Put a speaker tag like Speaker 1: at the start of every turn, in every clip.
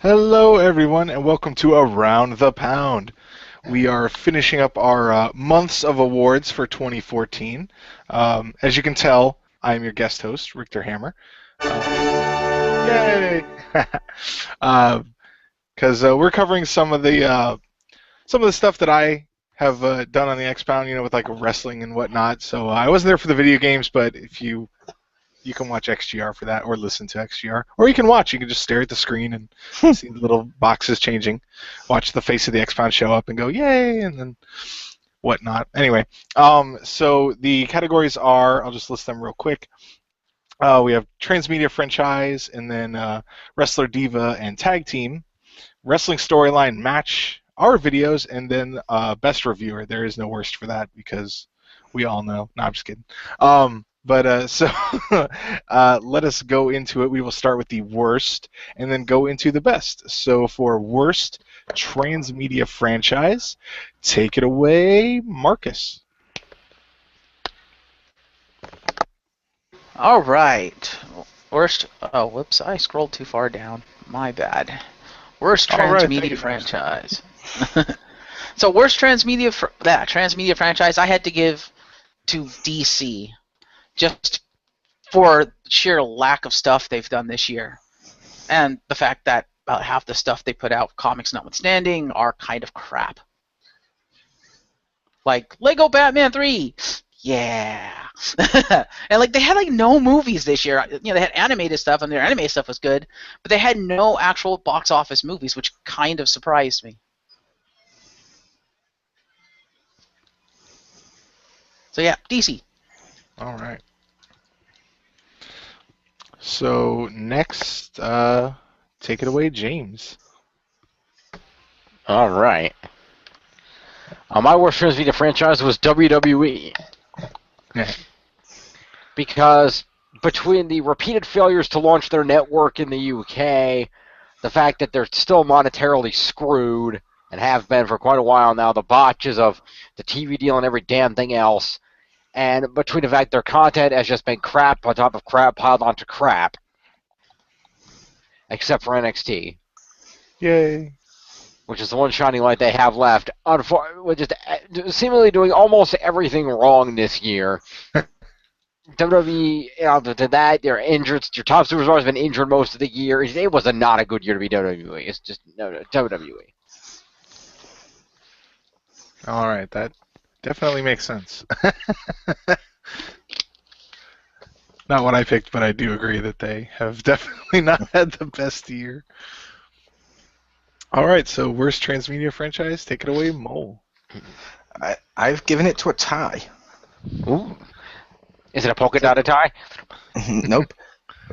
Speaker 1: Hello, everyone, and welcome to Around the Pound. We are finishing up our months of awards for 2014. As you can tell, I am your guest host, Richter Hammer. Yay! Because we're covering some of the stuff that I have done on the X Pound, with like wrestling and whatnot. So I wasn't there for the video games, but if you can watch XGR for that, or listen to XGR, or you can watch. You can just stare at the screen and see the little boxes changing, watch the face of the X-Pound show up, and go yay, and then whatnot. Anyway, so the categories are, I'll just list them real quick. We have Transmedia Franchise, and then Wrestler Diva and Tag Team, Wrestling Storyline Match, our videos, and then Best Reviewer. There is no worst for that because we all know. No, I'm just kidding. So let us go into it. We will start with the worst and then go into the best. So for worst transmedia franchise, take it away, Marcus.
Speaker 2: All right. Worst. Oh, whoops! I scrolled too far down. My bad. Worst transmedia franchise. So worst transmedia franchise I had to give to DC. Just for sheer lack of stuff they've done this year. And the fact that about half the stuff they put out, comics notwithstanding, are kind of crap. Like Lego Batman 3! Yeah! And like they had like no movies this year. They had animated stuff, and their animated stuff was good, but they had no actual box office movies, which kind of surprised me. So yeah, DC.
Speaker 1: All right. So next, take it away, James.
Speaker 3: All right. My worst transmedia franchise was WWE. Because between the repeated failures to launch their network in the UK, the fact that they're still monetarily screwed and have been for quite a while now, the botches of the TV deal and every damn thing else, and between the fact their content has just been crap on top of crap piled onto crap. Except for NXT.
Speaker 1: Yay.
Speaker 3: Which is the one shining light they have left. Which is seemingly doing almost everything wrong this year. WWE, to that, they're injured. Your top superstar has been injured most of the year. It was not a good year to be WWE. It's just no WWE.
Speaker 1: All right, that definitely makes sense. Not what I picked, but I do agree that they have definitely not had the best year. All right, so worst transmedia franchise, take it away, Mole.
Speaker 4: I've given it to a tie.
Speaker 3: Ooh. Is it a polka dotted tie?
Speaker 4: Nope.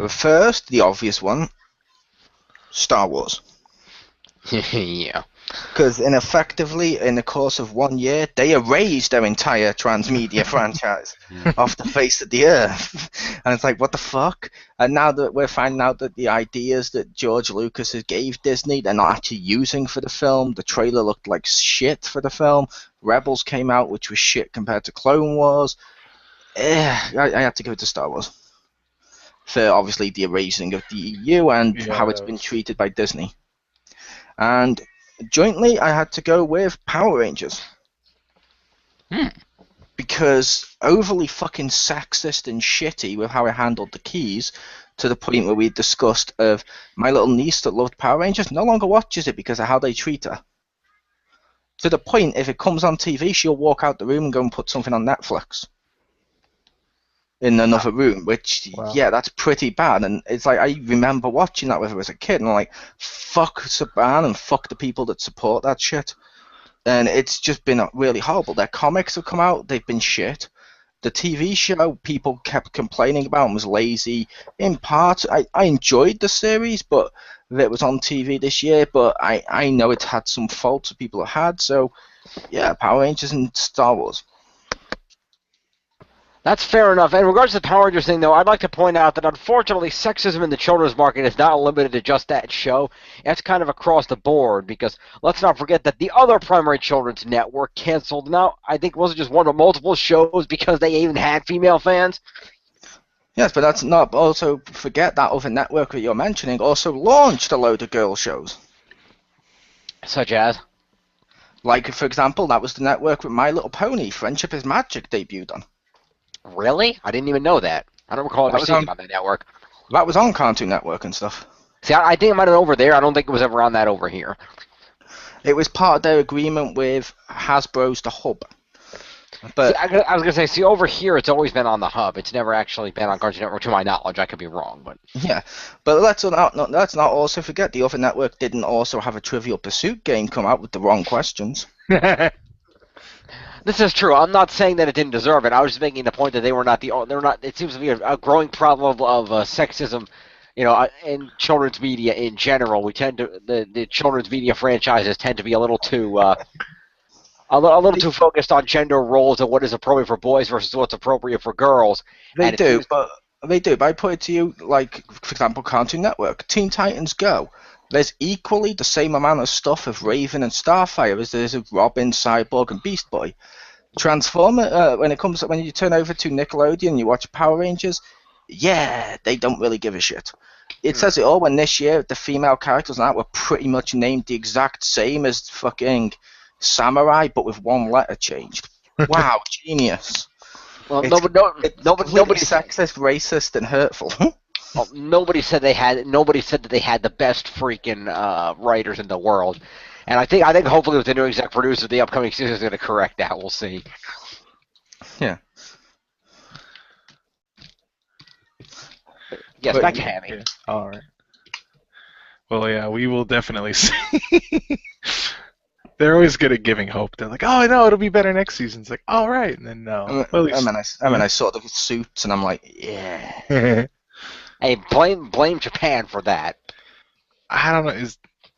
Speaker 4: First, the obvious one, Star Wars.
Speaker 3: Yeah.
Speaker 4: Because effectively, in the course of 1 year, they erased their entire transmedia franchise off the face of the earth. And it's like, what the fuck? And now that we're finding out that the ideas that George Lucas gave Disney, they're not actually using for the film. The trailer looked like shit for the film. Rebels came out, which was shit compared to Clone Wars. I had to give it to Star Wars. For obviously the erasing of the EU and how it's been treated by Disney. And jointly, I had to go with Power Rangers. Because overly fucking sexist and shitty with how it handled the keys, to the point where we discussed of my little niece that loved Power Rangers no longer watches it because of how they treat her. To the point, if it comes on TV, she'll walk out the room and go and put something on Netflix. In another room, which, yeah, that's pretty bad. And it's like, I remember watching that with her as a kid, and I'm like, fuck Saban and fuck the people that support that shit. And it's just been really horrible. Their comics have come out, they've been shit. The TV show people kept complaining about and was lazy. In part, I enjoyed the series, but that was on TV this year, but I know it had some faults that people have had, so yeah, Power Rangers and Star Wars.
Speaker 3: That's fair enough. In regards to the Power Rangers thing, though, I'd like to point out that unfortunately sexism in the children's market is not limited to just that show. It's kind of across the board, because let's not forget that the other primary children's network canceled. Now, I think it wasn't just one but multiple shows because they even had female fans.
Speaker 4: Yes, but that's not. Also, forget that other network that you're mentioning also launched a load of girl shows.
Speaker 3: Such as?
Speaker 4: Like, for example, that was the network that My Little Pony: Friendship is Magic debuted on.
Speaker 3: Really? I didn't even know that. I don't recall ever seeing it on that network.
Speaker 4: That was on Cartoon Network and stuff.
Speaker 3: See, I think it might have been over there. I don't think it was ever on that over here.
Speaker 4: It was part of their agreement with Hasbro's The Hub. But
Speaker 3: see, I was gonna say, over here it's always been on the Hub. It's never actually been on Cartoon Network, to my knowledge. I could be wrong, but
Speaker 4: yeah. But let's not also forget the other network didn't also have a Trivial Pursuit game come out with the wrong questions.
Speaker 3: This is true. I'm not saying that it didn't deserve it. I was just making the point that they were not. It seems to be a growing problem of sexism, in children's media in general. We tend to the children's media franchises tend to be a little too too focused on gender roles and what is appropriate for boys versus what's appropriate for girls.
Speaker 4: They do, but I put it to you, like, for example, Cartoon Network, Teen Titans Go. There's equally the same amount of stuff of Raven and Starfire as there is of Robin, Cyborg, and Beast Boy. Transformer, when you turn over to Nickelodeon and you watch Power Rangers, yeah, they don't really give a shit. It says it all when this year the female characters and that were pretty much named the exact same as fucking Samurai, but with one letter changed. Wow, genius.
Speaker 3: Well,
Speaker 4: nobody
Speaker 3: sexist,
Speaker 4: racist, and hurtful.
Speaker 3: Well, nobody said that they had the best freaking writers in the world, and I think hopefully with the new exec producer, the upcoming season is going to correct that. We'll see.
Speaker 4: Yeah.
Speaker 3: Yes, back to Hammy.
Speaker 1: Yeah. All right. Well, yeah, we will definitely see. They're always good at giving hope. They're like, "Oh, I know it'll be better next season." It's like, "All right," and then no.
Speaker 4: I saw the suits, and I'm like, yeah.
Speaker 3: Hey, blame Japan for that.
Speaker 1: I don't know.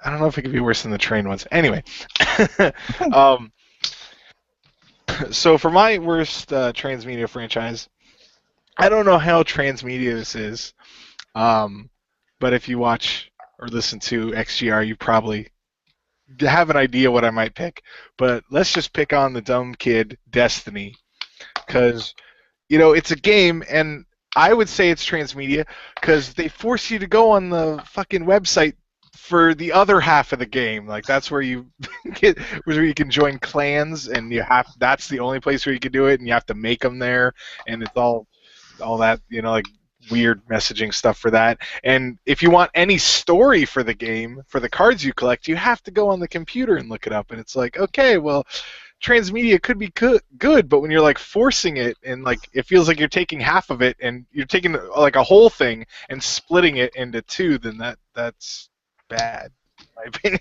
Speaker 1: I don't know if it could be worse than the train ones. Anyway, so for my worst transmedia franchise, I don't know how transmedia this is, but if you watch or listen to XGR, you probably have an idea what I might pick. But let's just pick on the dumb kid Destiny, because it's a game and. I would say it's transmedia because they force you to go on the fucking website for the other half of the game. Like that's where you where you can join clans, and that's the only place where you can do it, and you have to make them there, and it's all that like weird messaging stuff for that. And if you want any story for the game, for the cards you collect, you have to go on the computer and look it up. And it's like, okay, well. Transmedia could be good, but when you're like forcing it and like it feels like you're taking half of it and you're taking like a whole thing and splitting it into two, then that's bad. In my opinion.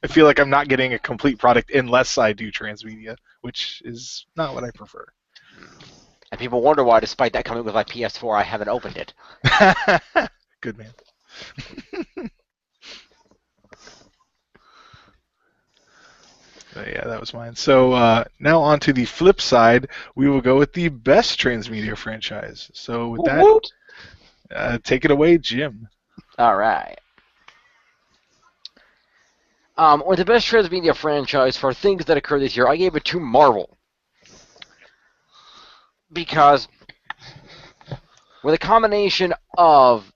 Speaker 1: I feel like I'm not getting a complete product unless I do transmedia, which is not what I prefer.
Speaker 3: And people wonder why, despite that coming with my PS4, I haven't opened it.
Speaker 1: Good man. Yeah, that was mine. So now on to the flip side, we will go with the best transmedia franchise. So with that, take it away, Jim.
Speaker 3: All right. With the best transmedia franchise for things that occurred this year, I gave it to Marvel. Because with a combination of...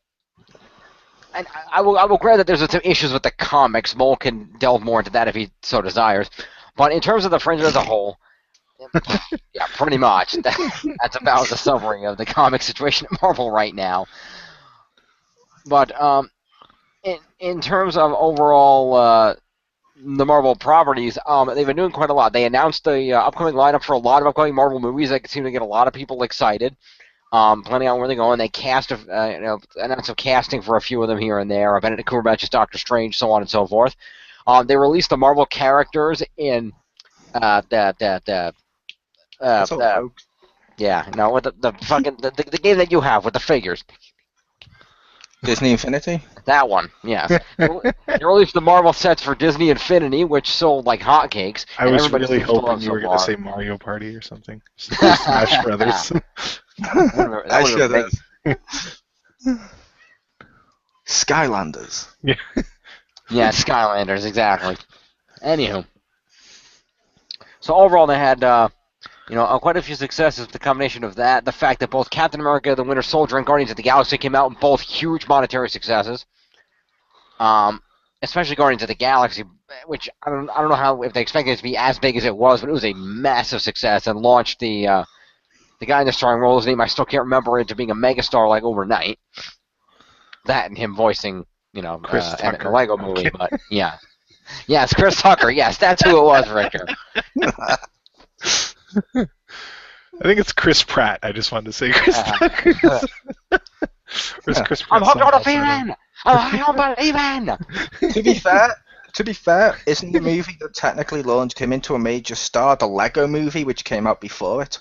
Speaker 3: And I will grant that there's some issues with the comics. Mole can delve more into that if he so desires. But in terms of the franchise as a whole, yeah, pretty much. That's about the summary of the comic situation at Marvel right now. But in terms of overall the Marvel properties, they've been doing quite a lot. They announced the upcoming lineup for a lot of upcoming Marvel movies that seem to get a lot of people excited. Planning on where they're going. They announced some casting for a few of them here and there. Benedict Cumberbatch as Doctor Strange, so on and so forth. They released the Marvel characters in the game that you have with the figures.
Speaker 4: Disney Infinity?
Speaker 3: That one, yes. They released the Marvel sets for Disney Infinity, which sold like hotcakes.
Speaker 1: I was really hoping you were going to say Mario Party or something. Smash Brothers.
Speaker 4: Skylanders.
Speaker 1: Yeah.
Speaker 3: Yeah, Skylanders, exactly. Anywho. So overall they had quite a few successes with the combination of that, the fact that both Captain America, the Winter Soldier, and Guardians of the Galaxy came out, both huge monetary successes. Especially Guardians of the Galaxy, which I don't know how if they expected it to be as big as it was, but it was a massive success and launched the guy in the starring role, his name I still can't remember, into being a megastar like overnight. That and him voicing,
Speaker 1: Chris
Speaker 3: Emmett in
Speaker 1: Tucker.
Speaker 3: the Lego movie, but yeah. Yes, Chris Tucker. Yes, that's who it was, Richter.
Speaker 1: I think it's Chris Pratt. I just wanted to say Chris Tucker. Where's Chris Pratt?
Speaker 3: I'm hooked on a feeling. I'm unbelieving.
Speaker 4: To be fair, isn't the movie that technically launched him into a major star the Lego movie, which came out before it,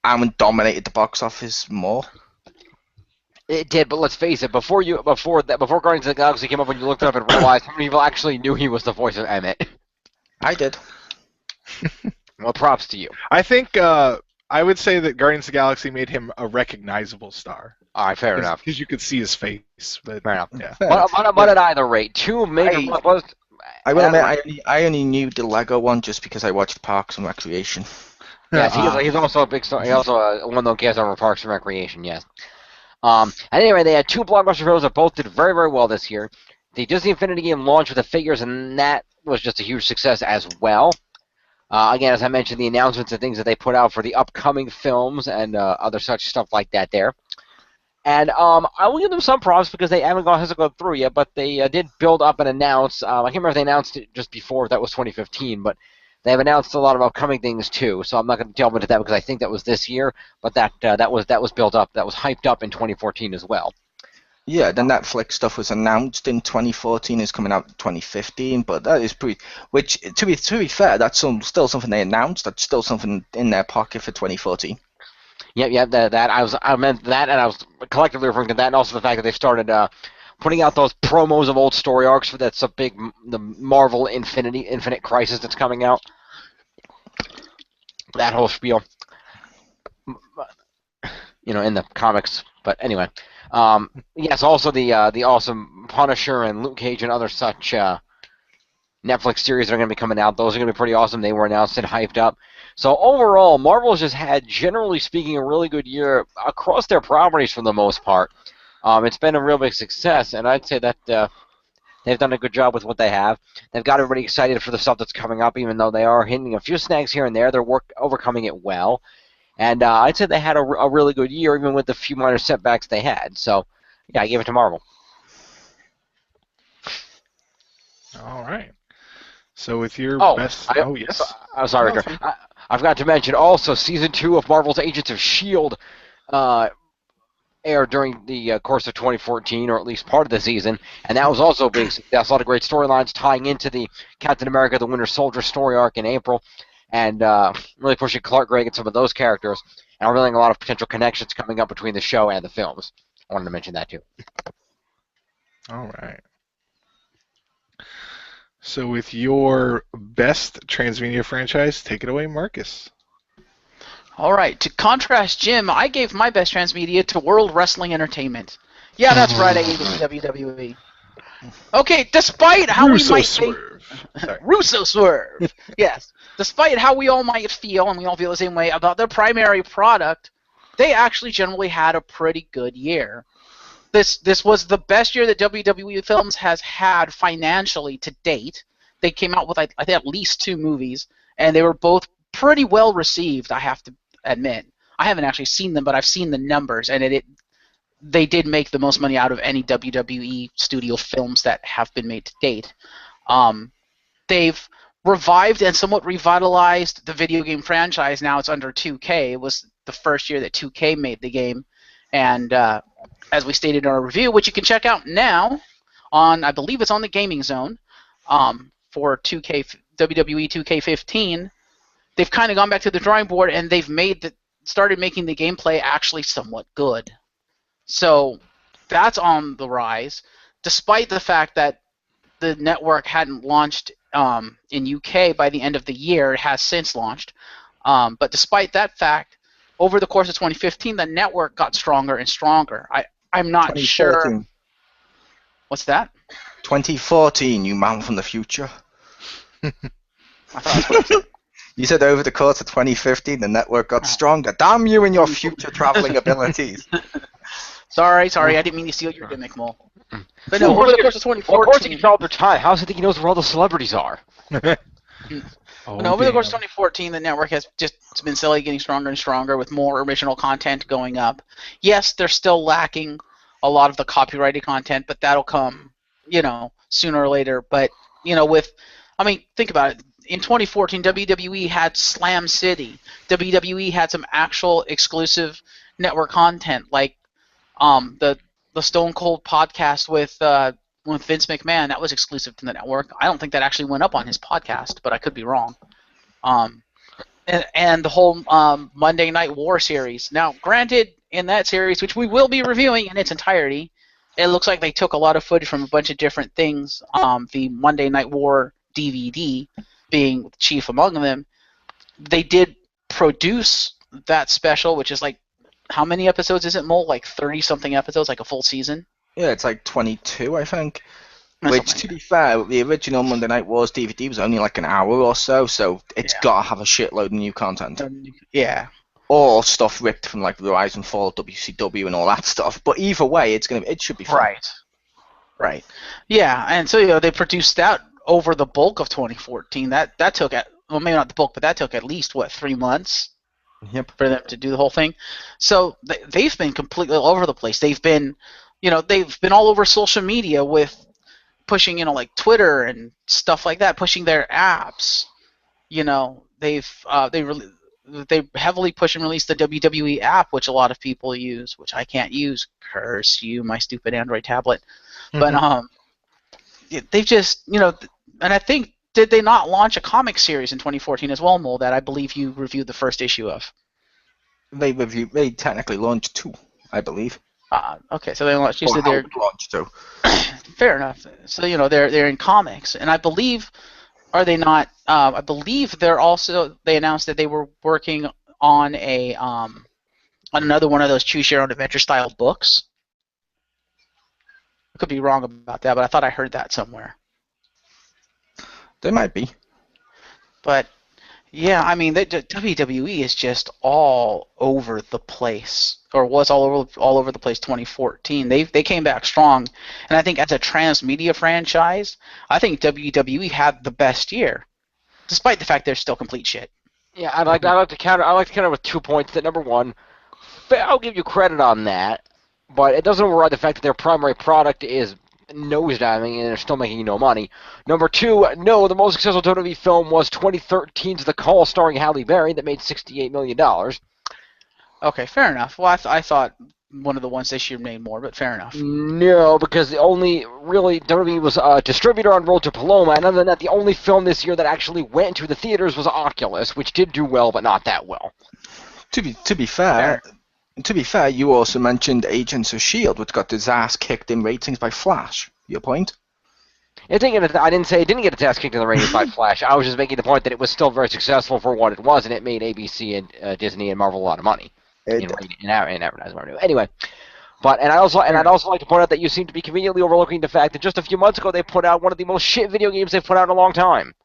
Speaker 4: and dominated the box office more?
Speaker 3: It did, but let's face it. Before Guardians of the Galaxy came up, when you looked it up and realized how many people actually knew he was the voice of Emmett.
Speaker 4: I did.
Speaker 3: Well, props to you.
Speaker 1: I think I would say that Guardians of the Galaxy made him a recognizable star.
Speaker 3: All right, fair enough.
Speaker 1: Because you could see his face. But,
Speaker 3: Fair enough.
Speaker 1: Yeah.
Speaker 3: But at either rate, two major blockbusters.
Speaker 4: I will admit, I only knew the Lego one just because I watched Parks and Recreation.
Speaker 3: Yes, he's also a big star. He's also one that cares over Parks and Recreation. Yes. Anyway, they had two blockbuster films that both did very, very well this year. The Disney Infinity game launched with the figures, and that was just a huge success as well. Again, as I mentioned, the announcements and things that they put out for the upcoming films and other such stuff like that there. And I will give them some props because they hasn't gone through yet, but they did build up and announce. I can't remember if they announced it just before, that was 2015, but they have announced a lot of upcoming things too. So I'm not going to delve into that because I think that was this year, but that was built up, that was hyped up in 2014 as well.
Speaker 4: Yeah, the Netflix stuff was announced in 2014, is coming out in 2015, but that is pretty. Which, to be fair, that's still something they announced. That's still something in their pocket for 2014.
Speaker 3: Yep. I meant that, and I was collectively referring to that, and also the fact that they've started putting out those promos of old story arcs for the Marvel Infinite Crisis that's coming out. That whole spiel, in the comics. But anyway, yes. Also the awesome Punisher and Luke Cage and other such Netflix series that are going to be coming out. Those are going to be pretty awesome. They were announced and hyped up. So overall, Marvel's just had, generally speaking, a really good year across their properties for the most part. It's been a real big success, and I'd say that they've done a good job with what they have. They've got everybody excited for the stuff that's coming up, even though they are hitting a few snags here and there. They're overcoming it well. And I'd say they had a really good year, even with the few minor setbacks they had. So, yeah, I gave it to Marvel.
Speaker 1: All right. So with your best... yes.
Speaker 3: I'm sorry, Richter. I forgot to mention also Season 2 of Marvel's Agents of S.H.I.E.L.D. Aired during the course of 2014, or at least part of the season, and that was also a big success. A lot of great storylines tying into the Captain America, the Winter Soldier story arc in April, and really pushing Clark Gregg and some of those characters, and revealing a lot of potential connections coming up between the show and the films. I wanted to mention that too.
Speaker 1: All right. So with your best transmedia franchise, take it away, Marcus.
Speaker 2: All right. To contrast Jim, I gave my best transmedia to World Wrestling Entertainment. Yeah, that's right. I gave it to WWE. Okay, despite how
Speaker 1: Russo
Speaker 2: we might
Speaker 1: swerve.
Speaker 2: Russo swerve. Yes. Despite how we all might feel, and we all feel the same way about their primary product, they actually generally had a pretty good year. This was the best year that WWE Films has had financially to date. They came out with, I think, at least 2 movies, and they were both pretty well received, I have to admit. I haven't actually seen them, but I've seen the numbers, and they did make the most money out of any WWE studio films that have been made to date. They've revived and somewhat revitalized the video game franchise. Now it's under 2K. It was the first year that 2K made the game, and as we stated in our review, which you can check out now on, I believe it's on the Gaming Zone, for WWE 2K15, they've kind of gone back to the drawing board, and they've started making the gameplay actually somewhat good. So that's on the rise, despite the fact that the network hadn't launched in UK by the end of the year. It has since launched. But despite that fact, over the course of 2015, the network got stronger and stronger. I'm not sure. What's that?
Speaker 4: 2014, you man from the future.
Speaker 2: I thought that's what I said.
Speaker 4: You said over the course of 2015, the network got stronger. Damn you and your future traveling abilities.
Speaker 2: Sorry, I didn't mean to steal your gimmick, Mole. But no, over the course of 2014...
Speaker 3: Well, of course he can travel through time. How does he think he knows where all the celebrities are?
Speaker 2: Over the course of 2014, the network has just been steadily getting stronger and stronger with more original content going up. Yes, they're still lacking a lot of the copyrighted content, but that'll come, sooner or later. But, think about it. In 2014, WWE had Slam City. WWE had some actual exclusive network content, like the Stone Cold podcast with Vince McMahon. That was exclusive to the network. I don't think that actually went up on his podcast, but I could be wrong. And the whole Monday Night War series. Now, granted, in that series, which we will be reviewing in its entirety, it looks like they took a lot of footage from a bunch of different things. The Monday Night War DVD being chief among them. They did produce that special, which is like, how many episodes is it, Mole? Like 30-something episodes, like a full season?
Speaker 4: Yeah, it's like 22, I think. Which, to be fair, the original Monday Night Wars DVD was only like an hour or so it's got to have a shitload of new content.
Speaker 2: Yeah.
Speaker 4: Or stuff ripped from like Rise and Fall, WCW, and all that stuff. But either way, it should be fun.
Speaker 2: Right. Yeah, and so they produced that over the bulk of 2014. That took maybe not the bulk, but that took at least 3 months.
Speaker 4: Yep.
Speaker 2: For them to do the whole thing. So they've been completely all over the place. They've been all over social media with pushing, like Twitter and stuff like that, pushing their apps. They heavily push and release the WWE app, which a lot of people use, which I can't use. Curse you, my stupid Android tablet. But they've just, and I think, did they not launch a comic series in 2014 as well, Mole, that I believe you reviewed the first issue of?
Speaker 4: They technically launched 2, I believe.
Speaker 2: Okay, so they launched. You said they're
Speaker 4: launched 2.
Speaker 2: Fair enough. So they're in comics, and I believe, are they not? I believe they announced that they were working on on another one of those choose your own adventure style books. I could be wrong about that, but I thought I heard that somewhere.
Speaker 4: They might be.
Speaker 2: But yeah, the WWE is just all over the place, or was all over the place. 2014, they came back strong, and I think as a transmedia franchise, I think WWE had the best year, despite the fact they're still complete shit.
Speaker 3: Yeah, I like to counter with 2 points. That number one, I'll give you credit on that, but it doesn't override the fact that their primary product is nosediving and they're still making no money. Number two, no, the most successful WWE film was 2013's The Call, starring Halle Berry, that made $68 million.
Speaker 2: Okay, fair enough. Well, I thought one of the ones this year made more, but fair enough.
Speaker 3: No, because the only really WWE was a distributor on Road to Paloma, and other than that, the only film this year that actually went to the theaters was Oculus, which did do well, but not that well.
Speaker 4: To be fair. To be fair, you also mentioned Agents of S.H.I.E.L.D., which got its ass kicked in ratings by Flash. Your point?
Speaker 3: I didn't say it didn't get its ass kicked in the ratings by Flash. I was just making the point that it was still very successful for what it was, and it made ABC and Disney and Marvel a lot of money in advertising revenue. Anyway, I'd also like to point out that you seem to be conveniently overlooking the fact that just a few months ago they put out one of the most shit video games they've put out in a long time.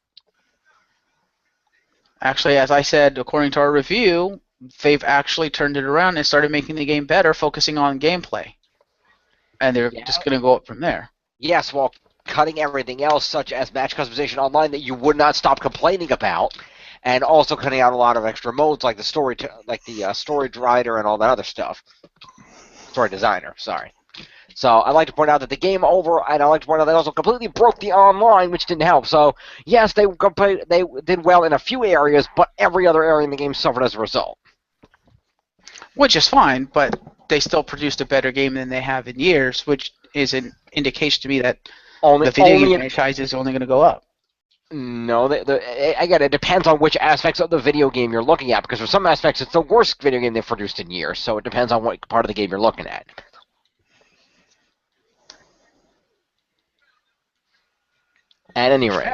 Speaker 2: Actually, as I said, according to our review, they've actually turned it around and started making the game better, focusing on gameplay. And they're just going to go up from there.
Speaker 3: Yes, while cutting everything else, such as match customization online that you would not stop complaining about, and also cutting out a lot of extra modes like the storage writer and all that other stuff. Story designer, sorry. So I'd like to point out that the game and I'd like to point out they also completely broke the online, which didn't help. So yes, they did well in a few areas, but every other area in the game suffered as a result.
Speaker 2: Which is fine, but they still produced a better game than they have in years, which is an indication to me that the video game franchise is only going to go up.
Speaker 3: No, again, it depends on which aspects of the video game you're looking at, because for some aspects it's the worst video game they've produced in years, so it depends on what part of the game you're looking at. At any rate.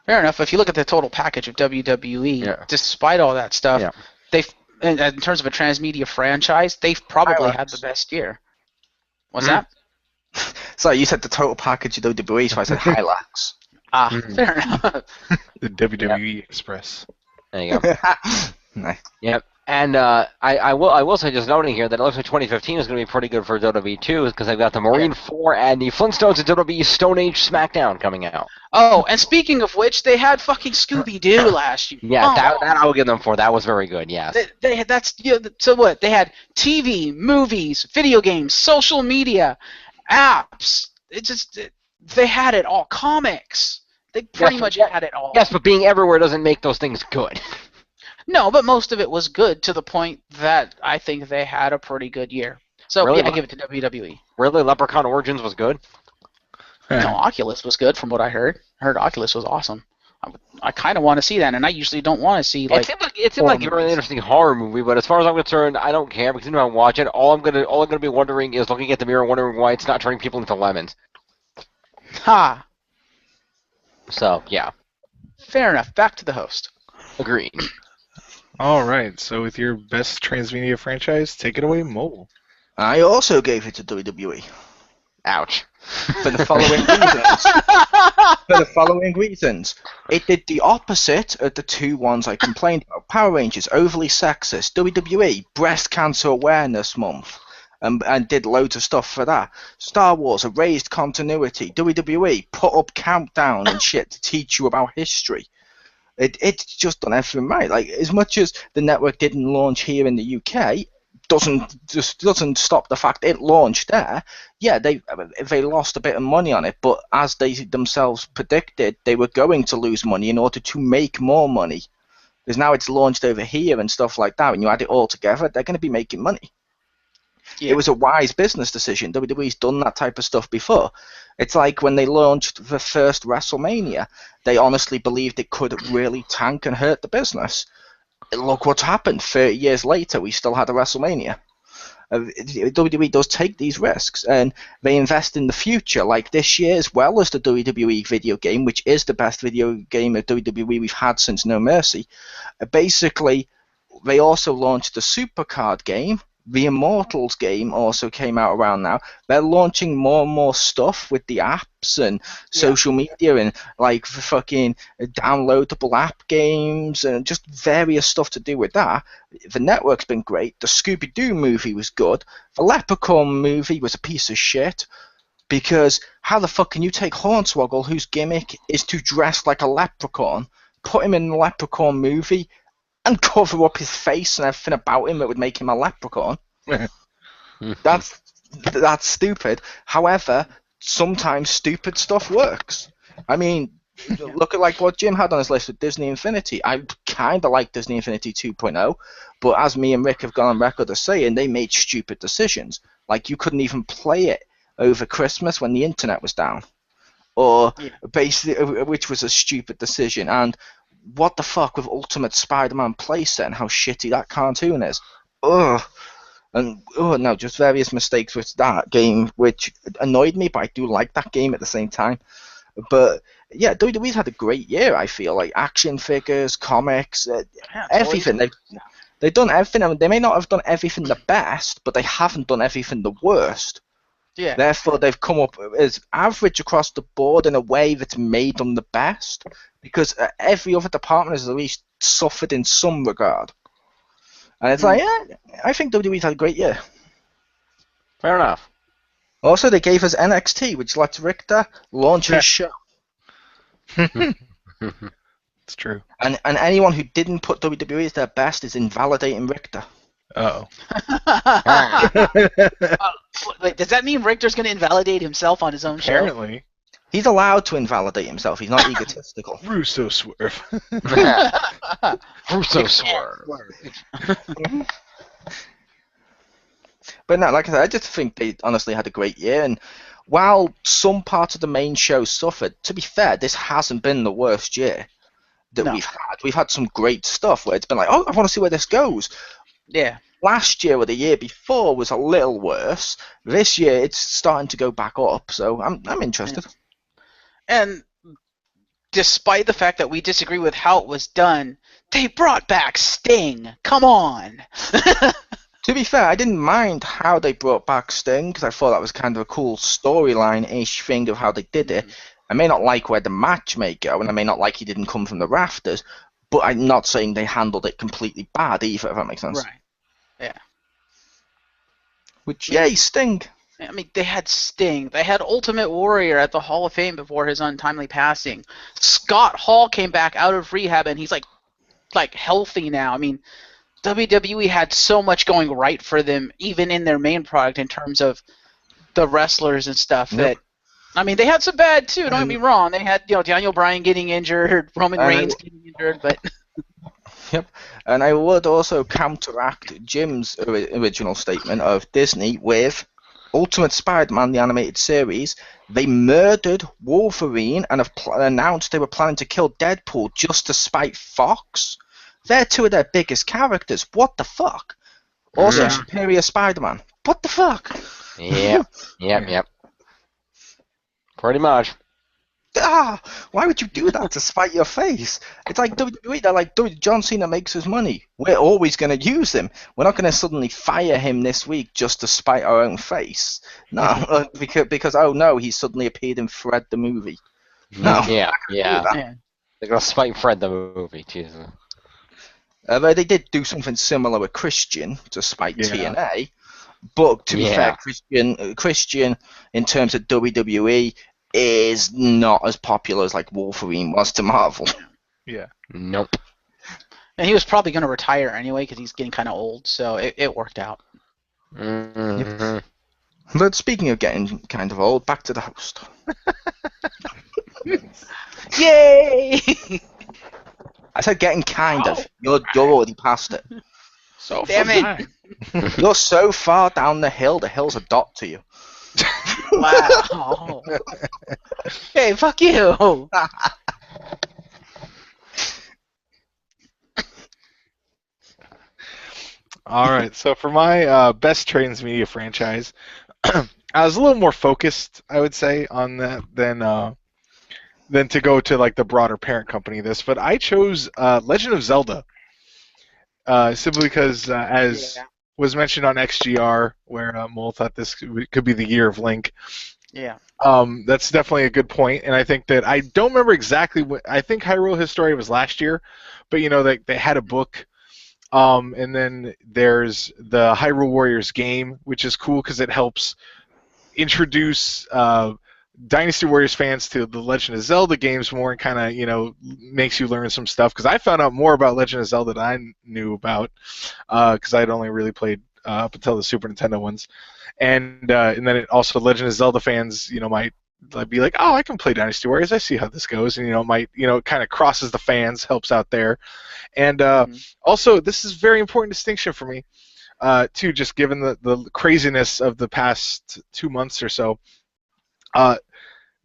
Speaker 2: Fair enough. If you look at the total package of WWE, despite all that stuff, they've, in terms of a transmedia franchise, they've probably had the best year. What's that?
Speaker 4: Sorry, you said the total package of WWE, so I said Hilux.
Speaker 2: Fair enough.
Speaker 1: The WWE Express.
Speaker 3: There you go.
Speaker 4: Nice.
Speaker 3: Yep. And I will say, just noting here, that it looks like 2015 is going to be pretty good for WWE too, because they've got the Marine 4 and the Flintstones and WWE Stone Age SmackDown coming out.
Speaker 2: Oh, and speaking of which, they had fucking Scooby-Doo last year.
Speaker 3: Yeah, that I will give them for. That was very good. Yes.
Speaker 2: They had so what? They had TV, movies, video games, social media, apps. They had it all. Comics. They pretty much had it all.
Speaker 3: Yes, but being everywhere doesn't make those things good.
Speaker 2: No, but most of it was good to the point that I think they had a pretty good year. So
Speaker 3: Really?
Speaker 2: yeah, I give it to WWE.
Speaker 3: Really, Leprechaun Origins was good.
Speaker 2: No, Oculus was good from what I heard. I heard Oculus was awesome. I kind of want to see that, and I usually don't want to see like.
Speaker 3: It seemed like a really interesting horror movie, but as far as I'm concerned, I don't care because even if I watch it, all I'm gonna be wondering is looking at the mirror, wondering why it's not turning people into lemons.
Speaker 2: Ha.
Speaker 3: So yeah.
Speaker 2: Fair enough. Back to the host.
Speaker 3: Agreed.
Speaker 1: All right. So with your best transmedia franchise, take it away, Mole.
Speaker 4: I also gave it to WWE.
Speaker 3: Ouch.
Speaker 4: For the following reasons. For the following reasons. It did the opposite of the two ones I complained about. Power Rangers, overly sexist. WWE, Breast Cancer Awareness Month. And did loads of stuff for that. Star Wars, erased continuity. WWE, put up countdown and shit to teach you about history. It's just done everything right. Like, as much as the network didn't launch here in the UK, doesn't stop the fact it launched there. Yeah, they lost a bit of money on it, but as they themselves predicted, they were going to lose money in order to make more money. Because now it's launched over here and stuff like that. When you add it all together, they're going to be making money. Yeah. It was a wise business decision. WWE's done that type of stuff before. It's like when they launched the first WrestleMania, they honestly believed it could really tank and hurt the business. Look what's happened. 30 years later, we still had a WrestleMania. WWE does take these risks, and they invest in the future, like this year, as well as the WWE video game, which is the best video game of WWE we've had since No Mercy. Basically, they also launched the Supercard game. The Immortals game also came out around now. They're launching more and more stuff with the apps and social media and like fucking downloadable app games and just various stuff to do with that. The network's been great. The Scooby-Doo movie was good. The Leprechaun movie was a piece of shit because how the fuck can you take Hornswoggle, whose gimmick is to dress like a leprechaun, put him in the Leprechaun movie and cover up his face and everything about him that would make him a leprechaun? That's stupid. However, sometimes stupid stuff works. I mean, look at like what Jim had on his list with Disney Infinity. I kind of like Disney Infinity 2.0, but as me and Rick have gone on record as saying, they made stupid decisions. Like you couldn't even play it over Christmas when the internet was down, or basically, which was a stupid decision. And what the fuck with Ultimate Spider-Man playset and how shitty that cartoon is. Ugh. And no, just various mistakes with that game, which annoyed me, but I do like that game at the same time. But yeah, WWE's had a great year, I feel. Like action figures, comics, everything. They've done everything. They may not have done everything the best, but they haven't done everything the worst. Yeah. Therefore, they've come up as average across the board in a way that's made them the best, because every other department has at least suffered in some regard. And it's like, yeah, I think WWE's had a great year.
Speaker 3: Fair enough.
Speaker 4: Also, they gave us NXT, which lets Richter launch his show.
Speaker 1: It's true.
Speaker 4: And anyone who didn't put WWE as their best is invalidating Richter.
Speaker 1: Uh-oh.
Speaker 2: Wait, does that mean Richter's going to invalidate himself on his own show?
Speaker 1: Apparently.
Speaker 4: He's allowed to invalidate himself. He's not egotistical.
Speaker 1: Russo swerve.
Speaker 3: Russo swerve.
Speaker 4: But no, like I said, I just think they honestly had a great year. And while some parts of the main show suffered, to be fair, this hasn't been the worst year that we've had. We've had some great stuff where it's been like, oh, I want to see where this goes.
Speaker 2: Yeah.
Speaker 4: Last year or the year before was a little worse. This year it's starting to go back up, so I'm interested.
Speaker 2: Yeah. And despite the fact that we disagree with how it was done, they brought back Sting. Come on.
Speaker 4: To be fair, I didn't mind how they brought back Sting because I thought that was kind of a cool storyline-ish thing of how they did it. I may not like where the match may go, and I may not like he didn't come from the rafters, but I'm not saying they handled it completely bad either, if that makes sense.
Speaker 2: Right. Yeah.
Speaker 4: Which, yay, Sting.
Speaker 2: I mean, they had Sting. They had Ultimate Warrior at the Hall of Fame before his untimely passing. Scott Hall came back out of rehab, and he's like healthy now. I mean, WWE had so much going right for them, even in their main product, in terms of the wrestlers and stuff. That, I mean, they had some bad too. Don't get me wrong. They had Daniel Bryan getting injured, Roman Reigns getting injured, but.
Speaker 4: Yep, and I would also counteract Jim's original statement of Disney with Ultimate Spider-Man, the animated series. They murdered Wolverine and have announced they were planning to kill Deadpool just to spite Fox. They're two of their biggest characters. What the fuck? Also, Superior Spider-Man. What the fuck?
Speaker 3: Yep. Pretty much.
Speaker 4: Why would you do that to spite your face? It's like WWE. They're like, John Cena makes us money. We're always going to use him. We're not going to suddenly fire him this week just to spite our own face. No, because oh no, he suddenly appeared in Fred the movie. No.
Speaker 3: Yeah. They're going to spite Fred the movie, Jesus.
Speaker 4: They did do something similar with Christian to spite TNA. But to be fair, Christian, in terms of WWE, is not as popular as like Wolverine was to Marvel.
Speaker 1: Yeah.
Speaker 3: Nope.
Speaker 2: And he was probably going to retire anyway because he's getting kind of old, so it worked out.
Speaker 3: Mm-hmm.
Speaker 4: But speaking of getting kind of old, back to the host.
Speaker 2: Yay!
Speaker 4: I said getting kind of. You're already past it.
Speaker 1: So
Speaker 2: damn it!
Speaker 4: You're so far down the hill's a dot to you.
Speaker 2: Wow. Hey, fuck you.
Speaker 1: All right, so for my best transmedia franchise, I was a little more focused, I would say, on that than to go to like the broader parent company. But I chose Legend of Zelda, simply because, as was mentioned on XGR, where Mole thought this could be the year of Link.
Speaker 2: Yeah.
Speaker 1: That's definitely a good point, and I think that I don't remember exactly what I think Hyrule Historia was last year, but they had a book. And then there's the Hyrule Warriors game, which is cool because it helps introduce Dynasty Warriors fans to the Legend of Zelda games more, and kind of makes you learn some stuff. Because I found out more about Legend of Zelda than I knew about, because I had only really played up until the Super Nintendo ones, and then it also Legend of Zelda fans might be like, oh, I can play Dynasty Warriors. I see how this goes, and it kind of crosses the fans, helps out there. And also, this is a very important distinction for me, too, just given the craziness of the past 2 months or so.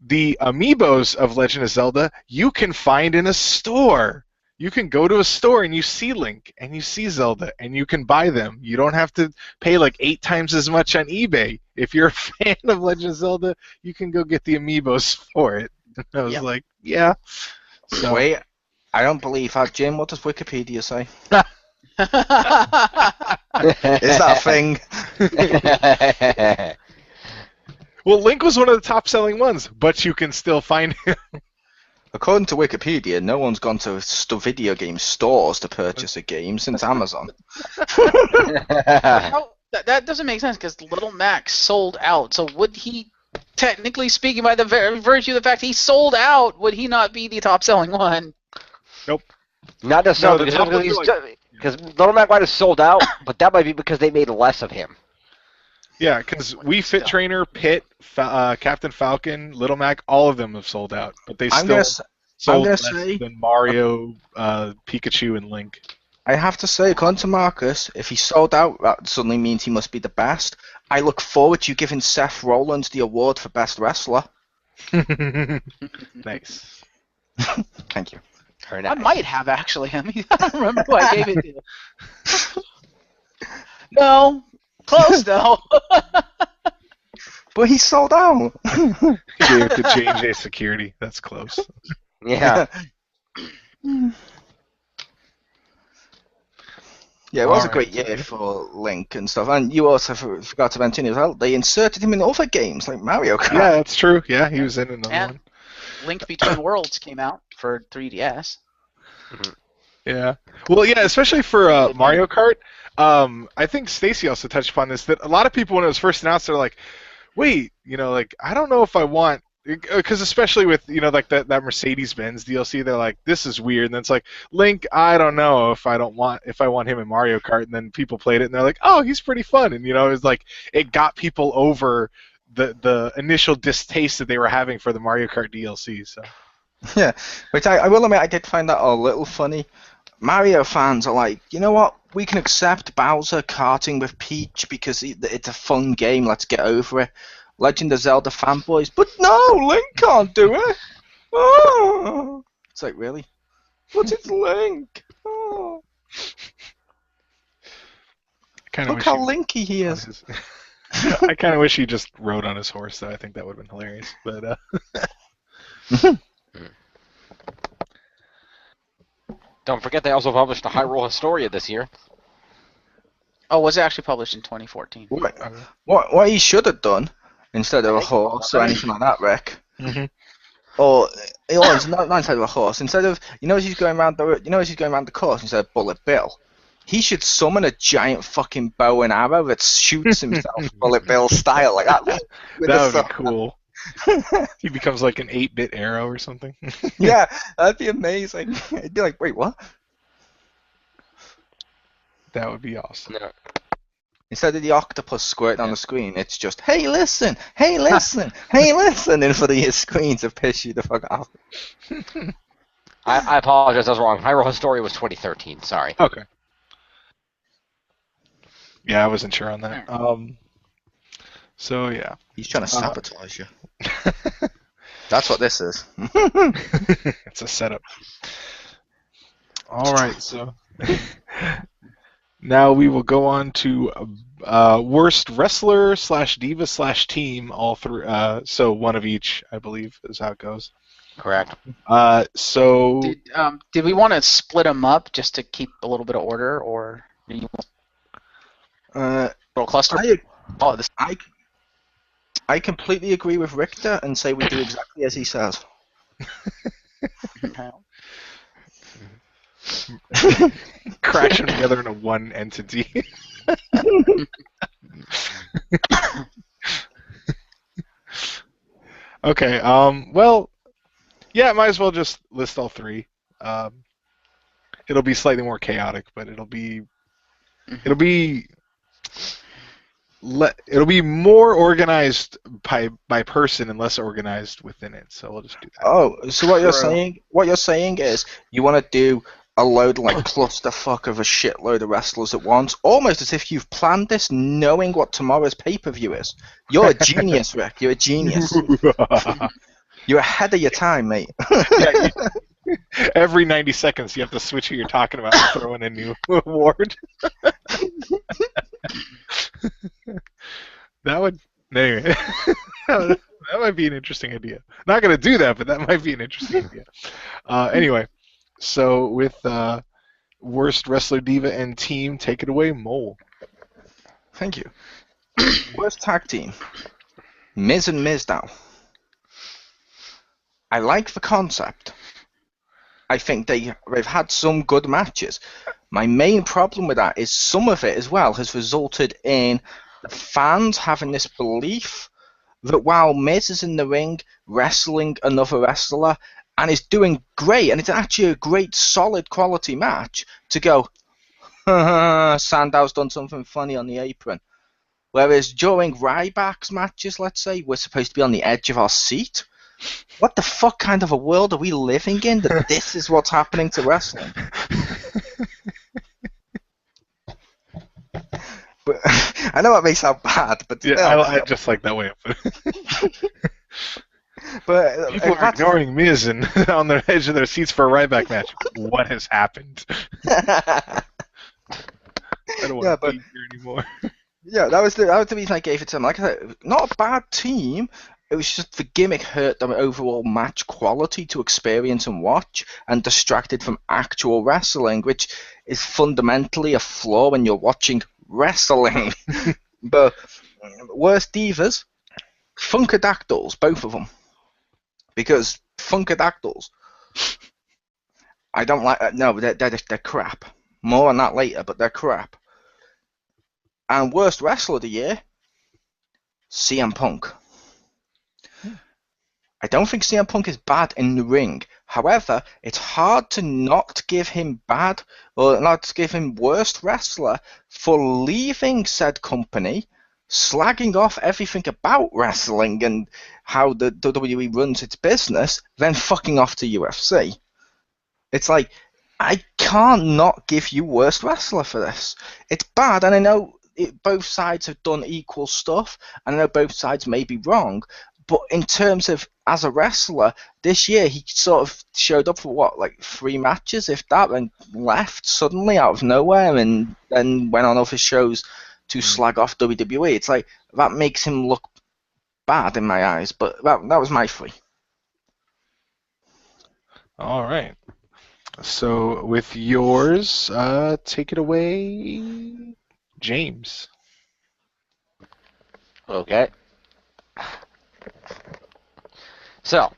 Speaker 1: The amiibos of Legend of Zelda you can find in a store. You can go to a store and you see Link and you see Zelda and you can buy them. You don't have to pay like 8 times as much on eBay. If you're a fan of Legend of Zelda, you can go get the amiibos for it. And I was like, yeah. So,
Speaker 4: wait, I don't believe that, Jim. What does Wikipedia say? Is that a thing?
Speaker 1: Well, Link was one of the top-selling ones, but you can still find him.
Speaker 4: According to Wikipedia, no one's gone to video game stores to purchase a game since Amazon.
Speaker 2: That doesn't make sense because Little Mac sold out. So would he, technically speaking, by the virtue of the fact he sold out, would he not be the top-selling one?
Speaker 1: Nope.
Speaker 3: Not necessarily, because Little Mac might have sold out, but that might be because they made less of him.
Speaker 1: Yeah, because Wii Fit Trainer, Pit, Captain Falcon, Little Mac, all of them have sold out, but they still sold less than Mario, Pikachu, and Link.
Speaker 4: I have to say, according to Marcus, if he sold out, that suddenly means he must be the best. I look forward to you giving Seth Rollins the award for Best Wrestler.
Speaker 1: Nice.
Speaker 4: Thank you.
Speaker 2: Very nice. I might have, actually. I mean, I don't remember who I gave it to. No. Close, though.
Speaker 4: But he sold out.
Speaker 1: He gave it to J&J Security. That's close.
Speaker 3: Yeah.
Speaker 4: Yeah, it was a great year for Link and stuff. And you also forgot to mention as well, they inserted him in other games like Mario Kart.
Speaker 1: Yeah, that's true. Yeah, he was in another one.
Speaker 2: Link Between Worlds came out for 3DS.
Speaker 1: Yeah. Well, yeah, especially for Mario Kart. I think Stacy also touched upon this, that a lot of people, when it was first announced, they're like, wait, like, I don't know if I want, because especially with, like that Mercedes-Benz DLC, they're like, this is weird. And then it's like, Link, I don't know if I want him in Mario Kart. And then people played it and they're like, oh, he's pretty fun. And, it was like, it got people over the initial distaste that they were having for the Mario Kart DLC. So.
Speaker 4: Yeah, which I will admit I did find that a little funny. Mario fans are like, you know what? We can accept Bowser karting with Peach because it's a fun game. Let's get over it. Legend of Zelda fanboys, but no, Link can't do it. Oh. It's like, really? But it's Link. Oh. Look how linky he is.
Speaker 1: I kind of wish he just rode on his horse, though. I think that would have been hilarious. But
Speaker 3: Don't forget they also published a Hyrule Historia this year.
Speaker 2: Oh, was it actually published in 2014?
Speaker 4: What he should have done, instead of a horse or anything like that, Rick,
Speaker 1: mm-hmm.
Speaker 4: or not instead of a horse, instead of, as he's going around the course, instead of Bullet Bill, he should summon a giant fucking bow and arrow that shoots himself Bullet Bill style like that.
Speaker 1: That would be cool. He becomes like an 8-bit arrow or something.
Speaker 4: Yeah, that'd be amazing. I'd be like, wait, what?
Speaker 1: That would be awesome.
Speaker 3: No.
Speaker 4: Instead of the octopus squirting on the screen, it's just, hey, listen, hey, listen, hey, listen, in front of your screen to piss you the fuck off.
Speaker 3: I apologize, I was wrong. Hyrule Historia was 2013, sorry.
Speaker 1: Okay. Yeah, I wasn't sure on that. So, yeah.
Speaker 4: He's trying to sabotage you. That's what this is.
Speaker 1: It's a setup. All right, so now we will go on to worst wrestler / diva / team. All three. So one of each, I believe, is how it goes.
Speaker 3: Correct.
Speaker 1: So
Speaker 2: did we want to split them up just to keep a little bit of order, or do you want little cluster?
Speaker 4: I completely agree with Richter and say we do exactly as he says.
Speaker 1: Crash them together into one entity. Okay. Well, yeah. Might as well just list all three. It'll be slightly more chaotic, but it'll be more organized by person and less organized within it. So we'll just do that.
Speaker 4: Oh, so what you're saying is you want to do a load like clusterfuck of a shitload of wrestlers at once, almost as if you've planned this, knowing what tomorrow's pay-per-view is. You're a genius, Rick. You're a genius. You're ahead of your time, mate.
Speaker 1: Yeah, every 90 seconds, you have to switch who you're talking about and throw in a new award. Anyway, that might be an interesting idea. Not going to do that, but that might be an interesting idea. Anyway, so with worst wrestler, diva, and team, take it away, Mole.
Speaker 4: Thank you. Worst tag team, Miz and Mizdow. I like the concept. I think they've had some good matches. My main problem with that is some of it as well has resulted in the fans having this belief that while Miz is in the ring wrestling another wrestler and is doing great, and it's actually a great, solid quality match, to go, Sandow's done something funny on the apron. Whereas during Ryback's matches, let's say, we're supposed to be on the edge of our seat. What the fuck kind of a world are we living in that this is what's happening to wrestling? But I know it may sound bad, but
Speaker 1: yeah, I just like that way of it.
Speaker 4: But
Speaker 1: people are ignoring Miz and on the edge of their seats for a Ryback match. What has happened? I don't want to be here anymore.
Speaker 4: Yeah, that was the reason I gave it to them. Like I said, not a bad team. It was just the gimmick hurt the overall match quality to experience and watch, and distracted from actual wrestling, which is fundamentally a flaw when you're watching wrestling. But worst divas, Funkadactyls, both of them. Because Funkadactyls, I don't like. No, they're crap. More on that later, but they're crap. And worst wrestler of the year, CM Punk. I don't think CM Punk is bad in the ring. However, it's hard to not give him bad or not to give him worst wrestler for leaving said company, slagging off everything about wrestling and how the WWE runs its business, then fucking off to UFC. It's like, I can't not give you worst wrestler for this. It's bad, and I know both sides have done equal stuff, and I know both sides may be wrong, but in terms of as a wrestler, this year he sort of showed up for what, like 3 matches, if that, and left suddenly out of nowhere, and then went on other shows to slag off WWE. It's like, that makes him look bad in my eyes, but that was my 3.
Speaker 1: All right. So with yours, take it away, James.
Speaker 3: Okay. So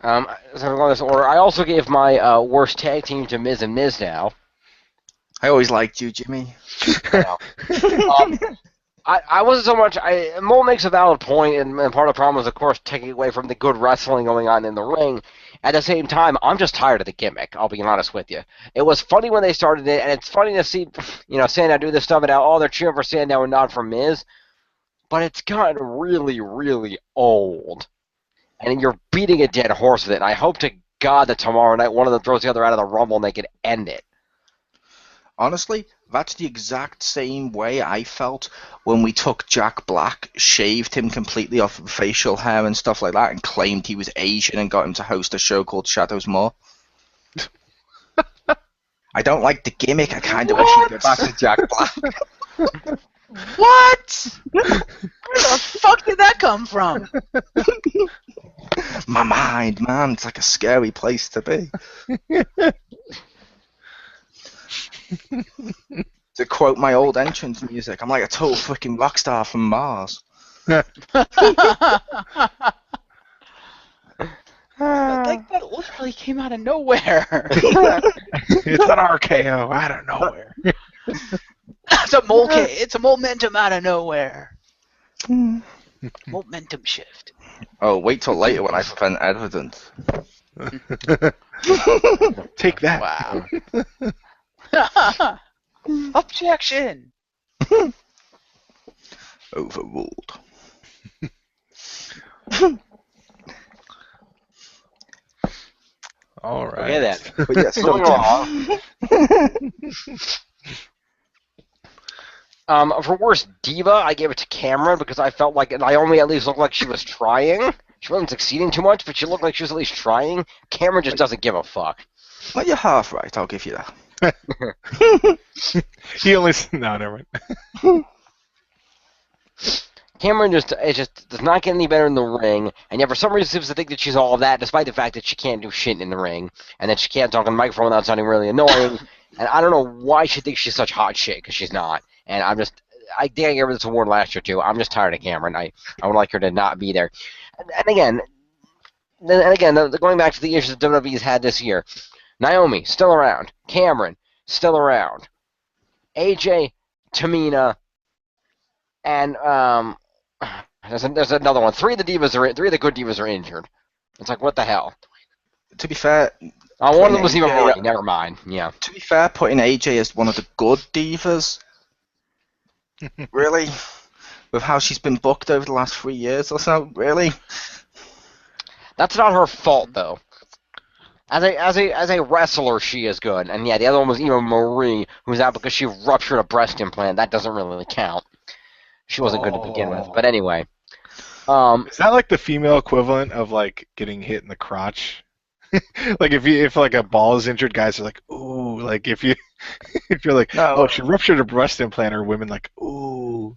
Speaker 3: I'm going this order. I also gave my worst tag team to Miz and Mizdow.
Speaker 4: I always liked you, Jimmy.
Speaker 3: I wasn't so much. Mole makes a valid point, and part of the problem is, of course, taking away from the good wrestling going on in the ring. At the same time, I'm just tired of the gimmick. I'll be honest with you. It was funny when they started it, and it's funny to see, Sandow do this stuff, and now they're cheering for Sandow and not for Miz. But it's gotten really, really old, and you're beating a dead horse with it. And I hope to God that tomorrow night one of them throws the other out of the Rumble and they can end it.
Speaker 4: Honestly, that's the exact same way I felt when we took Jack Black, shaved him completely off of facial hair and stuff like that, and claimed he was Asian and got him to host a show called Shadows More. I don't like the gimmick. I kind of wish he'd go back to Jack Black.
Speaker 2: What? Where the fuck did that come from?
Speaker 4: My mind, man. It's like a scary place to be. To quote my old entrance music, I'm like a total freaking rock star from Mars.
Speaker 2: Like that literally came out of nowhere.
Speaker 1: It's an RKO out of nowhere.
Speaker 2: It's a momentum out of nowhere. Momentum shift.
Speaker 4: Oh, wait till later when I present evidence.
Speaker 1: Take that.
Speaker 2: Wow. Objection.
Speaker 4: Overruled.
Speaker 1: All right.
Speaker 3: Okay then.
Speaker 4: But yes,
Speaker 3: Moving along. For worst diva, I gave it to Cameron because I felt like Naomi at least looked like she was trying. She wasn't succeeding too much, but she looked like she was at least trying. Cameron just doesn't give a fuck.
Speaker 4: Well, you're half right. I'll give you that.
Speaker 1: He only no, never mind.
Speaker 3: Cameron just does not get any better in the ring, and yet for some reason seems to think that she's all of that, despite the fact that she can't do shit in the ring, and that she can't talk on the microphone without sounding really annoying. And I don't know why she thinks she's such hot shit, because she's not. And I think I gave her this award last year too. I'm just tired of Cameron. I would like her to not be there. And again, going back to the issues that WWE's had this year, Naomi still around, Cameron still around, AJ, Tamina, and there's another one. Three of the good divas are injured. It's like, what the hell?
Speaker 4: To be fair,
Speaker 3: one of them was even Marie. Never mind. Yeah.
Speaker 4: To be fair, putting AJ as one of the good divas, really, with how she's been booked over the last 3 years or so, really.
Speaker 3: That's not her fault though. As a wrestler, she is good, and yeah, the other one was Eva Marie, who was out because she ruptured a breast implant. That doesn't really count. She wasn't good to begin with, but anyway.
Speaker 1: Is that like the female equivalent of like getting hit in the crotch? Like if like a ball is injured, guys are like, ooh. Like if you're like, oh, she ruptured a breast implant, or women like, ooh.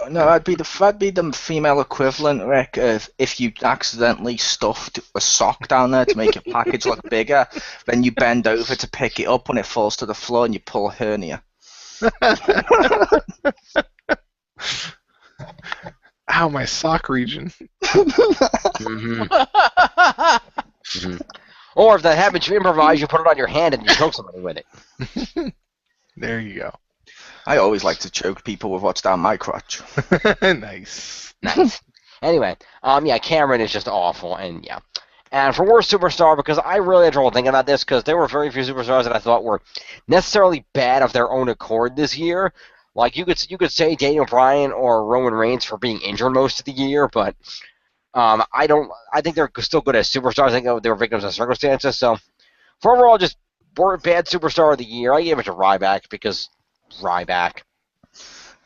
Speaker 4: No, that'd be the female equivalent, Rick, of if you accidentally stuffed a sock down there to make your package look bigger, then you bend over to pick it up when it falls to the floor and you pull a hernia.
Speaker 1: Ow, my sock region.
Speaker 3: Mm-hmm. Mm-hmm. Or if that happens, you improvise, you put it on your hand, and you choke somebody with it.
Speaker 1: There you go.
Speaker 4: I always like to choke people with what's down my crotch.
Speaker 1: Nice.
Speaker 3: Nice. Anyway, yeah, Cameron is just awful, and yeah. And for worst superstar, because I really had trouble thinking about this, because there were very few superstars that I thought were necessarily bad of their own accord this year. Like you could say Daniel Bryan or Roman Reigns for being injured most of the year, but I don't. I think they're still good as superstars. I think they were victims of circumstances. So for overall, just bad superstar of the year, I gave it to Ryback because Ryback.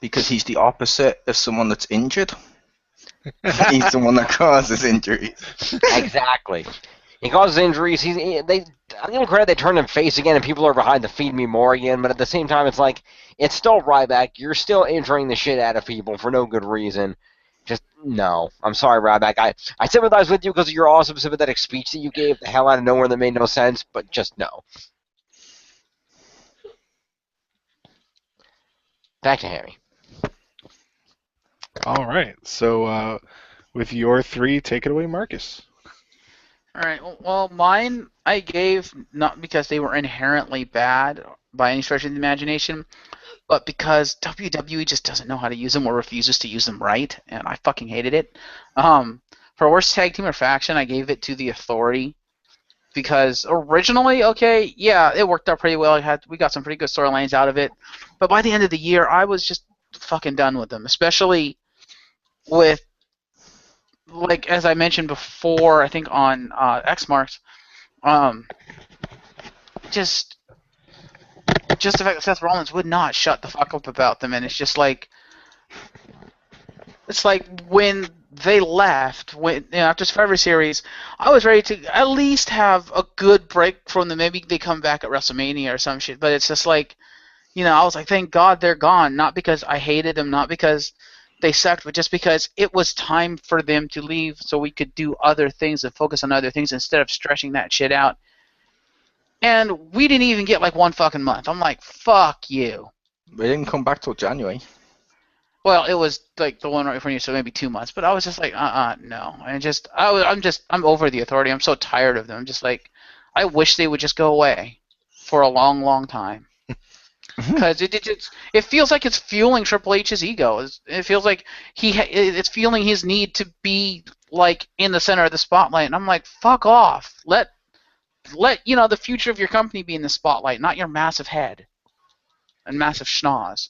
Speaker 4: Because he's the opposite of someone that's injured. He's the one that causes injuries.
Speaker 3: Exactly. He causes injuries. I give him credit. They turned him face again, and people are behind the feed me more again. But at the same time, it's like it's still Ryback. You're still injuring the shit out of people for no good reason. Just no. I'm sorry, Ryback. I sympathize with you because of your awesome sympathetic speech that you gave the hell out of nowhere that made no sense. But just no. Back to Harry.
Speaker 1: All right. So with your 3, take it away, Marcus.
Speaker 2: All right. Well, mine I gave not because they were inherently bad by any stretch of the imagination, but because WWE just doesn't know how to use them or refuses to use them right, and I fucking hated it. For worst tag team or faction, I gave it to the Authority because originally, okay, yeah, it worked out pretty well. We got some pretty good storylines out of it, but by the end of the year, I was just fucking done with them, especially with, like, as I mentioned before, I think on X Marks, just the fact that Seth Rollins would not shut the fuck up about them, and it's like when they left, after Survivor Series, I was ready to at least have a good break from them. Maybe they come back at WrestleMania or some shit, but it's just like, I was like, thank God they're gone, not because I hated them, not because they sucked, but just because it was time for them to leave so we could do other things and focus on other things instead of stretching that shit out. And we didn't even get like 1 fucking month. I'm like, fuck you.
Speaker 4: We didn't come back till January.
Speaker 2: Well, it was like the one right in front of you, so maybe 2 months. But I was just like, no. I'm over the Authority. I'm so tired of them. I'm just like, I wish they would just go away for a long, long time. Because it feels like it's fueling Triple H's ego. It feels like it's fueling his need to be like in the center of the spotlight. And I'm like, fuck off. Let the future of your company be in the spotlight, not your massive head and massive schnoz.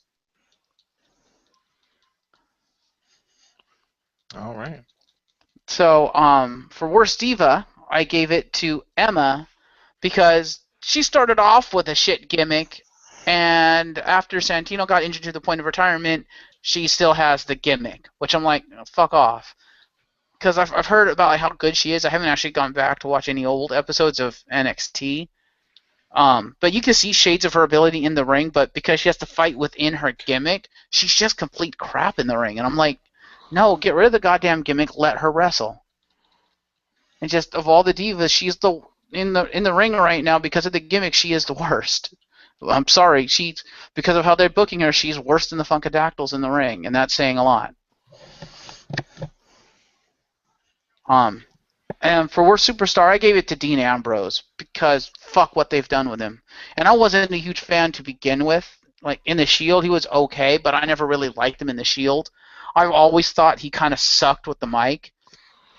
Speaker 1: All right.
Speaker 2: So, for Worst Diva, I gave it to Emma because she started off with a shit gimmick, and after Santino got injured to the point of retirement, she still has the gimmick, which I'm like, fuck off. Because I've heard about how good she is. I haven't actually gone back to watch any old episodes of NXT. But you can see shades of her ability in the ring, but because she has to fight within her gimmick, she's just complete crap in the ring. And I'm like, no, get rid of the goddamn gimmick, let her wrestle. And just of all the divas, she's in the ring right now because of the gimmick. She is the worst. I'm sorry, because of how they're booking her, she's worse than the Funkadactyls in the ring, and that's saying a lot. And for worst superstar, I gave it to Dean Ambrose because fuck what they've done with him. And I wasn't a huge fan to begin with. Like in the Shield, he was okay, but I never really liked him in the Shield. I've always thought he kind of sucked with the mic.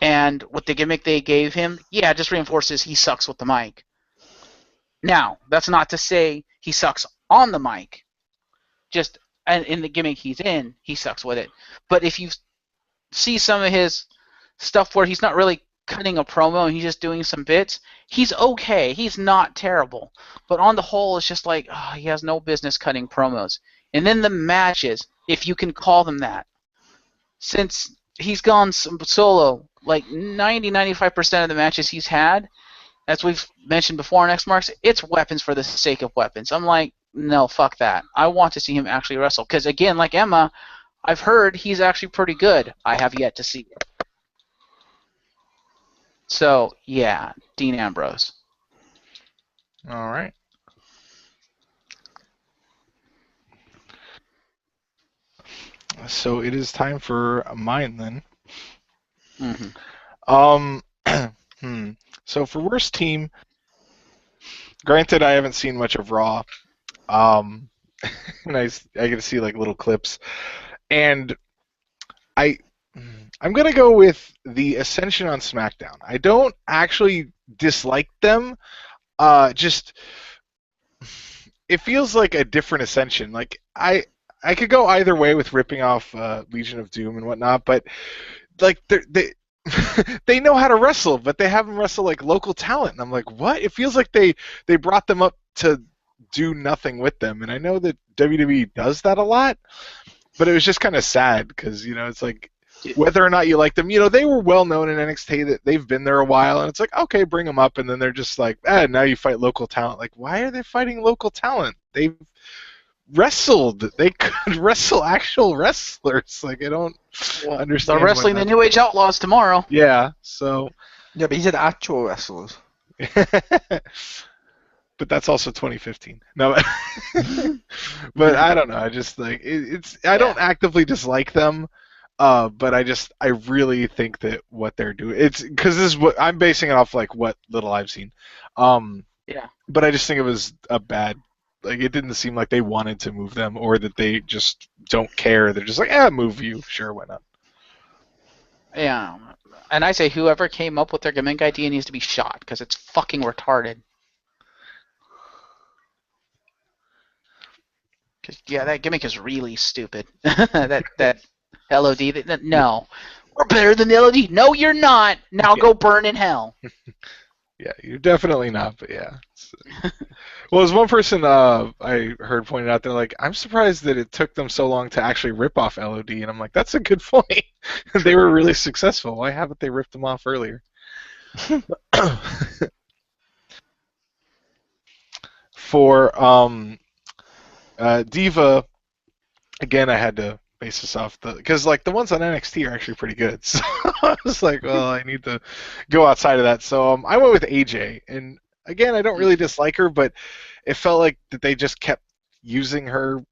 Speaker 2: And with the gimmick they gave him, yeah, it just reinforces he sucks with the mic. Now, that's not to say he sucks on the mic. Just in the gimmick he's in, he sucks with it. But if you see some of his stuff where he's not really cutting a promo and he's just doing some bits, he's okay. He's not terrible. But on the whole, it's just like, he has no business cutting promos. And then the matches, if you can call them that. Since he's gone solo, like 90-95% of the matches he's had, as we've mentioned before on X Marks, it's weapons for the sake of weapons. I'm like, no, fuck that. I want to see him actually wrestle. Because again, like Emma, I've heard he's actually pretty good. I have yet to see it. So, yeah, Dean Ambrose.
Speaker 1: All right. So it is time for mine then.
Speaker 2: Mm-hmm.
Speaker 1: So for worst team, Granted, I haven't seen much of Raw. And I get to see like little clips, and I'm gonna go with the Ascension on SmackDown. I don't actually dislike them. Just it feels like a different Ascension. Like I could go either way with ripping off Legion of Doom and whatnot, but like they they know how to wrestle, but they have them wrestle like local talent, and I'm like, what? It feels like they brought them up to do nothing with them, and I know that WWE does that a lot, but it was just kind of sad because it's like whether or not you like them, they were well known in NXT, that they've been there a while, and it's like, okay, bring them up, and then they're just like, now you fight local talent. Like, why are they fighting local talent? They've wrestled. They could wrestle actual wrestlers. Like, I don't understand.
Speaker 2: They're wrestling the New Age Outlaws tomorrow.
Speaker 1: Yeah, so.
Speaker 4: Yeah, but he said actual wrestlers.
Speaker 1: But that's also 2015. No, but I don't know. I just like I don't actively dislike them, but I really think that what they're doing, it's because this is what I'm basing it off, like what little I've seen.
Speaker 2: Yeah.
Speaker 1: But I just think it was a bad. Like, it didn't seem like they wanted to move them, or that they just don't care. They're just like, move you. Sure, why not?
Speaker 2: Yeah. And I say whoever came up with their gimmick idea needs to be shot, because it's fucking retarded. Yeah, that gimmick is really stupid. that LOD. No. We're better than the LOD. No, you're not. Now go burn in hell.
Speaker 1: Yeah, you're definitely not, but yeah. Well, as one person I heard pointed out, they're like, I'm surprised that it took them so long to actually rip off LOD, and I'm like, that's a good point. They were really successful. Why haven't they ripped them off earlier? For Diva, again, I had to base this off because like the ones on NXT are actually pretty good. So I was like, well, I need to go outside of that. So I went with AJ, and again, I don't really dislike her, but it felt like that they just kept using her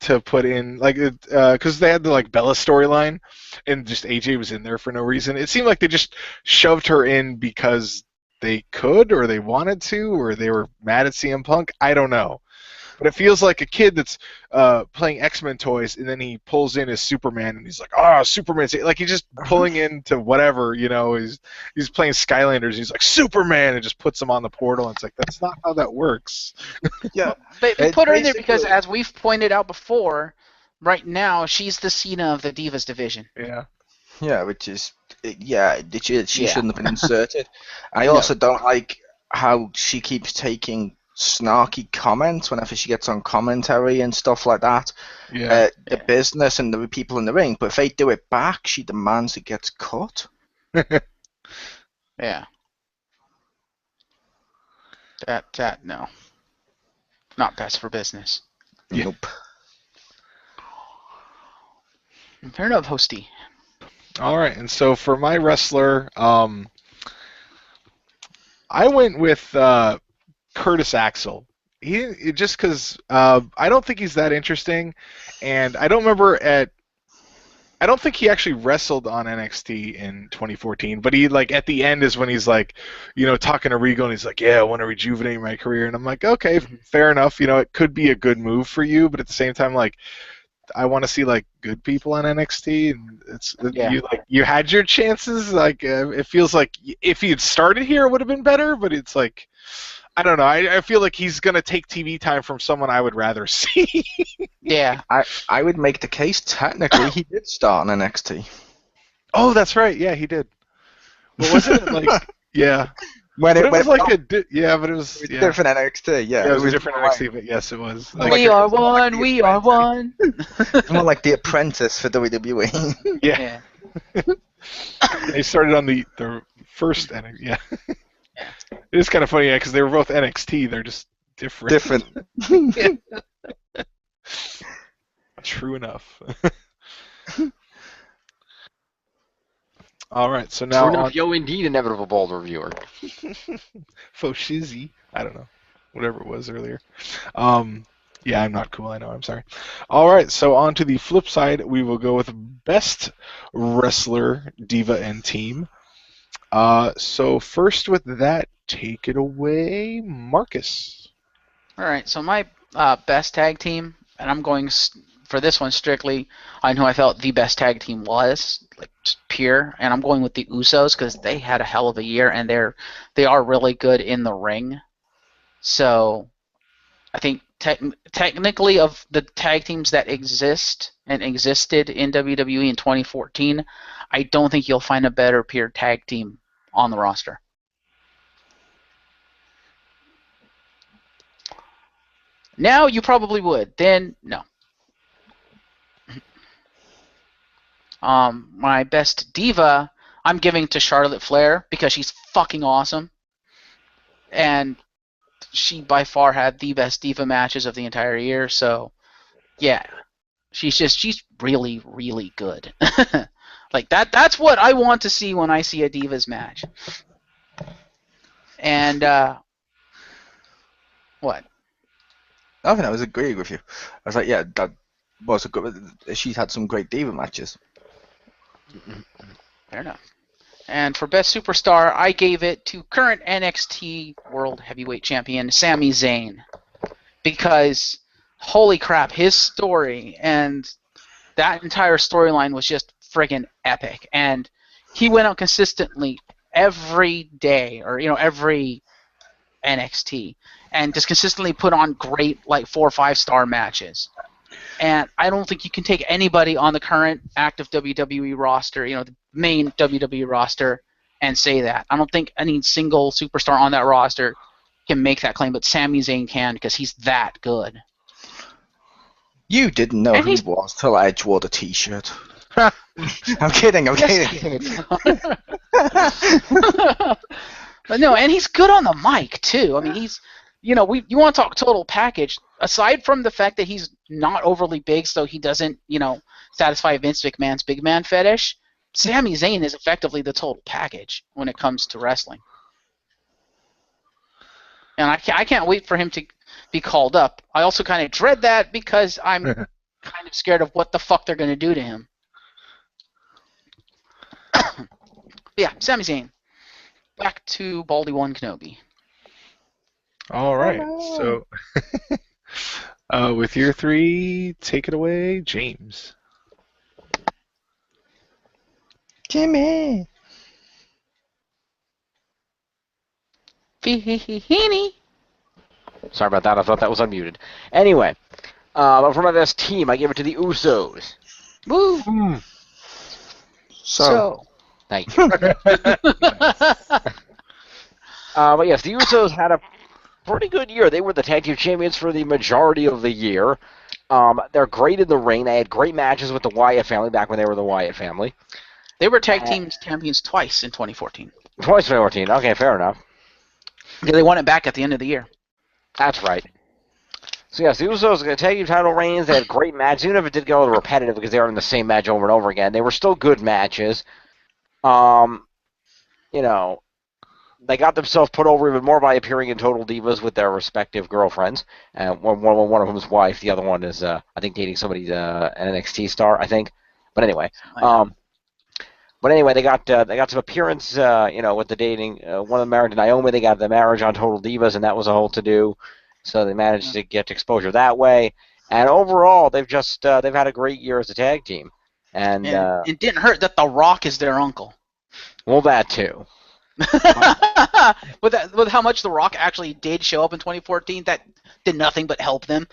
Speaker 1: to put in, like, because they had the like Bella storyline, and just AJ was in there for no reason. It seemed like they just shoved her in because they could, or they wanted to, or they were mad at CM Punk. I don't know. But it feels like a kid that's playing X-Men toys, and then he pulls in his Superman, and he's like, Superman's like he's just pulling into whatever, he's playing Skylanders, he's like, Superman, and just puts him on the portal, and it's like, that's not how that works.
Speaker 2: Yeah, they put her in there because, as we've pointed out before, right now she's the Cena of the Divas division.
Speaker 1: Yeah.
Speaker 4: Yeah, which is, she shouldn't have been inserted. I also don't like how she keeps taking snarky comments whenever she gets on commentary and stuff like that. The business and the people in the ring, but if they do it back, she demands it gets cut.
Speaker 2: Yeah. That no. Not best for business.
Speaker 4: Nope.
Speaker 2: Fair enough, Hosty.
Speaker 1: Alright, and so for my wrestler, I went with Curtis Axel. Just because I don't think he's that interesting, and I don't think he actually wrestled on NXT in 2014. But he, like, at the end is when he's like, talking to Regal, and he's like, I want to rejuvenate my career, and I'm like, okay, fair enough. It could be a good move for you, but at the same time, like, I want to see like good people on NXT, and you had your chances. Like, it feels like if he had started here, it would have been better. But it's like, I don't know. I feel like he's gonna take TV time from someone I would rather see.
Speaker 2: Yeah,
Speaker 4: I would make the case technically he did start on NXT.
Speaker 1: Oh, that's right. Yeah, he did. Well, wasn't it like
Speaker 4: But it was
Speaker 1: like but it was
Speaker 4: different NXT. Yeah,
Speaker 1: it was a different NXT, but yes, it was.
Speaker 2: Like, we are one. We are one.
Speaker 4: It's more like The Apprentice for WWE.
Speaker 1: Yeah. They started on the first NXT. Yeah. It is kind of funny, because they were both NXT. They're just different. True enough. All right, so now
Speaker 3: True enough, yo, indeed, inevitable bald reviewer.
Speaker 1: Faux shizzy. I don't know, whatever it was earlier. Yeah, I'm not cool. I know. I'm sorry. All right, so on to the flip side, we will go with best wrestler, diva, and team. So first with that, take it away, Marcus.
Speaker 2: All right, so my best tag team, and I'm going for this one strictly on who I felt the best tag team was, like just pure, and I'm going with the Usos because they had a hell of a year and they are really good in the ring. So I think technically of the tag teams that exist and existed in WWE in 2014, I don't think you'll find a better pure tag team on the roster. Now you probably would. Then no. My best diva, I'm giving to Charlotte Flair because she's fucking awesome, and she by far had the best diva matches of the entire year. So yeah, she's really really good. Like that's what I want to see when I see a divas match. And what?
Speaker 4: I think I was agreeing with you. I was like, yeah, that was a good. She's had some great diva matches.
Speaker 2: Fair enough. And for best superstar, I gave it to current NXT World Heavyweight Champion Sami Zayn, because holy crap, his story and that entire storyline was just friggin' epic. And he went out consistently every day, or every NXT, and just consistently put on great, like 4 or 5 star matches. And I don't think you can take anybody on the current active WWE roster, the main WWE roster, and say that. I don't think any single superstar on that roster can make that claim, but Sami Zayn can, because he's that good.
Speaker 4: You didn't know who he was till Edge wore the T-shirt. I'm kidding.
Speaker 2: But no, and he's good on the mic too. I mean, he's, you want to talk total package. Aside from the fact that he's not overly big, so he doesn't, satisfy Vince McMahon's big man fetish, Sami Zayn is effectively the total package when it comes to wrestling. And I can't wait for him to be called up. I also kind of dread that because I'm kind of scared of what the fuck they're going to do to him. Yeah, Sami Zayn. Back to Baldy 1 Kenobi.
Speaker 1: All right, so with your 3, take it away, James.
Speaker 4: Jimmy.
Speaker 2: Fee-hee-hee-hee-nee.
Speaker 3: Sorry about that. I thought that was unmuted. Anyway, for my best team, I give it to the Usos.
Speaker 2: Woo! So.
Speaker 3: Thank you. But yes, the Usos had a pretty good year. They were the tag team champions for the majority of the year. They're great in the ring. They had great matches with the Wyatt family back when they were the Wyatt family.
Speaker 2: They were tag team champions twice in 2014.
Speaker 3: Twice in 2014. Okay, fair enough.
Speaker 2: Yeah, they won it back at the end of the year.
Speaker 3: That's right. So yes, the Usos got tag team title reigns. They had great matches, even if it did get a little repetitive because they were in the same match over and over again. They were still good matches. They got themselves put over even more by appearing in Total Divas with their respective girlfriends. One of them is wife, the other one is, I think, dating somebody, an NXT star, I think. But anyway, they got some appearance, with the dating. One of them married to Naomi. They got the marriage on Total Divas, and that was a whole to-do. So they managed to get exposure that way. And overall, they've had a great year as a tag team. And
Speaker 2: it didn't hurt that The Rock is their uncle.
Speaker 3: Well, that too.
Speaker 2: with how much The Rock actually did show up in 2014, that did nothing but help them.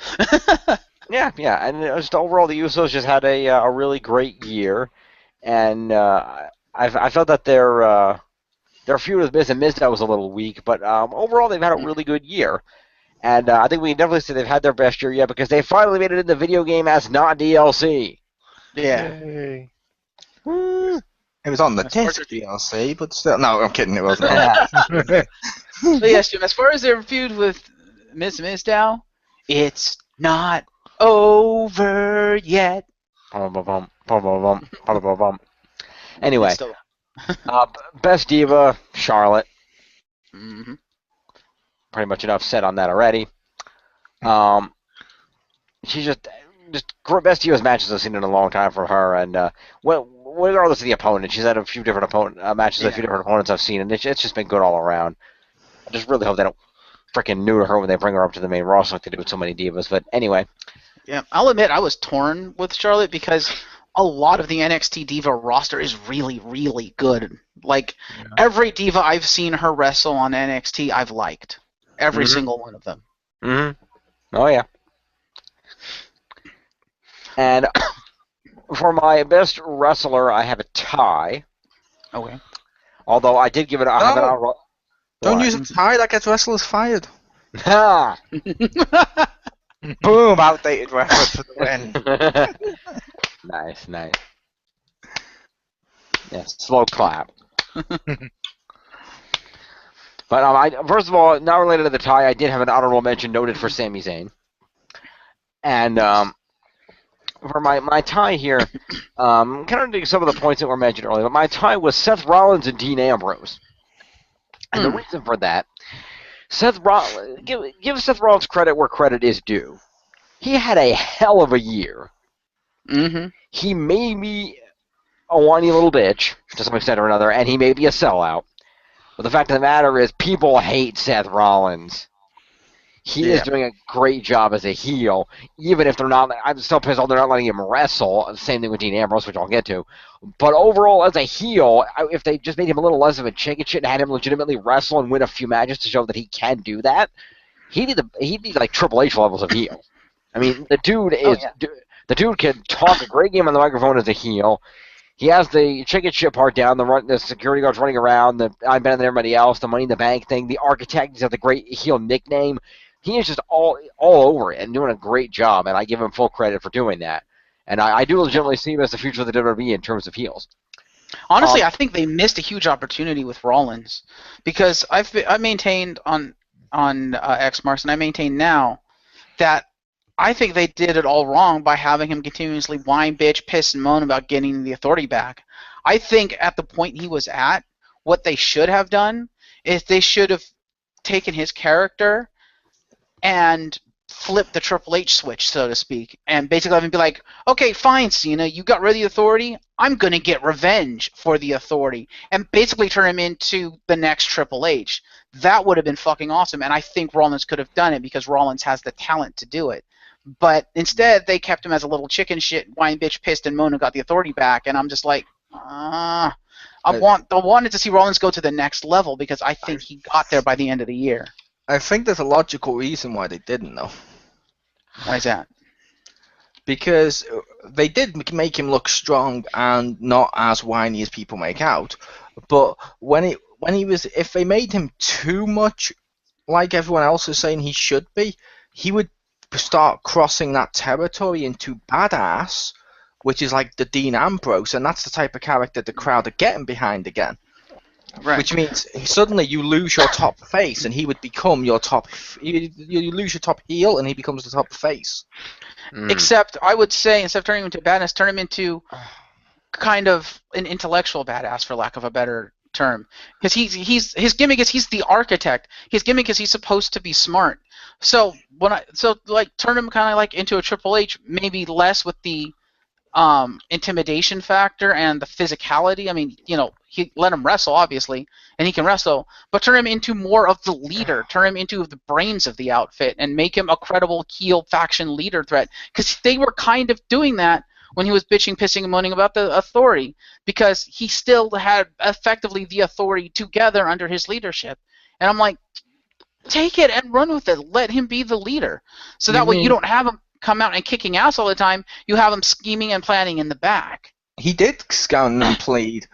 Speaker 3: Yeah, and just overall, the Usos just had a really great year, and I felt that their feud with Miz and Mizdow was a little weak, but overall, they've had a really good year. And I think we can definitely say they've had their best year yet because they finally made it in the video game as not DLC.
Speaker 2: Yeah.
Speaker 1: Yay.
Speaker 4: It was on the disc DLC, but still. No, I'm kidding. It wasn't.
Speaker 2: But yes, Jim, as far as their feud with Miz Mizdow, it's not over yet.
Speaker 3: Anyway, best diva, Charlotte.
Speaker 2: Mm-hmm.
Speaker 3: Pretty much enough said on that already. She's just best diva's matches I've seen in a long time for her, and when regardless of the opponent, she's had a few different matches with a few different opponents I've seen, and it's just been good all around. I just really hope they don't freaking neuter her when they bring her up to the main roster like they do with so many divas. But anyway.
Speaker 2: Yeah, I'll admit I was torn with Charlotte because a lot of the NXT Diva roster is really, really good. Like, every Diva I've seen her wrestle on NXT, I've liked. Every single one of them.
Speaker 3: Oh, yeah. And for my best wrestler, I have a tie.
Speaker 2: Okay.
Speaker 3: Although I did give it a...
Speaker 4: Don't use a tie, that gets wrestlers fired.
Speaker 3: Ha!
Speaker 4: Boom, outdated reference for the win.
Speaker 3: Nice. Yeah, slow clap. But first of all, not related to the tie, I did have an honorable mention noted for Sami Zayn. And for my tie here, kind of doing some of the points that were mentioned earlier, but my tie was Seth Rollins and Dean Ambrose. And the reason for that, give Seth Rollins credit where credit is due. He had a hell of a year. He may be a whiny little bitch, to some extent or another, and he may be a sellout. But the fact of the matter is, people hate Seth Rollins. He is doing a great job as a heel, even if they're not. I'm still pissed off they're not letting him wrestle. Same thing with Dean Ambrose, which I'll get to. But overall, as a heel, if they just made him a little less of a chicken shit and had him legitimately wrestle and win a few matches to show that he can do that, he'd be like Triple H levels of heel. I mean, the dude is the dude can talk a great game on the microphone as a heel. He has the chicken shit part down, the security guards running around, the I'm better than everybody else, the Money in the Bank thing, the architect, he's got the great heel nickname. He is just all over it and doing a great job, and I give him full credit for doing that. And I do legitimately see him as the future of the WWE in terms of heels.
Speaker 2: Honestly, I think they missed a huge opportunity with Rollins, because I maintained on X Marks, and I maintain now that I think they did it all wrong by having him continuously whine, bitch, piss, and moan about getting the authority back. I think at the point he was at, what they should have done is they should have taken his character and flipped the Triple H switch, so to speak, and basically have him be like, okay, fine, Cena, you got rid of the authority, I'm going to get revenge for the authority, and basically turn him into the next Triple H. That would have been fucking awesome, and I think Rollins could have done it because Rollins has the talent to do it. But instead, they kept him as a little chicken shit, whine, bitch, pissed, and moan, and got the authority back, and I'm just like, I wanted to see Rollins go to the next level because I think he got there by the end of the year.
Speaker 4: I think there's a logical reason why they didn't, though.
Speaker 2: Why is that?
Speaker 4: Because they did make him look strong and not as whiny as people make out. But if they made him too much like everyone else is saying he should be, he would start crossing that territory into badass, which is like the Dean Ambrose, and that's the type of character the crowd are getting behind again. Right. Which means suddenly you lose your top face, and he would become your top. You lose your top heel, and he becomes the top face.
Speaker 2: Except, I would say, instead of turning him into badass, turn him into kind of an intellectual badass, for lack of a better term. Because his gimmick is he's the architect. His gimmick is he's supposed to be smart. So turn him kind of like into a Triple H, maybe less with the intimidation factor and the physicality. I mean, he let him wrestle, obviously, and he can wrestle, but turn him into more of the leader, turn him into the brains of the outfit, and make him a credible heel faction leader threat, because they were kind of doing that when he was bitching, pissing, and moaning about the authority, because he still had effectively the authority together under his leadership. And I'm like, take it and run with it. Let him be the leader. So that way you don't have him come out and kicking ass all the time. You have him scheming and planning in the back.
Speaker 4: He did scout and plead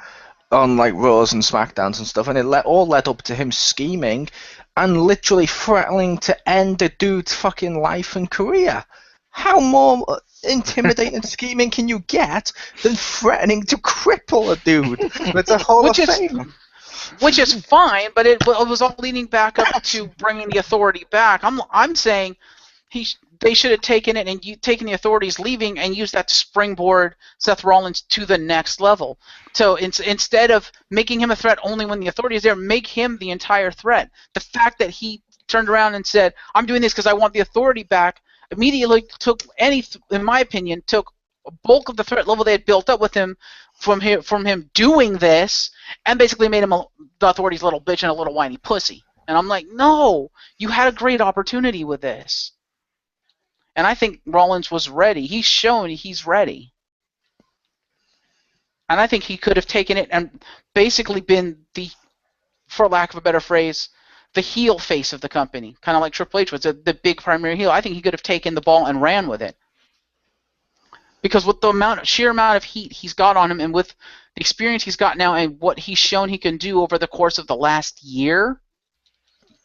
Speaker 4: on like Raws and SmackDowns and stuff, and it all led up to him scheming and literally threatening to end a dude's fucking life and career. How more intimidating and scheming can you get than threatening to cripple a dude with a Hall of Fame?
Speaker 2: Which is fine, but it was all leading back up to bringing the authority back. I'm saying they should have taken it and taken the authorities leaving and used that to springboard Seth Rollins to the next level. So instead of making him a threat only when the authority is there, make him the entire threat. The fact that he turned around and said, I'm doing this because I want the authority back, immediately in my opinion, took a bulk of the threat level they had built up with him from him doing this, and basically made him the Authority's little bitch and a little whiny pussy. And I'm like, no, you had a great opportunity with this. And I think Rollins was ready. He's shown he's ready. And I think he could have taken it and basically been the, for lack of a better phrase, the heel face of the company. Kind of like Triple H was the big primary heel. I think he could have taken the ball and ran with it. Because with the sheer amount of heat he's got on him, and with the experience he's got now and what he's shown he can do over the course of the last year,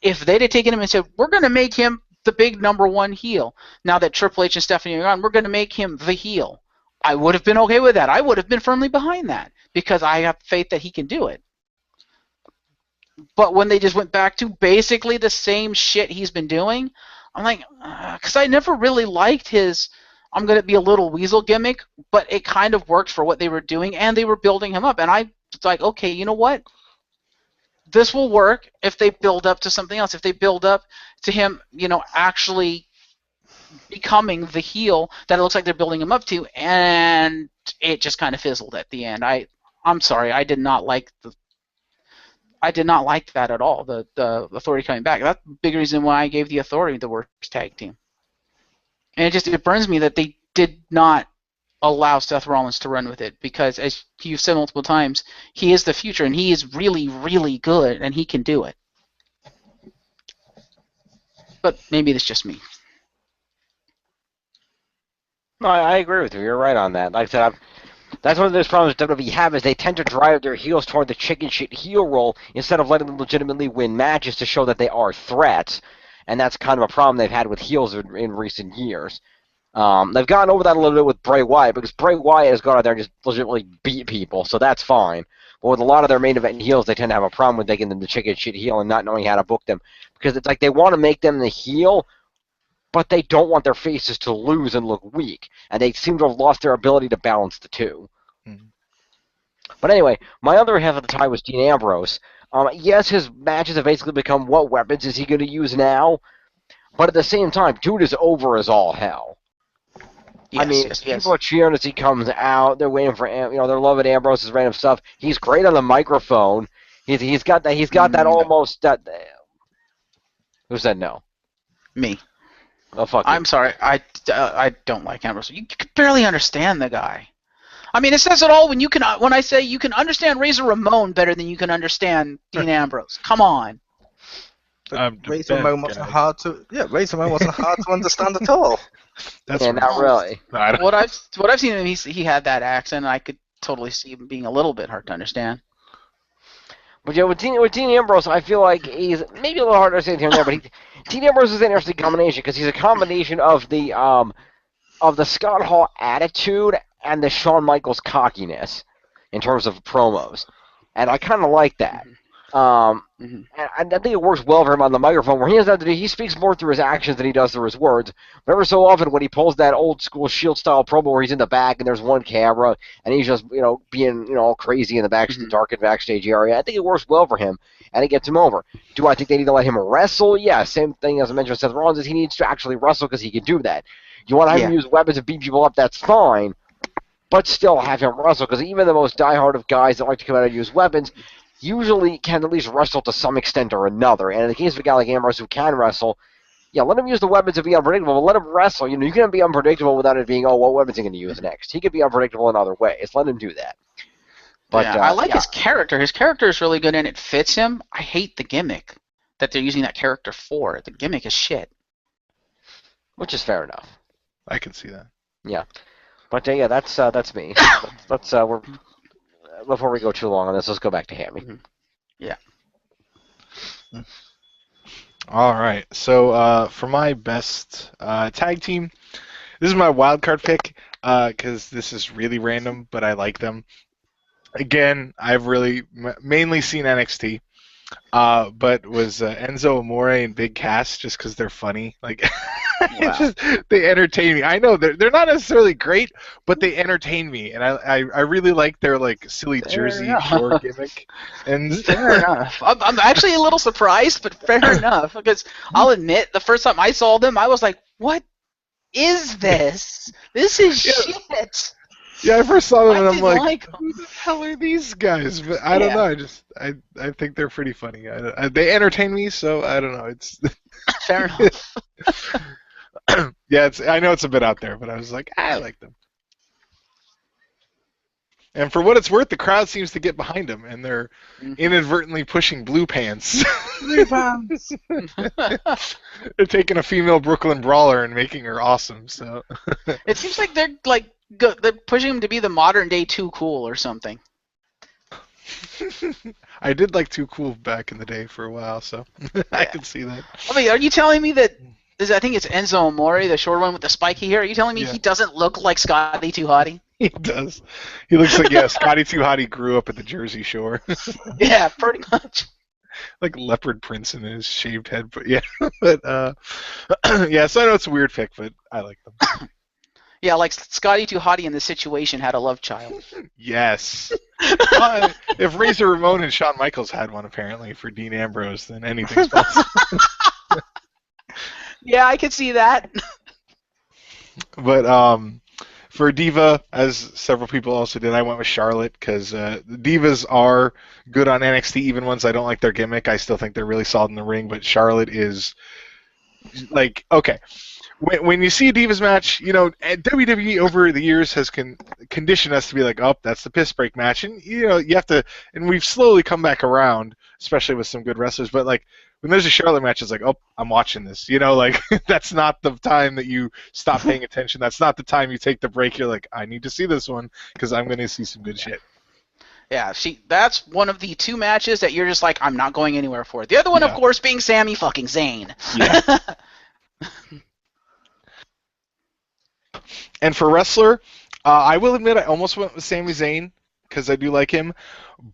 Speaker 2: if they'd have taken him and said, we're going to make him the big number one heel, now that Triple H and Stephanie are gone, we're going to make him the heel, I would have been okay with that. I would have been firmly behind that because I have faith that he can do it. But when they just went back to basically the same shit he's been doing, I'm like, because I never really liked his I'm going to be a little weasel gimmick, but it kind of worked for what they were doing, and they were building him up. And I was like, okay, you know what? This will work if they build up to something else. If they build up to him, actually becoming the heel that it looks like they're building him up to, and it just kind of fizzled at the end. I'm sorry, I did not like that at all. The Authority coming back. That's the big reason why I gave the Authority the worst tag team. And it burns me that they did not allow Seth Rollins to run with it, because as you've said multiple times, he is the future, and he is really, really good, and he can do it. But maybe it's just me.
Speaker 3: No, I agree with you. You're right on that. Like I said, that's one of those problems WWE have, is they tend to drive their heels toward the chicken shit heel role instead of letting them legitimately win matches to show that they are threats. And that's kind of a problem they've had with heels in recent years. They've gotten over that a little bit with Bray Wyatt, because Bray Wyatt has gone out there and just legitimately beat people, so that's fine. But with a lot of their main event heels, they tend to have a problem with making them the chicken shit heel and not knowing how to book them. Because it's like they want to make them the heel, but they don't want their faces to lose and look weak. And they seem to have lost their ability to balance the two. Mm-hmm. But anyway, my other half of the tie was Dean Ambrose. Yes, his matches have basically become, what weapons is he going to use now? But at the same time, dude is over as all hell. Yes, people are cheering as he comes out. They're waiting for, they're loving Ambrose's random stuff. He's great on the microphone. He's got that almost that. Who said no?
Speaker 2: Me.
Speaker 3: Oh fuck.
Speaker 2: I'm sorry. I don't like Ambrose. You can barely understand the guy. I mean, it says it all when I say you can understand Razor Ramon better than you can understand Dean Ambrose. Come on.
Speaker 4: Razor Ramon wasn't hard to understand at all.
Speaker 3: Not really.
Speaker 2: What I've seen him, he had that accent. I could totally see him being a little bit hard to understand.
Speaker 3: But yeah, with Dean Ambrose, I feel like he's maybe a little hard to understand here and there. But Dean Ambrose is an interesting combination, because he's a combination of the Scott Hall attitude and the Shawn Michaels cockiness in terms of promos, and I kind of like that. And I think it works well for him on the microphone, where he speaks more through his actions than he does through his words. But every so often, when he pulls that old school Shield style promo where he's in the back and there's one camera and he's just being all crazy in the back, the darkened backstage area, I think it works well for him and it gets him over. Do I think they need to let him wrestle? Yeah, same thing as I mentioned with Seth Rollins, is he needs to actually wrestle because he can do that. You want to have him use weapons and beat people up, that's fine, but still have him wrestle, because even the most diehard of guys that like to come out and use weapons usually can at least wrestle to some extent or another. And in the case of a guy like Ambrose who can wrestle, let him use the weapons and be unpredictable, but let him wrestle. You can be unpredictable without it being, what weapons are he going to use next? He could be unpredictable in other ways. Let him do that. But
Speaker 2: I like his character. His character is really good, and it fits him. I hate the gimmick that they're using that character for. The gimmick is shit.
Speaker 3: Which is fair enough.
Speaker 1: I can see that.
Speaker 3: Yeah. But that's me. We're before we go too long on this, let's go back to Hammy.
Speaker 2: Yeah.
Speaker 1: All right. So for my best tag team, this is my wild card pick, because this is really random, but I like them. Again, I've really mainly seen NXT, but was Enzo Amore and Big Cass, just because they're funny. Like, they entertain me. I know they're not necessarily great, but they entertain me, and I really like their silly Jersey Shore gimmick. And
Speaker 2: fair enough. I'm actually a little surprised, but fair enough, because I'll admit the first time I saw them, I was like, "What is this? This is shit."
Speaker 1: Yeah, I first saw them and I'm
Speaker 2: didn't
Speaker 1: like,
Speaker 2: like 'em.
Speaker 1: who the hell are these guys? But I don't know. I think they're pretty funny. They entertain me, so I don't know. It's
Speaker 2: Fair enough.
Speaker 1: yeah. I know it's a bit out there, but I was like, I like them. And for what it's worth, the crowd seems to get behind them, and they're inadvertently pushing blue pants.
Speaker 4: Blue pants.
Speaker 1: They're taking a female Brooklyn brawler and making her awesome. So
Speaker 2: It seems like they're they're pushing him to be the modern day Too Cool or something.
Speaker 1: I did like Too Cool back in the day for a while, so I can see that.
Speaker 2: I mean, are you telling me that? I think it's Enzo Amore, the short one with the spiky hair. Are you telling me he doesn't look like Scotty Too Hottie?
Speaker 1: He does. He looks like Scotty Too Hottie grew up at the Jersey Shore.
Speaker 2: Yeah, pretty much.
Speaker 1: Like Leopard Prince in his shaved head, but yeah, but yeah. So I know it's a weird pick, but I like them.
Speaker 2: Yeah, like Scotty Too Hottie in this situation had a love child.
Speaker 1: Yes. If Razor Ramon and Shawn Michaels had one, apparently, for Dean Ambrose, then anything's possible.
Speaker 2: Yeah, I could see that.
Speaker 1: But for Diva, as several people also did, I went with Charlotte because the Divas are good on NXT, even ones I don't like their gimmick. I still think they're really solid in the ring, but Charlotte is like, okay. When you see a Divas match, you know, WWE over the years has conditioned us to be like, oh, that's the piss break match. And, you know, you have to, and we've slowly come back around, especially with some good wrestlers. But, like, when there's a Charlotte match, it's like, oh, I'm watching this. You know, like, that's not the time that you stop paying attention. That's not the time you take the break. You're like, I need to see this one because I'm going to see some good shit.
Speaker 2: Yeah, that's one of the two matches that you're just like, I'm not going anywhere for. The other one, of course, being Sami fucking Zayn.
Speaker 1: Yeah. And for wrestler, I will admit I almost went with Sami Zayn because I do like him,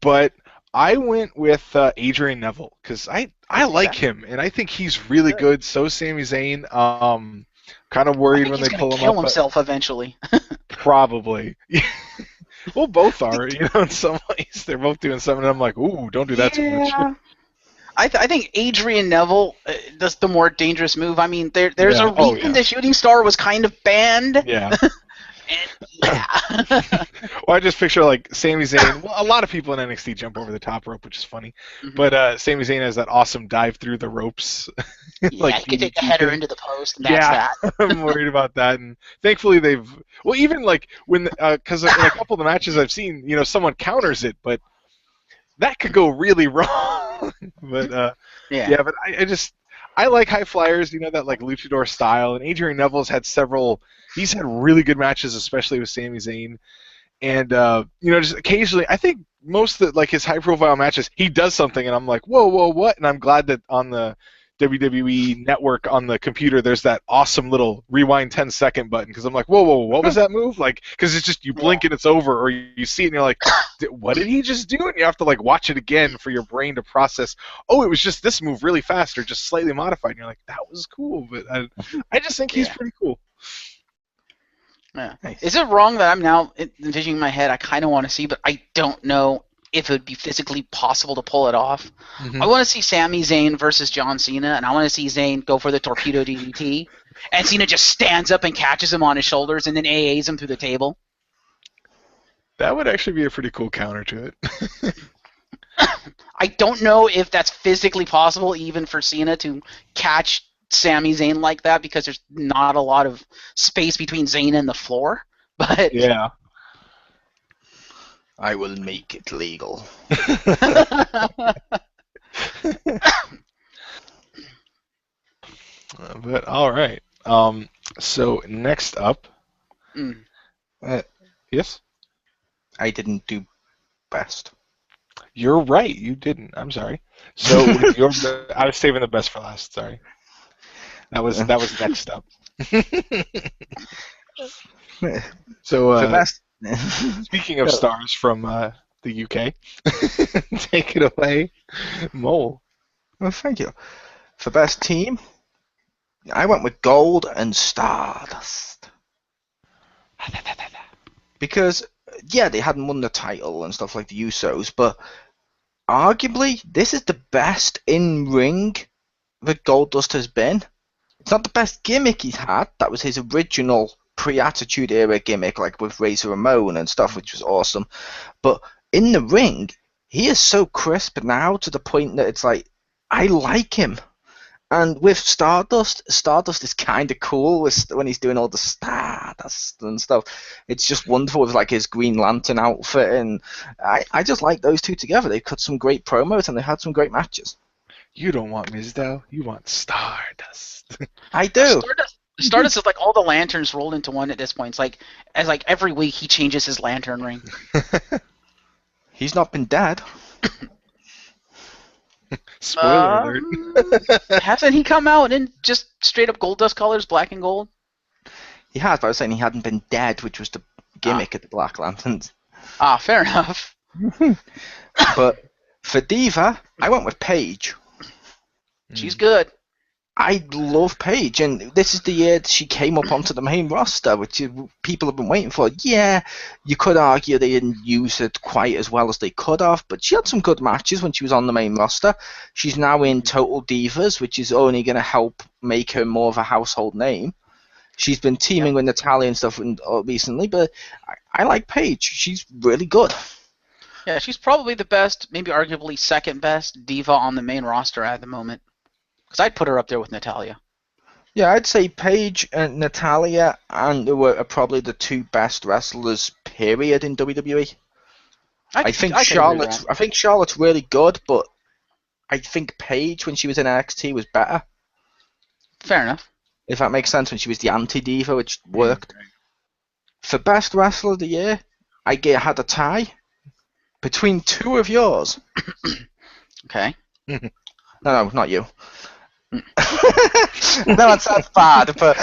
Speaker 1: but I went with Adrian Neville because I like him and I think he's really good. So Sami Zayn, kind of worried when they pull him up.
Speaker 2: He's gonna kill himself eventually.
Speaker 1: Probably. Well, both are, you know, in some ways. They're both doing something, and I'm like, ooh, don't do that too much.
Speaker 2: I think Adrian Neville does the more dangerous move. I mean, there's a reason the Shooting Star was kind of banned.
Speaker 1: Yeah.
Speaker 2: And,
Speaker 1: Well, I just picture like Sami Zayn. Well, a lot of people in NXT jump over the top rope, which is funny. Mm-hmm. But Sami Zayn has that awesome dive through the ropes.
Speaker 2: Like he could take the header into the post. And that's that.
Speaker 1: I'm worried about that. And thankfully even like when because in a couple of the matches I've seen, you know, someone counters it, but that could go really wrong. But but I like high flyers, you know, that like luchador style. And Adrian Neville's had he's had really good matches, especially with Sami Zayn. And you know, just occasionally, I think most of like his high profile matches, he does something, and I'm like, whoa, what? And I'm glad that on the WWE network on the computer, there's that awesome little rewind 10-second button, because I'm like, whoa, what was that move? Like, because it's just you blink and it's over, or you see it and you're like, what did he just do? And you have to like watch it again for your brain to process. Oh, it was just this move really fast, or just slightly modified. And you're like, that was cool, but I just think he's pretty cool.
Speaker 2: Yeah. Nice. Is it wrong that I'm now envisioning in my head? I kind of want to see, but I don't know if it would be physically possible to pull it off. Mm-hmm. I want to see Sami Zayn versus John Cena, and I want to see Zayn go for the torpedo DDT, and Cena just stands up and catches him on his shoulders and then AAs him through the table.
Speaker 1: That would actually be a pretty cool counter to it.
Speaker 2: I don't know if that's physically possible even for Cena to catch Sami Zayn like that, because there's not a lot of space between Zayn and the floor. But
Speaker 1: yeah.
Speaker 4: I will make it legal.
Speaker 1: But all right. So next up. Yes?
Speaker 4: I didn't do best.
Speaker 1: You're right. You didn't. I'm sorry. So I was saving the best for last. Sorry. That was next up. So
Speaker 4: best.
Speaker 1: Speaking of stars from the UK, take it away, Mole.
Speaker 4: Well, thank you. For best team, I went with Gold and Stardust. Because, yeah, they hadn't won the title and stuff like the Usos, but arguably, this is the best in-ring that Goldust has been. It's not the best gimmick he's had. That was his original pre-Attitude Era gimmick, like with Razor Ramon and stuff, which was awesome. But in the ring, he is so crisp now to the point that it's like, I like him. And with Stardust is kind of cool when he's doing all the Stardust and stuff. It's just wonderful with like his Green Lantern outfit, and I just like those two together. They cut some great promos and they had some great matches.
Speaker 1: You don't want Mizdow, you want Stardust.
Speaker 4: I do.
Speaker 2: Stardust is like all the lanterns rolled into one at this point. It's like every week he changes his lantern ring.
Speaker 4: He's not been dead.
Speaker 1: Spoiler alert.
Speaker 2: Hasn't he come out in just straight up Goldust colors, black and gold?
Speaker 4: He has, but I was saying he hadn't been dead, which was the gimmick of the Black Lanterns.
Speaker 2: Ah, fair enough.
Speaker 4: But for Diva, I went with Paige.
Speaker 2: She's good.
Speaker 4: I love Paige, and this is the year that she came up onto the main roster, which people have been waiting for. Yeah, you could argue they didn't use it quite as well as they could have, but she had some good matches when she was on the main roster. She's now in Total Divas, which is only going to help make her more of a household name. She's been teaming with Natalia and stuff recently, but I like Paige. She's really good.
Speaker 2: Yeah, she's probably the best, maybe arguably second best diva on the main roster at the moment. Because I'd put her up there with Natalia.
Speaker 4: Yeah, I'd say Paige and Natalia are probably the two best wrestlers, period, in WWE. I think Charlotte's really good, but I think Paige, when she was in NXT, was better.
Speaker 2: Fair enough.
Speaker 4: If that makes sense, when she was the anti-diva, which worked. For best wrestler of the year, I had a tie between two of yours.
Speaker 2: Okay.
Speaker 4: No, not you. No, that sounds bad, but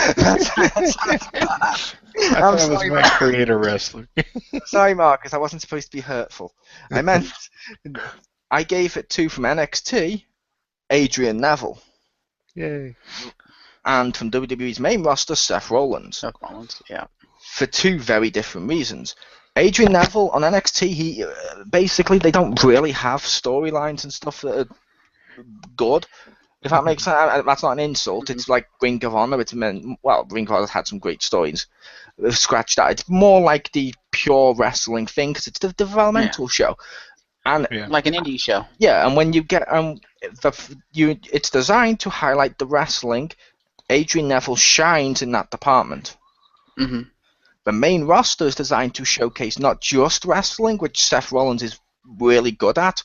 Speaker 1: I'm sorry, my creator wrestler.
Speaker 4: Sorry, Marcus, I wasn't supposed to be hurtful. I meant I gave it to from NXT, Adrian Neville.
Speaker 1: Yay.
Speaker 4: And from WWE's main roster, Seth Rollins.
Speaker 2: Seth Rollins, yeah.
Speaker 4: For two very different reasons. Adrian Neville on NXT, he basically they don't really have storylines and stuff that are good. If that makes sense, that's not an insult. It's like Ring of Honor. Ring of Honor had some great stories. Scratch that. It's more like the pure wrestling thing because it's the developmental show, and
Speaker 2: like an indie show.
Speaker 4: Yeah, and when you get it's designed to highlight the wrestling. Adrian Neville shines in that department.
Speaker 2: Mm-hmm.
Speaker 4: The main roster is designed to showcase not just wrestling, which Seth Rollins is really good at,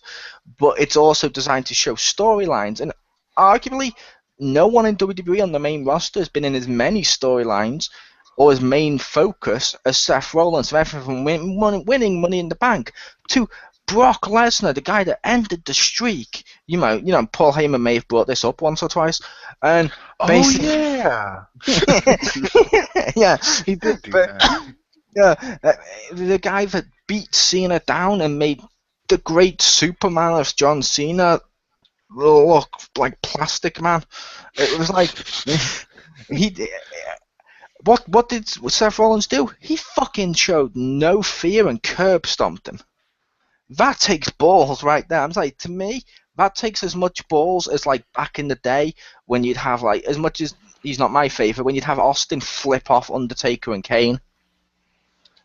Speaker 4: but it's also designed to show storylines. And arguably, no one in WWE on the main roster has been in as many storylines or as main focus as Seth Rollins. From everything from winning Money in the Bank to Brock Lesnar, the guy that ended the streak. You know, Paul Heyman may have brought this up once or twice. And
Speaker 1: yeah.
Speaker 4: Yeah,
Speaker 1: he did do that.
Speaker 4: Yeah, the guy that beat Cena down and made the great Superman of John Cena look like Plastic Man. It was like what did Seth Rollins do? He fucking showed no fear and curb stomped him. That takes balls right there. I'm like, to me, that takes as much balls as like back in the day when you'd have like, as much as he's not my favourite, when you'd have Austin flip off Undertaker and Kane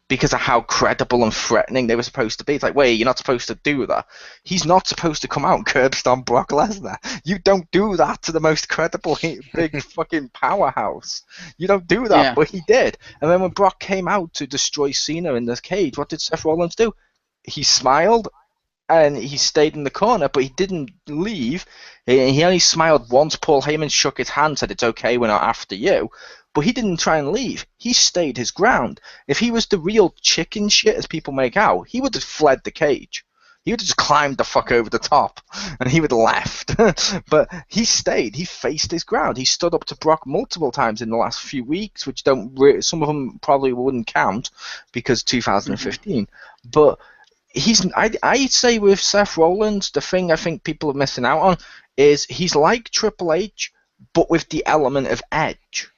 Speaker 4: because of how credible and threatening they were supposed to be. It's like, wait, you're not supposed to do that. He's not supposed to come out and curb stomp Brock Lesnar. You don't do that to the most credible big fucking powerhouse. You don't do that, but he did. And then when Brock came out to destroy Cena in this cage, what did Seth Rollins do? He smiled and he stayed in the corner, but he didn't leave. He only smiled once. Paul Heyman shook his hand, said, "It's okay, we're not after you." But he didn't try and leave. He stayed his ground. If he was the real chicken shit, as people make out, he would have fled the cage. He would have just climbed the fuck over the top, and he would have left. But he stayed. He faced his ground. He stood up to Brock multiple times in the last few weeks, which some of them probably wouldn't count because 2015. But I'd say with Seth Rollins, the thing I think people are missing out on is he's like Triple H, but with the element of edge.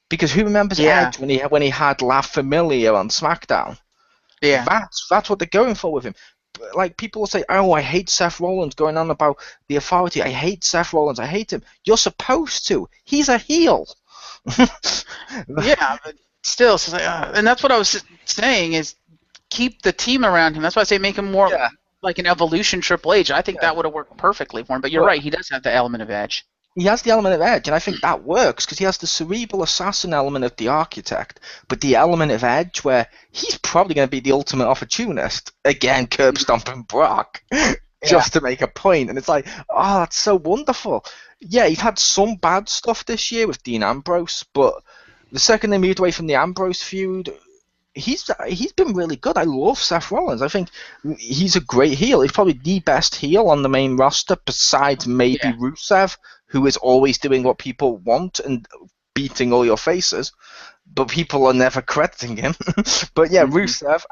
Speaker 4: Because who remembers Edge when he had La Familia on SmackDown? Yeah, that's what they're going for with him. Like, people will say, "Oh, I hate Seth Rollins," going on about the Authority. I hate Seth Rollins. I hate him. You're supposed to. He's a heel.
Speaker 2: Yeah, but still, so it's like, and that's what I was saying is keep the team around him. That's why I say make him more like an evolution Triple H. I think that would have worked perfectly for him. But you're right, he does have the element of edge.
Speaker 4: He has the element of edge, and I think that works because he has the cerebral assassin element of the architect, but the element of edge where he's probably going to be the ultimate opportunist. Again, curb stomping Brock just to make a point, and it's like, oh, that's so wonderful. Yeah, he's had some bad stuff this year with Dean Ambrose, but the second they moved away from the Ambrose feud, he's been really good. I love Seth Rollins. I think he's a great heel. He's probably the best heel on the main roster besides maybe Rusev, who is always doing what people want and beating all your faces, but people are never crediting him. But yeah, Rusev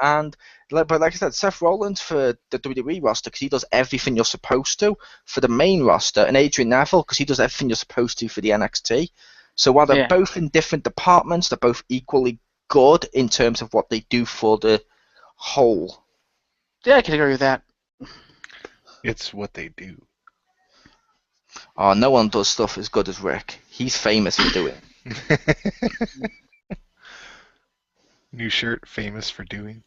Speaker 4: but like I said, Seth Rollins for the WWE roster because he does everything you're supposed to for the main roster, and Adrian Neville because he does everything you're supposed to for the NXT. So while they're both in different departments, they're both equally good in terms of what they do for the whole.
Speaker 2: Yeah, I can agree with that.
Speaker 1: It's what they do.
Speaker 4: Oh, no one does stuff as good as Rick. He's famous for doing it.
Speaker 1: New shirt, famous for doing.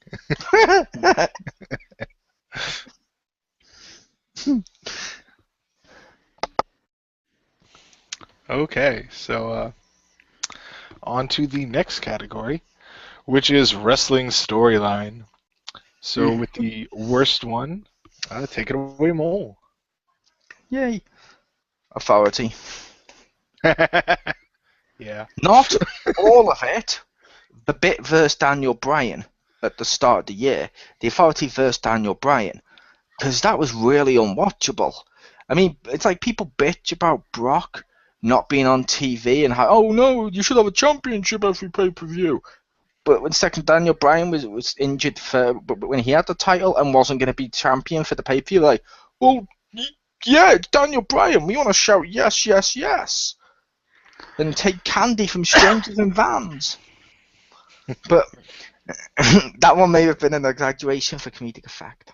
Speaker 1: Okay, so on to the next category, which is wrestling storyline. So with the worst one, take it away, Mole.
Speaker 4: Yay. Authority.
Speaker 1: Yeah.
Speaker 4: Not all of it. The bit versus Daniel Bryan at the start of the year. The Authority versus Daniel Bryan. Because that was really unwatchable. I mean, it's like people bitch about Brock not being on TV and how, oh no, you should have a championship every pay-per-view. But when second Daniel Bryan was injured but when he had the title and wasn't going to be champion for the pay-per-view, like, well, yeah, it's Daniel Bryan. We want to shout yes, yes, yes. And take candy from strangers in vans. But that one may have been an exaggeration for comedic effect.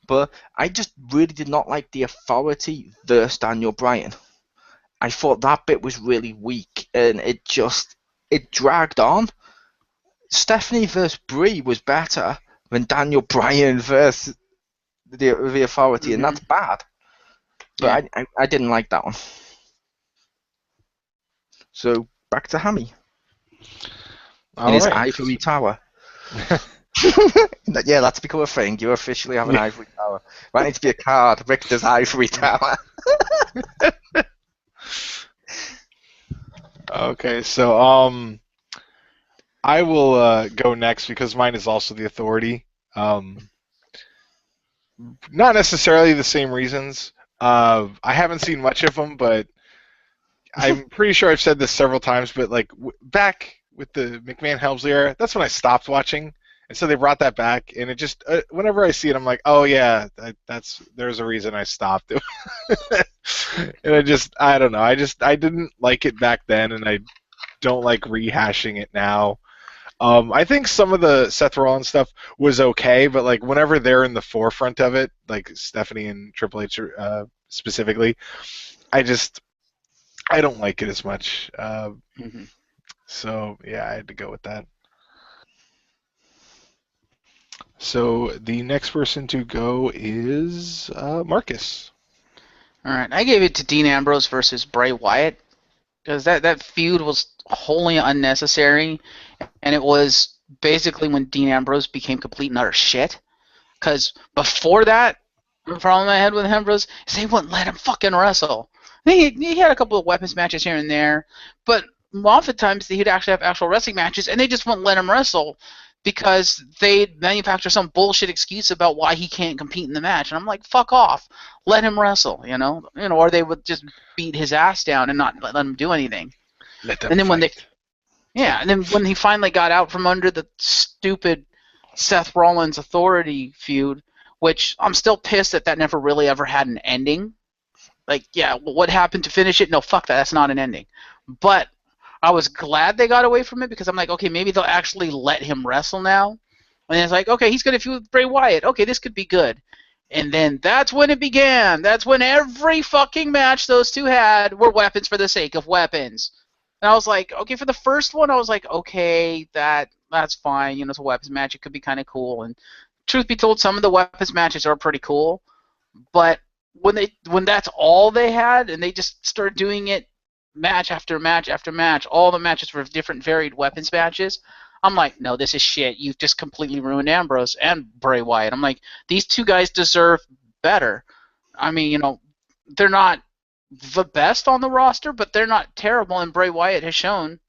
Speaker 4: But I just really did not like the Authority versus Daniel Bryan. I thought that bit was really weak, and it dragged on. Stephanie versus Brie was better than Daniel Bryan versus the Authority, and that's bad. But I didn't like that one. So back to Hammy in his ivory tower. Yeah, that's become a thing. You officially have an ivory tower. Might need to be a card. Richter's ivory tower.
Speaker 1: Okay, so I will go next because mine is also the Authority. Not necessarily the same reasons. I haven't seen much of them, but I'm pretty sure I've said this several times. But like back with the McMahon-Helmsley era, that's when I stopped watching, and so they brought that back. And it just whenever I see it, I'm like, oh yeah, there's a reason I stopped. And I don't know. I didn't like it back then, and I don't like rehashing it now. I think some of the Seth Rollins stuff was okay, but like whenever they're in the forefront of it, like Stephanie and Triple H specifically, I don't like it as much. So yeah, I had to go with that. So the next person to go is Marcus.
Speaker 2: All right, I gave it to Dean Ambrose versus Bray Wyatt because that feud was wholly unnecessary, and it was basically when Dean Ambrose became complete and utter shit. Because before that, the problem I had with Ambrose is they wouldn't let him fucking wrestle. He had a couple of weapons matches here and there, but oftentimes he'd actually have actual wrestling matches, and they just wouldn't let him wrestle because they manufacture some bullshit excuse about why he can't compete in the match. And I'm like, fuck off. Let him wrestle, or they would just beat his ass down and not let him do anything.
Speaker 1: Let them
Speaker 2: and then
Speaker 1: fight.
Speaker 2: And then when he finally got out from under the stupid Seth Rollins Authority feud, which I'm still pissed that never really ever had an ending. Like, yeah, what happened to finish it? No, fuck that. That's not an ending. But I was glad they got away from it because I'm like, okay, maybe they'll actually let him wrestle now. And it's like, okay, he's going to feud with Bray Wyatt. Okay, this could be good. And then that's when it began. That's when every fucking match those two had were weapons for the sake of weapons. And I was like, okay, for the first one, I was like, okay, that's fine. It's a weapons match. It could be kind of cool. And truth be told, some of the weapons matches are pretty cool. But when that's all they had, and they just started doing it match after match after match, all the matches were different varied weapons matches. I'm like, no, this is shit. You've just completely ruined Ambrose and Bray Wyatt. I'm like, these two guys deserve better. I mean, they're not the best on the roster, but they're not terrible, and Bray Wyatt has shown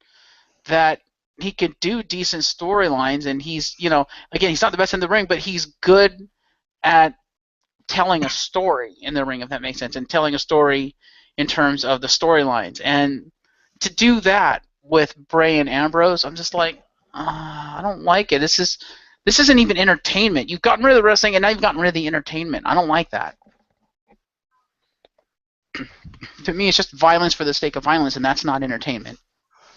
Speaker 2: that he can do decent storylines, and he's, again, he's not the best in the ring, but he's good at telling a story in the ring, if that makes sense, and telling a story in terms of the storylines. And to do that with Bray and Ambrose, I'm just like, I don't like it. This isn't even entertainment. You've gotten rid of the wrestling, and now you've gotten rid of the entertainment. I don't like that. To me, it's just violence for the sake of violence, and that's not entertainment.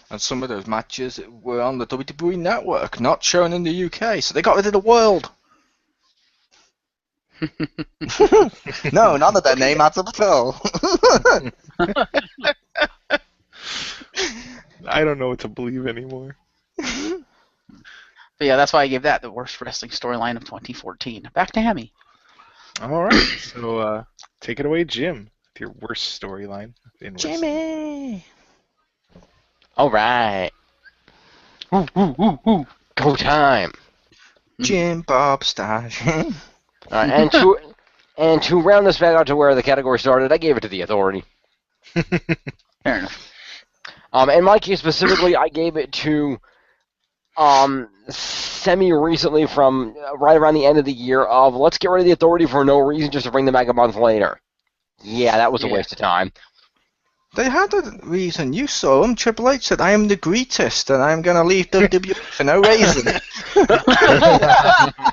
Speaker 4: And some of those matches were on the WWE Network, not shown in the UK, so they got rid of the world. No, none of their name adds up at all.
Speaker 1: I don't know what to believe anymore.
Speaker 2: But yeah, that's why I gave that the worst wrestling storyline of 2014. Back to Hemi.
Speaker 1: All right, so take it away, Jim, with your worst storyline in wrestling.
Speaker 4: Jimmy!
Speaker 3: All right. Woo, woo, woo, woo. Go time.
Speaker 4: Jim Bob Stash.
Speaker 3: All right, and to round this back out to where the category started, I gave it to the Authority.
Speaker 2: Fair enough.
Speaker 3: In my case specifically, I gave it to semi-recently from right around the end of the year of let's get rid of the Authority for no reason just to bring them back a month later. Yeah, that was a waste of time.
Speaker 4: They had a reason. You saw them. Triple H said, I am the greatest, and I'm going to leave WWE for no reason.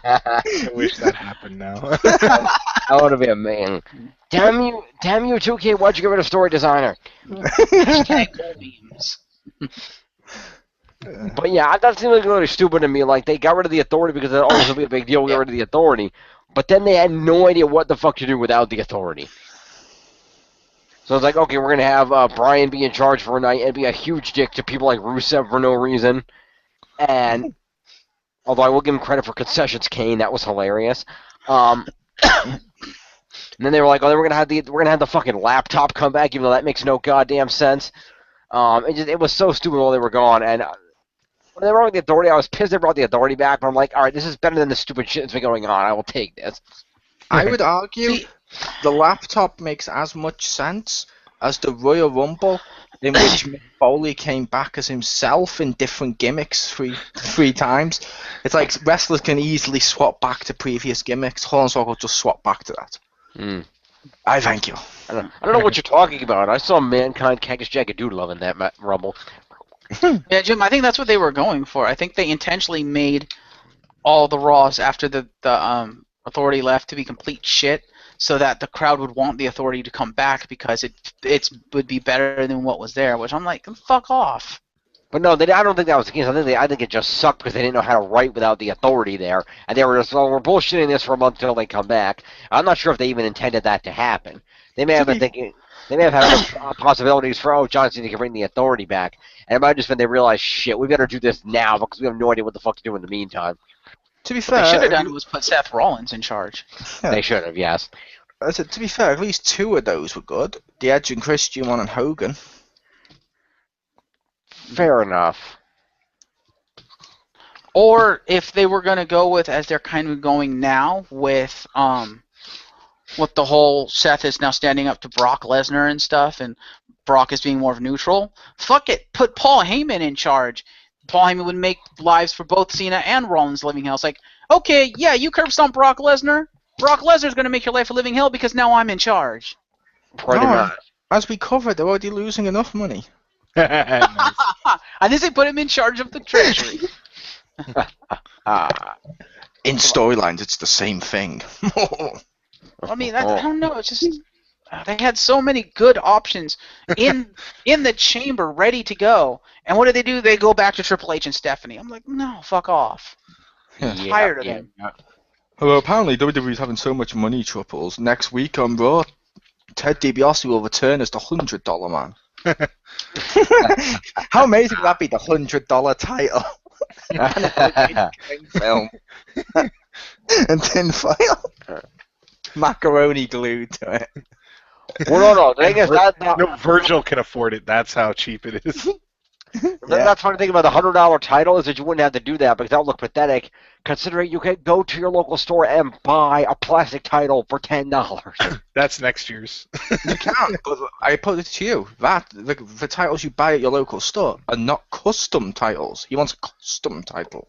Speaker 1: I wish that happened now.
Speaker 3: That would have been amazing. Damn you, 2K, why'd you get rid of Story Designer? But yeah, that seems like really stupid to me. Like, they got rid of the Authority because it always would be a big deal to get rid of the Authority. But then they had no idea what the fuck to do without the Authority. So it's like, okay, we're going to have Brian be in charge for a night and be a huge dick to people like Rusev for no reason. And, although I will give him credit for concessions, Kane, that was hilarious. And then they were like, oh, then we're going to have the fucking laptop come back, even though that makes no goddamn sense. It was so stupid while they were gone. And when they were with the Authority, I was pissed they brought the Authority back, but I'm like, all right, this is better than the stupid shit that's been going on. I will take this.
Speaker 4: I would argue the laptop makes as much sense as the Royal Rumble, in which Mick Foley came back as himself in different gimmicks three times. It's like wrestlers can easily swap back to previous gimmicks. Hornswoggle will just swap back to that. I thank you.
Speaker 3: I don't know what you're talking about. I saw Mankind, Cactus Jack, and Dude Love in that Rumble.
Speaker 2: Yeah, Jim, I think that's what they were going for. I think they intentionally made all the Raws after the Authority left to be complete shit, so that the crowd would want the Authority to come back because it would be better than what was there. Which I'm like, fuck off.
Speaker 3: But no, I don't think that was the case. I think it just sucked because they didn't know how to write without the Authority there, and they were just, well, we're bullshitting this for a month until they come back. I'm not sure if they even intended that to happen. They may have been thinking. They may have had other possibilities for, John Cena can bring the Authority back, and it might have just been they realized, shit, we better do this now because we have no idea what the fuck to do in the meantime.
Speaker 4: To be fair,
Speaker 2: what they should have done was put Seth Rollins in charge.
Speaker 4: Yeah.
Speaker 3: They should have, yes.
Speaker 4: I said, to be fair, at least two of those were good. The Edge and Christian one and Hogan.
Speaker 3: Fair enough.
Speaker 2: Or if they were going to go with, as they're kind of going now, with the whole Seth is now standing up to Brock Lesnar and stuff, and Brock is being more of neutral, fuck it, put Paul Heyman in charge. Paul Heyman would make lives for both Cena and Rollins living hell. It's like, okay, yeah, you curb stomp Brock Lesnar. Brock Lesnar's going to make your life a living hell because now I'm in charge.
Speaker 3: Pretty much.
Speaker 4: As we covered, they're already losing enough money.
Speaker 1: Nice.
Speaker 2: I think they put him in charge of the treasury.
Speaker 4: In storylines, it's the same thing.
Speaker 2: I mean, I don't know. It's just they had so many good options in the chamber ready to go. And what do? They go back to Triple H and Stephanie. I'm like, no, fuck off. I'm tired of them.
Speaker 4: Although apparently WWE's having so much money troubles, next week on Raw, Ted DiBiase will return as the $100 man. How amazing would that be? The $100 title. Film. And tinfoil. Macaroni glued to it.
Speaker 3: Well, no. The thing is,
Speaker 1: No, Virgil can afford it. That's how cheap it is.
Speaker 3: That's funny thing about the $100 title is that you wouldn't have to do that because that would look pathetic. Considering you can go to your local store and buy a plastic title for $10.
Speaker 1: That's next year's.
Speaker 4: You can, but I put it to you that the titles you buy at your local store are not custom titles. He wants a custom title.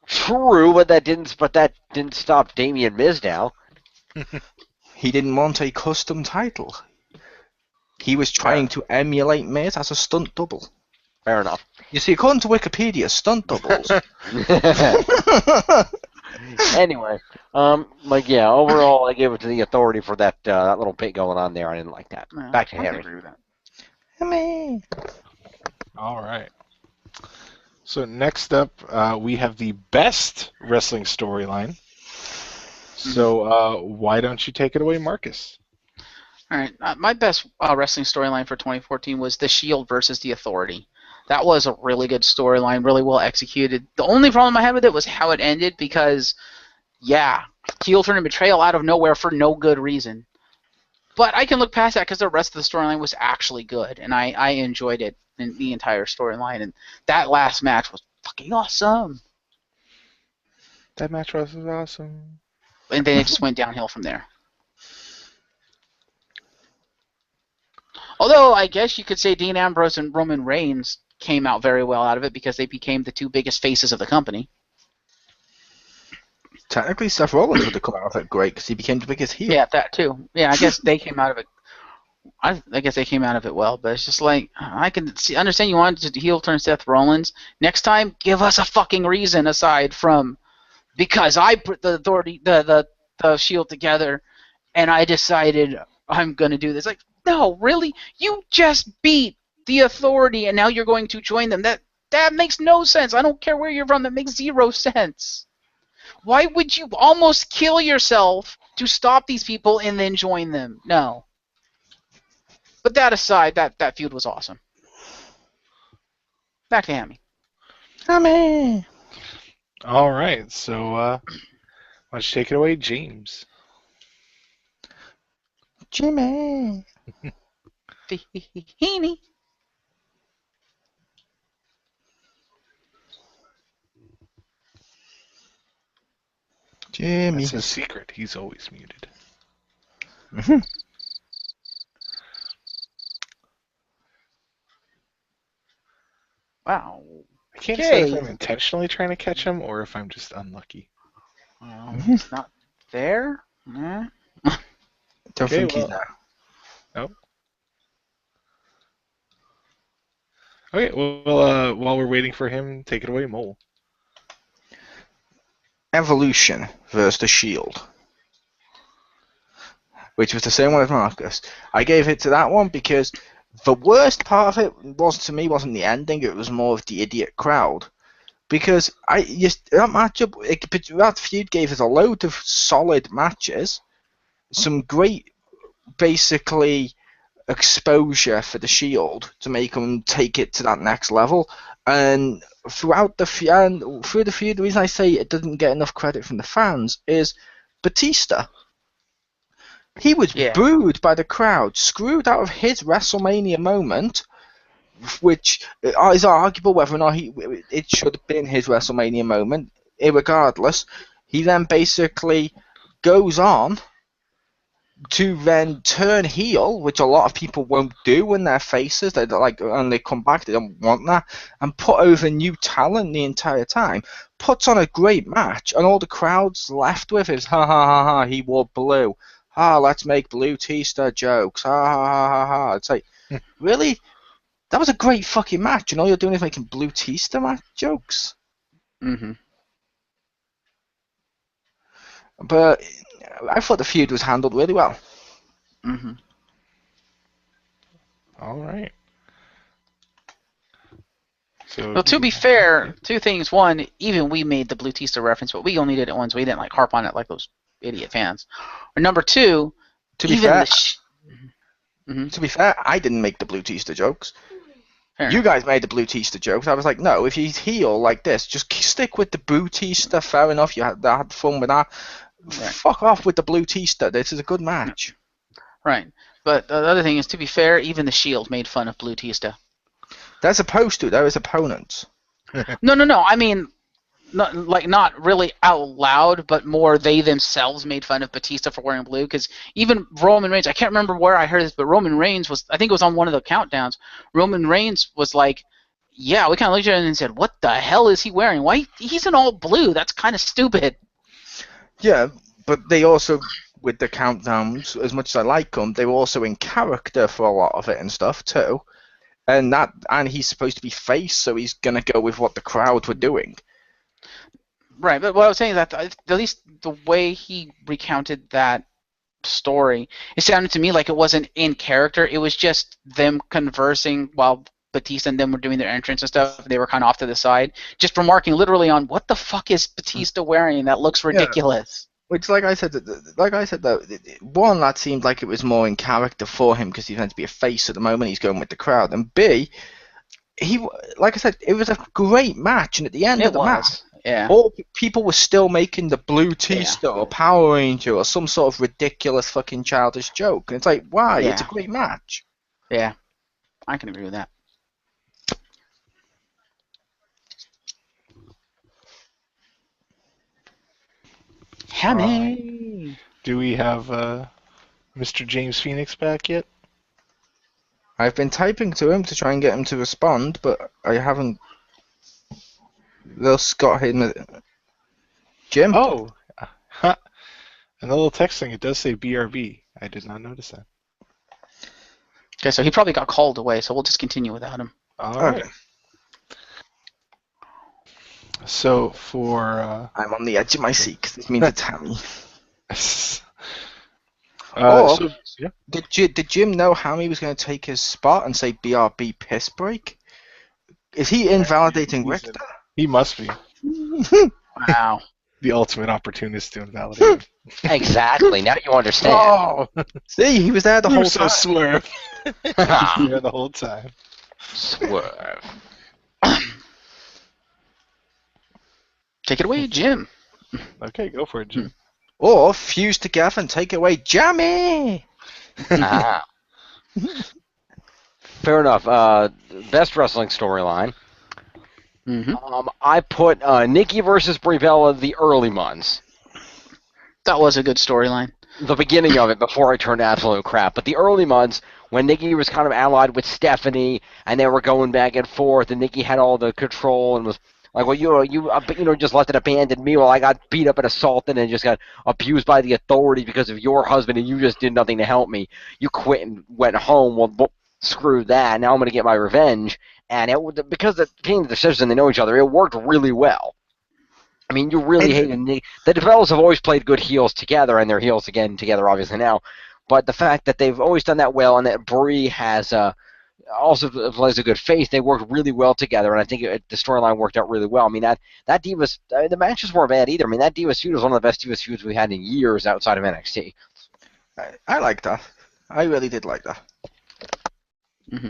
Speaker 3: True, but that didn't stop Damien Mizdow.
Speaker 4: He didn't want a custom title. He was trying to emulate Miz as a stunt double.
Speaker 3: Fair enough.
Speaker 4: You see, according to Wikipedia, stunt doubles.
Speaker 3: Anyway, like yeah, overall, I gave it to the Authority for that little bit going on there. I didn't like that. Back to Harry.
Speaker 2: Agree with that.
Speaker 1: All right. So next up, we have the best wrestling storyline. So why don't you take it away, Marcus?
Speaker 2: All right, my best wrestling storyline for 2014 was The Shield versus The Authority. That was a really good storyline, really well executed. The only problem I had with it was how it ended because, yeah, heel turn and betrayal out of nowhere for no good reason. But I can look past that because the rest of the storyline was actually good, and I enjoyed it in the entire storyline. And that last match was fucking awesome.
Speaker 1: That match was awesome.
Speaker 2: And then it just went downhill from there. Although I guess you could say Dean Ambrose and Roman Reigns came out very well out of it because they became the two biggest faces of the company.
Speaker 4: Technically, Seth Rollins would have come out of it great because he became the biggest heel.
Speaker 2: Yeah, that too. Yeah, I guess they came out of it. I guess they came out of it well, but it's just like I can understand you wanted to heel turn Seth Rollins. Next time, give us a fucking reason aside from because I put the Authority, the Shield together, and I decided I'm gonna do this. Like, no, really, you just beat the Authority, and now you're going to join them. That makes no sense. I don't care where you're from. That makes zero sense. Why would you almost kill yourself to stop these people and then join them? No. But that aside, that feud was awesome. Back to Hammy.
Speaker 4: Hammy!
Speaker 1: All right, so why don't you take it away, James?
Speaker 4: Jimmy!
Speaker 2: Heaney.
Speaker 4: Jimmy.
Speaker 1: That's his secret. He's always muted.
Speaker 2: Wow.
Speaker 1: I can't say if I'm intentionally trying to catch him or if I'm just unlucky.
Speaker 2: It's not there? Nah.
Speaker 4: Don't think he's there.
Speaker 1: No. Okay, well, while we're waiting for him, take it away, Mole.
Speaker 4: Evolution versus the Shield. Which was the same one as Marcus. I gave it to that one because the worst part of it wasn't the ending, it was more of the idiot crowd. Because that feud gave us a load of solid matches, some great, basically, exposure for the Shield to make them take it to that next level. And through the feud, the reason I say it doesn't get enough credit from the fans is Batista. He was booed by the crowd, screwed out of his WrestleMania moment, which is arguable whether or not it should have been his WrestleMania moment. Irregardless, he then basically goes on to then turn heel, which a lot of people won't do when they're faces. They like, and they come back, they don't want that, and put over new talent the entire time. Puts on a great match, and all the crowd's left with is ha ha ha ha. He wore blue. Let's make Blue Tista jokes. Ha ha ha ha ha. It's like, really? That was a great fucking match, and all you're doing is making Blue Tista match jokes.
Speaker 2: Mm-hmm.
Speaker 4: But I thought the feud was handled really well.
Speaker 2: Mm-hmm.
Speaker 1: All right. So,
Speaker 2: well, to be fair, two things. One, even we made the Blue Tista reference, but we only did it once. We didn't harp on it like those idiot fans. Or number two,
Speaker 4: to be fair, To be fair, I didn't make the Blue Teaster jokes.
Speaker 2: Fair
Speaker 4: You
Speaker 2: enough.
Speaker 4: guys made the Blue Teaster jokes. I was like, no, if he's heel like this, just stick with the Blue Teaster. Fair enough, you had fun with that.
Speaker 2: Right.
Speaker 4: Fuck off with the Blue Teaster. This is a good match.
Speaker 2: Right. But the other thing is, to be fair, even the Shield made fun of Blue Tista.
Speaker 4: They're supposed to. They're his opponents.
Speaker 2: No. I mean, not really out loud, but more they themselves made fun of Batista for wearing blue. Because even Roman Reigns, I can't remember where I heard this, but Roman Reigns I think it was on one of the countdowns. Roman Reigns was like, yeah, we kind of looked at him and said, what the hell is he wearing? Why? He's in all blue. That's kind of stupid.
Speaker 4: Yeah, but they also, with the countdowns, as much as I like them, they were also in character for a lot of it and stuff too. And he's supposed to be face, so he's gonna go with what the crowd were doing.
Speaker 2: Right, but what I was saying is that at least the way he recounted that story, it sounded to me like it wasn't in character. It was just them conversing while Batista and them were doing their entrance and stuff. They were kind of off to the side, just remarking literally on what the fuck is Batista wearing? That looks ridiculous.
Speaker 4: Which, like I said, though, one, that seemed like it was more in character for him because he's meant to be a face at the moment. He's going with the crowd, and B, like I said, it was a great match, and at the end of the match, all people were still making the Blue Teaster or Power Ranger or some sort of ridiculous fucking childish joke, and it's like, why?
Speaker 2: Yeah.
Speaker 4: It's a great match.
Speaker 2: Yeah, I can agree with that. Hammy.
Speaker 1: Do we have Mr. James Phoenix back yet?
Speaker 4: I've been typing to him to try and get him to respond, but I haven't. They'll got him. Jim?
Speaker 1: Oh, and the little text thing, it does say BRB. I did not notice that.
Speaker 2: Okay, so he probably got called away, so we'll just continue without him.
Speaker 1: All right. So for
Speaker 4: I'm on the edge of my seat because this means it's Hammy.
Speaker 1: Yeah.
Speaker 4: Did Jim know Hammy was going to take his spot and say BRB piss break? Is he invalidating Richter?
Speaker 1: He must be
Speaker 2: Wow.
Speaker 1: the ultimate opportunist to invalidate him.
Speaker 3: Exactly. Now you understand.
Speaker 1: Oh,
Speaker 4: See, he was there the whole
Speaker 1: so
Speaker 4: time.
Speaker 1: swerve. Yeah, the whole time.
Speaker 3: Swerve.
Speaker 2: Take it away, Jim.
Speaker 1: Okay, go for it, Jim.
Speaker 4: Or fuse together and take away Jammy.
Speaker 3: Ah. Fair enough. Best wrestling storyline.
Speaker 2: Mm-hmm.
Speaker 3: I put Nikki versus Brie Bella the early months.
Speaker 2: That was a good storyline.
Speaker 3: The beginning of it before I turned absolute crap. But the early months when Nikki was kind of allied with Stephanie and they were going back and forth and Nikki had all the control and was like, well, you just left it abandoned me while I got beat up and assaulted and just got abused by the authorities because of your husband and you just did nothing to help me. You quit and went home. Well, screw that. Now I'm going to get my revenge. And because the team, the sisters, and they know each other, it worked really well. I mean, you really hated Nikki. The developers have always played good heels together, and they're heels again together, obviously, now. But the fact that they've always done that well and that Brie has also plays a good face, they worked really well together, and I think the storyline worked out really well. I mean, that Divas, the matches weren't bad either. I mean, that Divas feud was one of the best Divas feuds we had in years outside of NXT.
Speaker 4: I like that. I really did like that.
Speaker 2: Mm-hmm.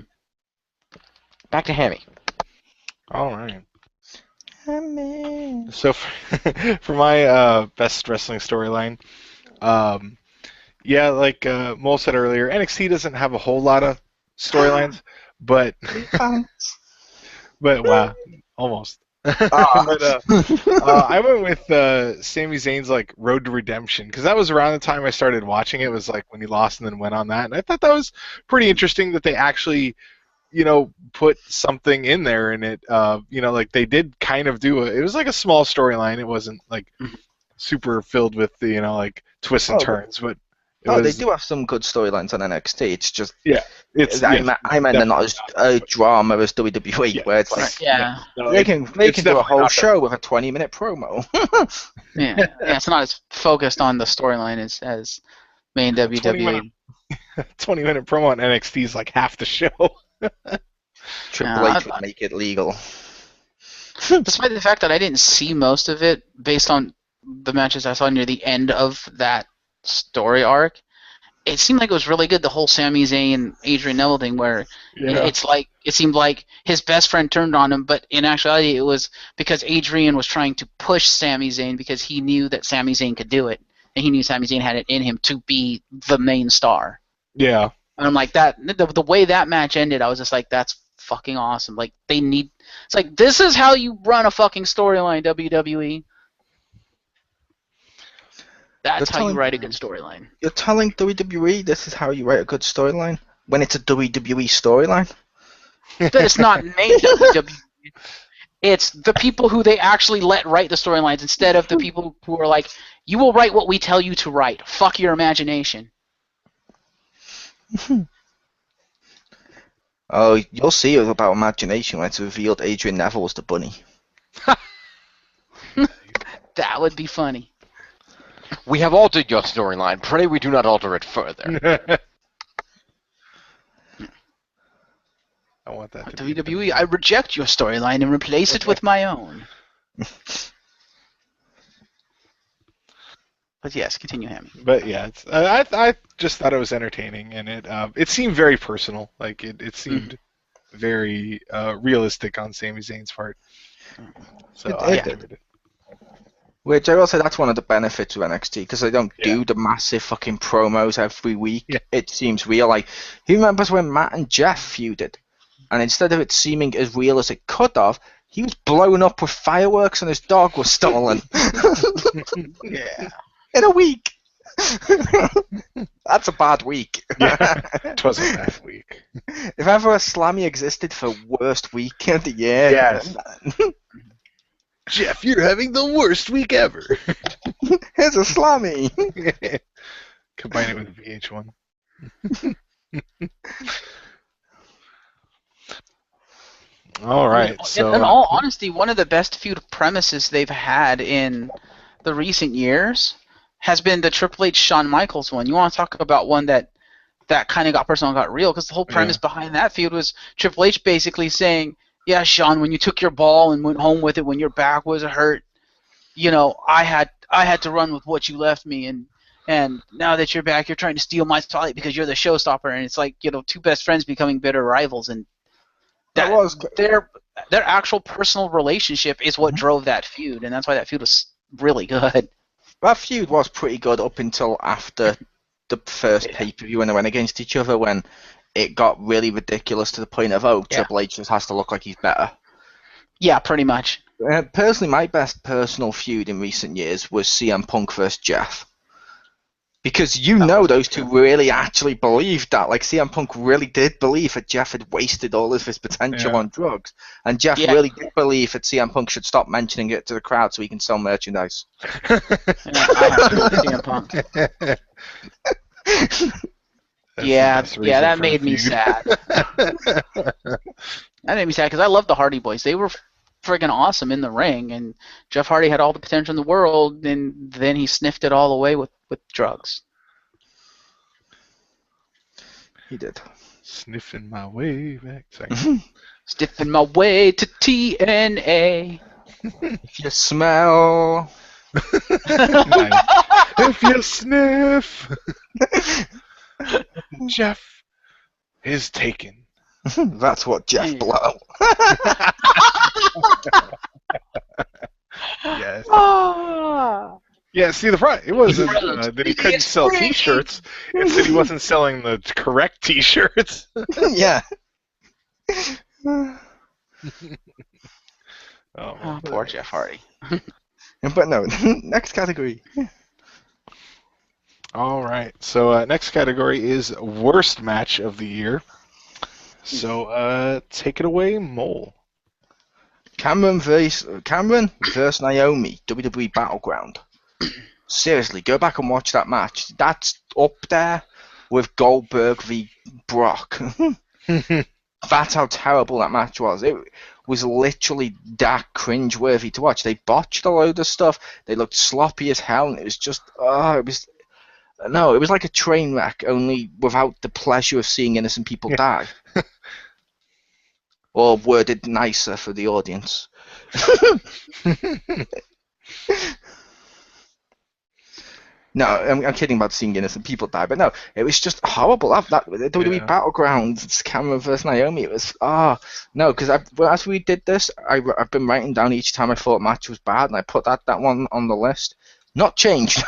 Speaker 3: Back to Hammy.
Speaker 1: All right.
Speaker 4: Hammy.
Speaker 1: So for my best wrestling storyline, yeah, like Mole said earlier, NXT doesn't have a whole lot of storylines, but wow, almost. But I went with Sami Zayn's like Road to Redemption because that was around the time I started watching it. It was like when he lost and then went on that, and I thought that was pretty interesting that they actually, put something in there in it. Like they did kind of do it was like a small storyline. It wasn't like super filled with the like twists and turns, but.
Speaker 4: They do have some good storylines on NXT. It's just I meant they're not as a drama as WWE, where it's like they can do a whole show with a 20-minute promo.
Speaker 2: It's not as focused on the storyline as main WWE.
Speaker 1: 20-minute promo on NXT is like half the show.
Speaker 4: Triple H would make it legal.
Speaker 2: Despite the fact that I didn't see most of it, based on the matches I saw near the end of that story arc, it seemed like it was really good, the whole Sami Zayn, Adrian Neville thing, where it's like it seemed like his best friend turned on him, but in actuality it was because Adrian was trying to push Sami Zayn because he knew that Sami Zayn could do it, and he knew Sami Zayn had it in him to be the main star.
Speaker 1: Yeah.
Speaker 2: And I'm like, that the way that match ended, I was just like, that's fucking awesome. Like, it's like, this is how you run a fucking storyline, WWE. That's how you write a good storyline.
Speaker 4: You're telling WWE this is how you write a good storyline? When it's a WWE storyline?
Speaker 2: But it's not named WWE. It's the people who they actually let write the storylines instead of the people who are like, you will write what we tell you to write. Fuck your imagination.
Speaker 4: Oh, you'll see about imagination when it's revealed Adrian Neville was the bunny.
Speaker 2: That would be funny.
Speaker 3: We have altered your storyline. Pray we do not alter it further.
Speaker 1: I want that to
Speaker 2: WWE, I reject your storyline and replace it with my own. But yes, continue, Hammy.
Speaker 1: But yeah, it's, I just thought it was entertaining, and it seemed very personal. Like it seemed very realistic on Sami Zayn's part. So I enjoyed it.
Speaker 4: Which I will say that's one of the benefits of NXT, because they don't do the massive fucking promos every week.
Speaker 1: Yeah.
Speaker 4: It seems real. Like, who remembers when Matt and Jeff feuded? And instead of it seeming as real as it could have, he was blown up with fireworks and his dog was stolen.
Speaker 1: Yeah.
Speaker 4: In a week. That's a bad week.
Speaker 1: Yeah, it was a bad week.
Speaker 4: If ever a Slammy existed for worst week of the year.
Speaker 1: Yes. Jeff, you're having the worst week ever.
Speaker 4: Here's a Slammy.
Speaker 1: Combine it with VH1. All right. So,
Speaker 2: in all honesty, one of the best feud premises they've had in the recent years has been the Triple H Shawn Michaels one. You want to talk about one that kind of got personal and got real, because the whole premise behind that feud was Triple H basically saying, yeah, Shawn, when you took your ball and went home with it when your back was hurt, you know, I had to run with what you left me, and now that you're back, you're trying to steal my spotlight because you're the showstopper, and it's like, you know, two best friends becoming bitter rivals, and their actual personal relationship is what drove that feud, and that's why that feud was really good.
Speaker 4: That feud was pretty good up until after the first pay-per-view when they went against each other, when it got really ridiculous to the point of, Triple H just has to look like he's better.
Speaker 2: Yeah, pretty much.
Speaker 4: Personally, my best personal feud in recent years was CM Punk versus Jeff. Because those two really actually believed that. Like, CM Punk really did believe that Jeff had wasted all of his potential on drugs. And Jeff really did believe that CM Punk should stop mentioning it to the crowd so he can sell merchandise.
Speaker 2: I have to with CM Punk. That made me sad. That made me sad because I love the Hardy Boys. They were friggin' awesome in the ring, and Jeff Hardy had all the potential in the world, and then he sniffed it all away with drugs.
Speaker 4: He did.
Speaker 1: Sniffing my way back.
Speaker 2: Sniffing my way to TNA.
Speaker 4: If you smell.
Speaker 1: If you sniff. Jeff is taken.
Speaker 4: That's what Jeff blow.
Speaker 1: Yes. Yeah, see, the problem, it wasn't that he couldn't sell T-shirts. It's that he wasn't selling the correct T-shirts.
Speaker 4: Yeah.
Speaker 2: Poor Jeff Hardy.
Speaker 4: But no, next category.
Speaker 1: All right, so next category is worst match of the year. So take it away, Mole.
Speaker 4: Cameron versus Naomi, WWE Battleground. Seriously, go back and watch that match. That's up there with Goldberg v. Brock. That's how terrible that match was. It was literally that cringeworthy to watch. They botched a load of stuff. They looked sloppy as hell, and it was just, it was like a train wreck, only without the pleasure of seeing innocent people die. Or worded nicer for the audience. No, I'm kidding about seeing innocent people die, but no, it was just horrible. That WWE Battlegrounds, Cameron versus Naomi, it was no, because as we did this, I've been writing down each time I thought a match was bad, and I put that one on the list. Not changed.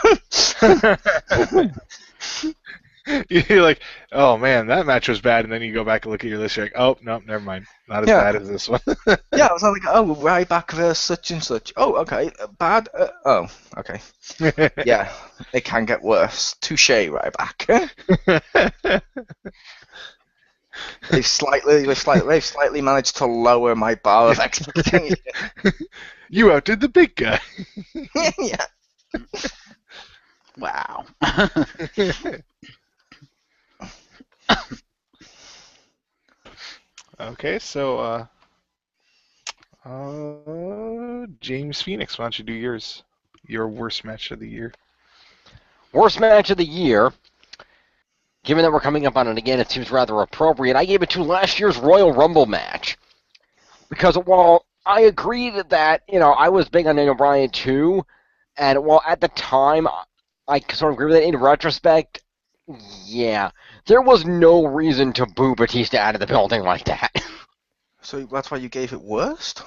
Speaker 1: You're like, oh man, that match was bad, and then you go back and look at your list, you're like, oh no, never mind, not as bad as this one.
Speaker 4: Yeah, I was like, oh, Ryback versus such and such. Oh, okay, bad. Oh, okay. Yeah, it can get worse. Touche, Ryback. They've slightly managed to lower my bar of expectation.
Speaker 1: You outdid the big guy.
Speaker 4: Yeah.
Speaker 2: Wow.
Speaker 1: Okay, so James Phoenix, why don't you do yours? Your worst match of the year.
Speaker 3: Worst match of the year. Given that we're coming up on it again, it seems rather appropriate. I gave it to last year's Royal Rumble match. Because while I agreed that, I was big on Daniel Bryan too, and while at the time I sort of agree with it, in retrospect, yeah, there was no reason to boo Batista out of the building like that.
Speaker 4: So that's why you gave it worst?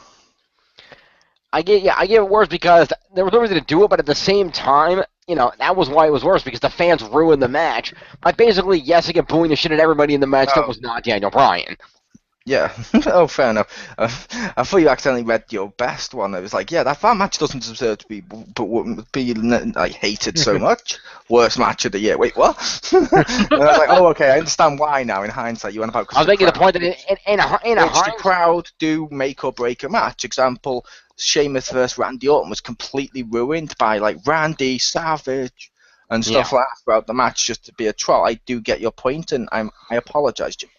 Speaker 3: I gave it worse because there was no reason to do it, but at the same time, that was why it was worse, because the fans ruined the match by basically again booing the shit at everybody in the match that was not Daniel Bryan.
Speaker 4: Yeah. Oh, fair enough. I thought you accidentally read your best one. It was like, yeah, that match doesn't deserve to be like hated so much. Worst match of the year. Wait, what? And I was like, oh, okay, I understand why now. In hindsight, you went about.
Speaker 3: I was making the point that in
Speaker 4: the crowd do make or break a match. Example: Sheamus versus Randy Orton was completely ruined by like Randy Savage and stuff like that throughout the match just to be a troll. I do get your point, and I apologize, Jim.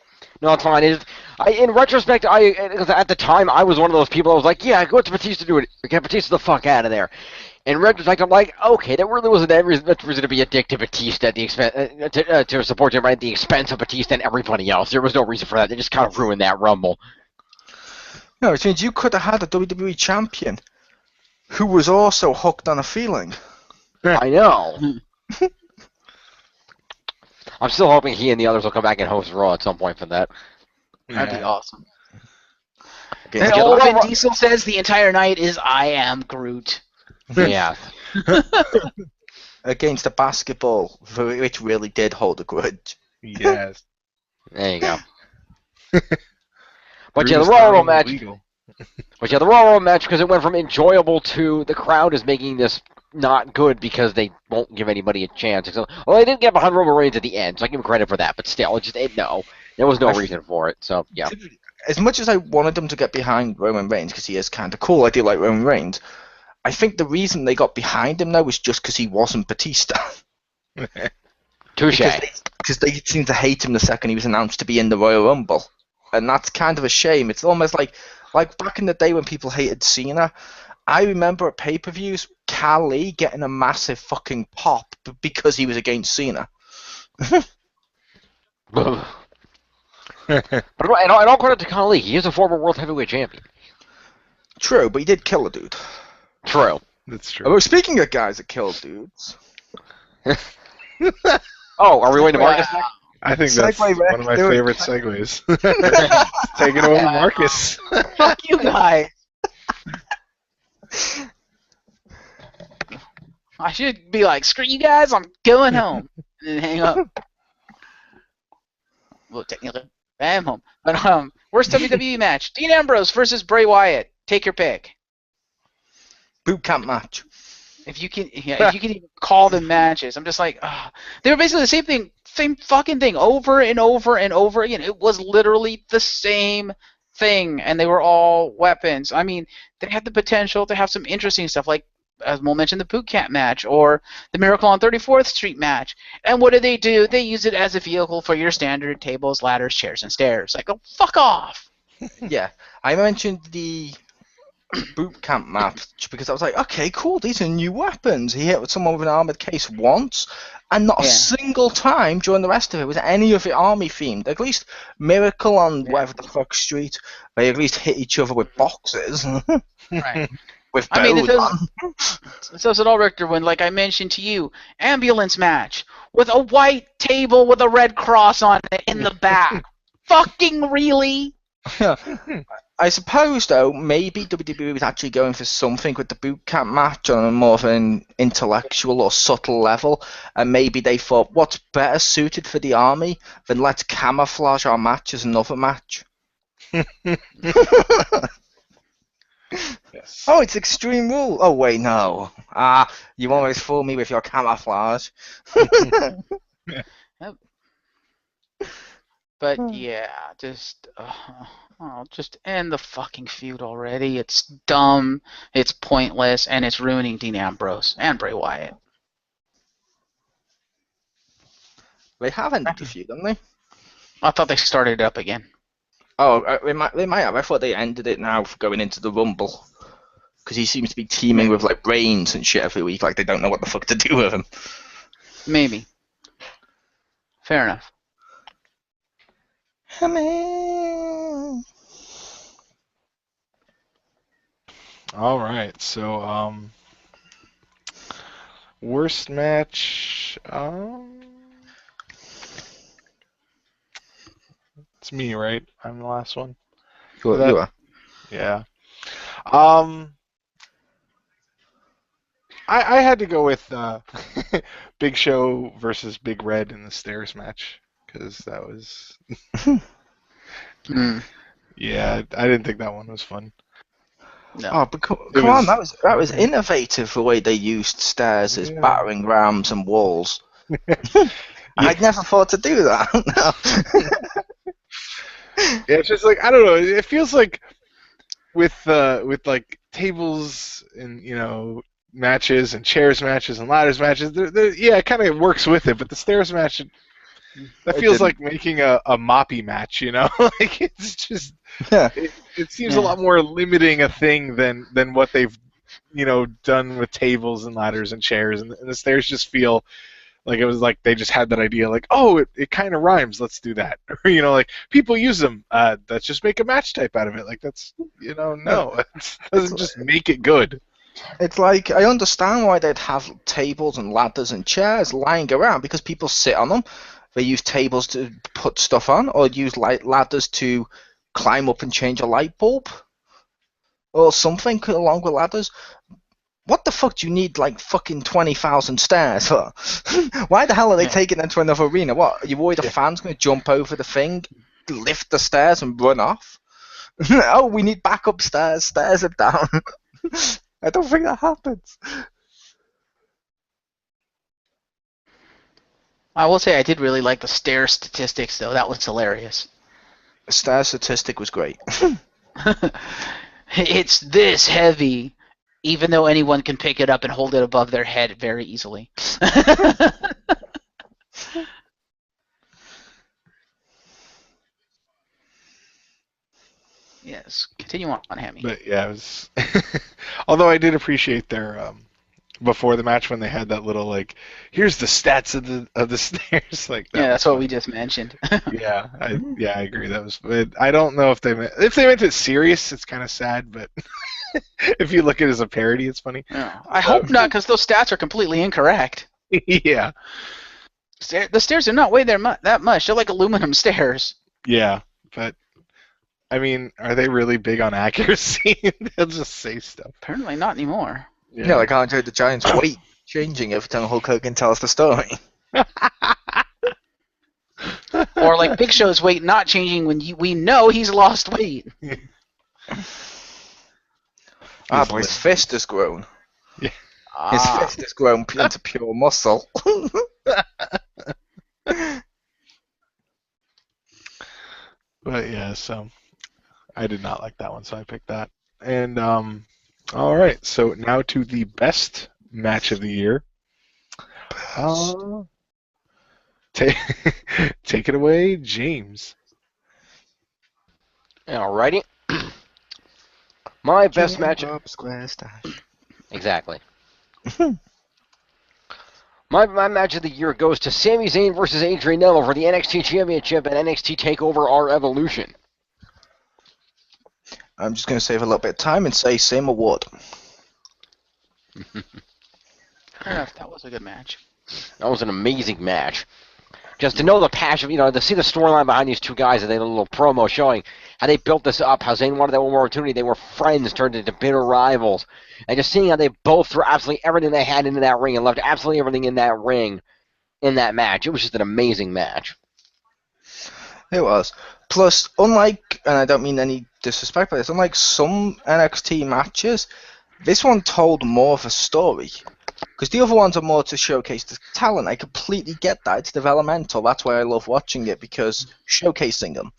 Speaker 3: No, it's fine. In retrospect, at the time, I was one of those people. I was like, yeah, go to Batista, do it. Get Batista the fuck out of there. In retrospect, I'm like, okay, that really wasn't that reason to be a dick to Batista at the expense to support him at the expense of Batista and everybody else. There was no reason for that. They just kind of ruined that Rumble.
Speaker 4: No, it means you could have had a WWE champion who was also hooked on a feeling.
Speaker 3: I know. I'm still hoping he and the others will come back and host Raw at some point for that.
Speaker 2: That'd be awesome.
Speaker 4: Okay,
Speaker 2: all Vin Diesel says the entire night is, I am Groot.
Speaker 3: Yeah.
Speaker 4: Against the basketball, which really did hold a grudge.
Speaker 1: Yes.
Speaker 3: There you go. But yeah, the Royal Rumble match. But yeah, the Royal Rumble match, because it went from enjoyable to the crowd is making this not good because they won't give anybody a chance. So, well, they didn't get behind Roman Reigns at the end, so I give him credit for that. But still, no, there was no reason for it. So yeah.
Speaker 4: As much as I wanted them to get behind Roman Reigns because he is kind of cool, I do like Roman Reigns. I think the reason they got behind him though was just because he wasn't Batista.
Speaker 3: Touche.
Speaker 4: Because they seemed to hate him the second he was announced to be in the Royal Rumble, and that's kind of a shame. It's almost like back in the day when people hated Cena. I remember at pay-per-views, Khali getting a massive fucking pop because he was against Cena.
Speaker 3: But and all credit to Khali, he is a former World Heavyweight Champion.
Speaker 4: True, but he did kill a dude.
Speaker 3: True.
Speaker 1: That's true.
Speaker 4: Well, speaking of guys that kill dudes.
Speaker 3: Oh, are we waiting to Marcus?
Speaker 1: I think that's one of my favorite segues. Take it away, Marcus.
Speaker 2: Fuck you guys. I should be like, screw you guys, I'm going home. And then hang up. Well, technically, I am home. But worst WWE match: Dean Ambrose versus Bray Wyatt. Take your pick.
Speaker 4: Boot camp match.
Speaker 2: If you can even call them matches, I'm just like, they were basically the same fucking thing, over and over and over again. It was literally the same thing, and they were all weapons. I mean, they had the potential to have some interesting stuff, like, as Mole mentioned, the boot camp match or the Miracle on 34th Street match. And what do? They use it as a vehicle for your standard tables, ladders, chairs, and stairs. Like, oh, fuck off.
Speaker 4: Yeah, I mentioned the boot camp match because I was like, okay, cool, these are new weapons. He hit someone with an armored case once, and not a single time during the rest of it was any of it army themed. At least Miracle on whatever the fuck street, they at least hit each other with boxes.
Speaker 2: Right.
Speaker 4: With
Speaker 2: I mean,
Speaker 4: Bode on.
Speaker 2: it says it all, Richter, when, like I mentioned to you, ambulance match with a white table with a red cross on it in the back. Fucking really?
Speaker 4: I suppose, though, maybe WWE was actually going for something with the boot camp match on a more of an intellectual or subtle level, and maybe they thought, what's better suited for the Army than let's camouflage our match as another match?
Speaker 1: Yes.
Speaker 4: Oh, it's Extreme Rule. Oh, wait, no. You always fool me with your camouflage.
Speaker 2: But yeah, just end the fucking feud already. It's dumb, it's pointless, and it's ruining Dean Ambrose and Bray Wyatt.
Speaker 4: They have ended the feud, haven't they?
Speaker 2: I thought they started it up again.
Speaker 4: Oh, they might have. I thought they ended it now for going into the Rumble. Because he seems to be teaming with like Reigns and shit every week, like they don't know what the fuck to do with him.
Speaker 2: Maybe. Fair enough.
Speaker 1: All right, so worst match. It's me, right? I'm the last one.
Speaker 4: You are.
Speaker 1: Yeah. I had to go with Big Show versus Big Red in the stairs match because that was. Yeah, I didn't think that one was fun.
Speaker 2: No.
Speaker 4: Oh, but come on, that was innovative the way they used stairs as battering rams and walls. I'd never thought to do that.
Speaker 1: Yeah, it's just like I don't know. It feels like with like tables and matches and chairs matches and ladders matches. Yeah, it kind of works with it, but the stairs match. That feels like making a moppy match, like it's just it seems a lot more limiting a thing than what they've done with tables and ladders and chairs, and the stairs just feel like it was like they just had that idea, like, oh, it kind of rhymes, let's do that, or like people use them, let's just make a match type out of it, like that's no, it doesn't just make it good.
Speaker 4: It's like I understand why they'd have tables and ladders and chairs lying around because people sit on them. They use tables to put stuff on, or use ladders to climb up and change a light bulb, or something along with ladders. What the fuck do you need like fucking 20,000 stairs for? Why the hell are they taking them to another arena? What, are you worried the fans going to jump over the thing, lift the stairs and run off? Oh, we need backup stairs. Stairs are down. I don't think that happens.
Speaker 2: I will say I did really like the stair statistics, though. That was hilarious.
Speaker 4: The stair statistic was great.
Speaker 2: It's this heavy, even though anyone can pick it up and hold it above their head very easily. Yes, continue on, Hammy.
Speaker 1: But yeah, it was. Although I did appreciate their before the match when they had that little like, here's the stats of the stairs, like that.
Speaker 2: Yeah, that's what we just mentioned.
Speaker 1: Yeah, I agree. That was. But I don't know if they meant it serious. It's kind of sad, but if you look at it as a parody, it's funny.
Speaker 2: Yeah. I hope not, because those stats are completely incorrect.
Speaker 1: Yeah.
Speaker 2: The stairs are not weighed that much. They're like aluminum stairs.
Speaker 1: Yeah, but I mean, are they really big on accuracy? They'll just say stuff.
Speaker 2: Apparently not anymore.
Speaker 4: Yeah, like Andre the Giant's weight changing every time Hulk Hogan tells the story.
Speaker 2: Or like Big Show's weight not changing when we know he's lost weight.
Speaker 4: But his fist has grown.
Speaker 1: Yeah.
Speaker 4: His fist has grown into pure muscle.
Speaker 1: But yeah, so I did not like that one, so I picked that. And all right, so now to the best match of the year. Take it away, James.
Speaker 3: Alrighty. My best match. Exactly. My match of the year goes to Sami Zayn versus Adrian Neville for the NXT Championship and NXT TakeOver Our Evolution.
Speaker 4: I'm just going to save a little bit of time and say same award.
Speaker 2: Fair enough. That was a good match.
Speaker 3: That was an amazing match. Just to know the passion, to see the storyline behind these two guys, and they had a little promo showing how they built this up, how Zayn wanted that one more opportunity. They were friends, turned into bitter rivals. And just seeing how they both threw absolutely everything they had into that ring and left absolutely everything in that ring in that match. It was just an amazing match.
Speaker 4: It was. Plus, unlike, and I don't mean any disrespect by this, unlike some NXT matches, this one told more of a story. Because the other ones are more to showcase the talent. I completely get that. It's developmental. That's why I love watching it, because showcasing them.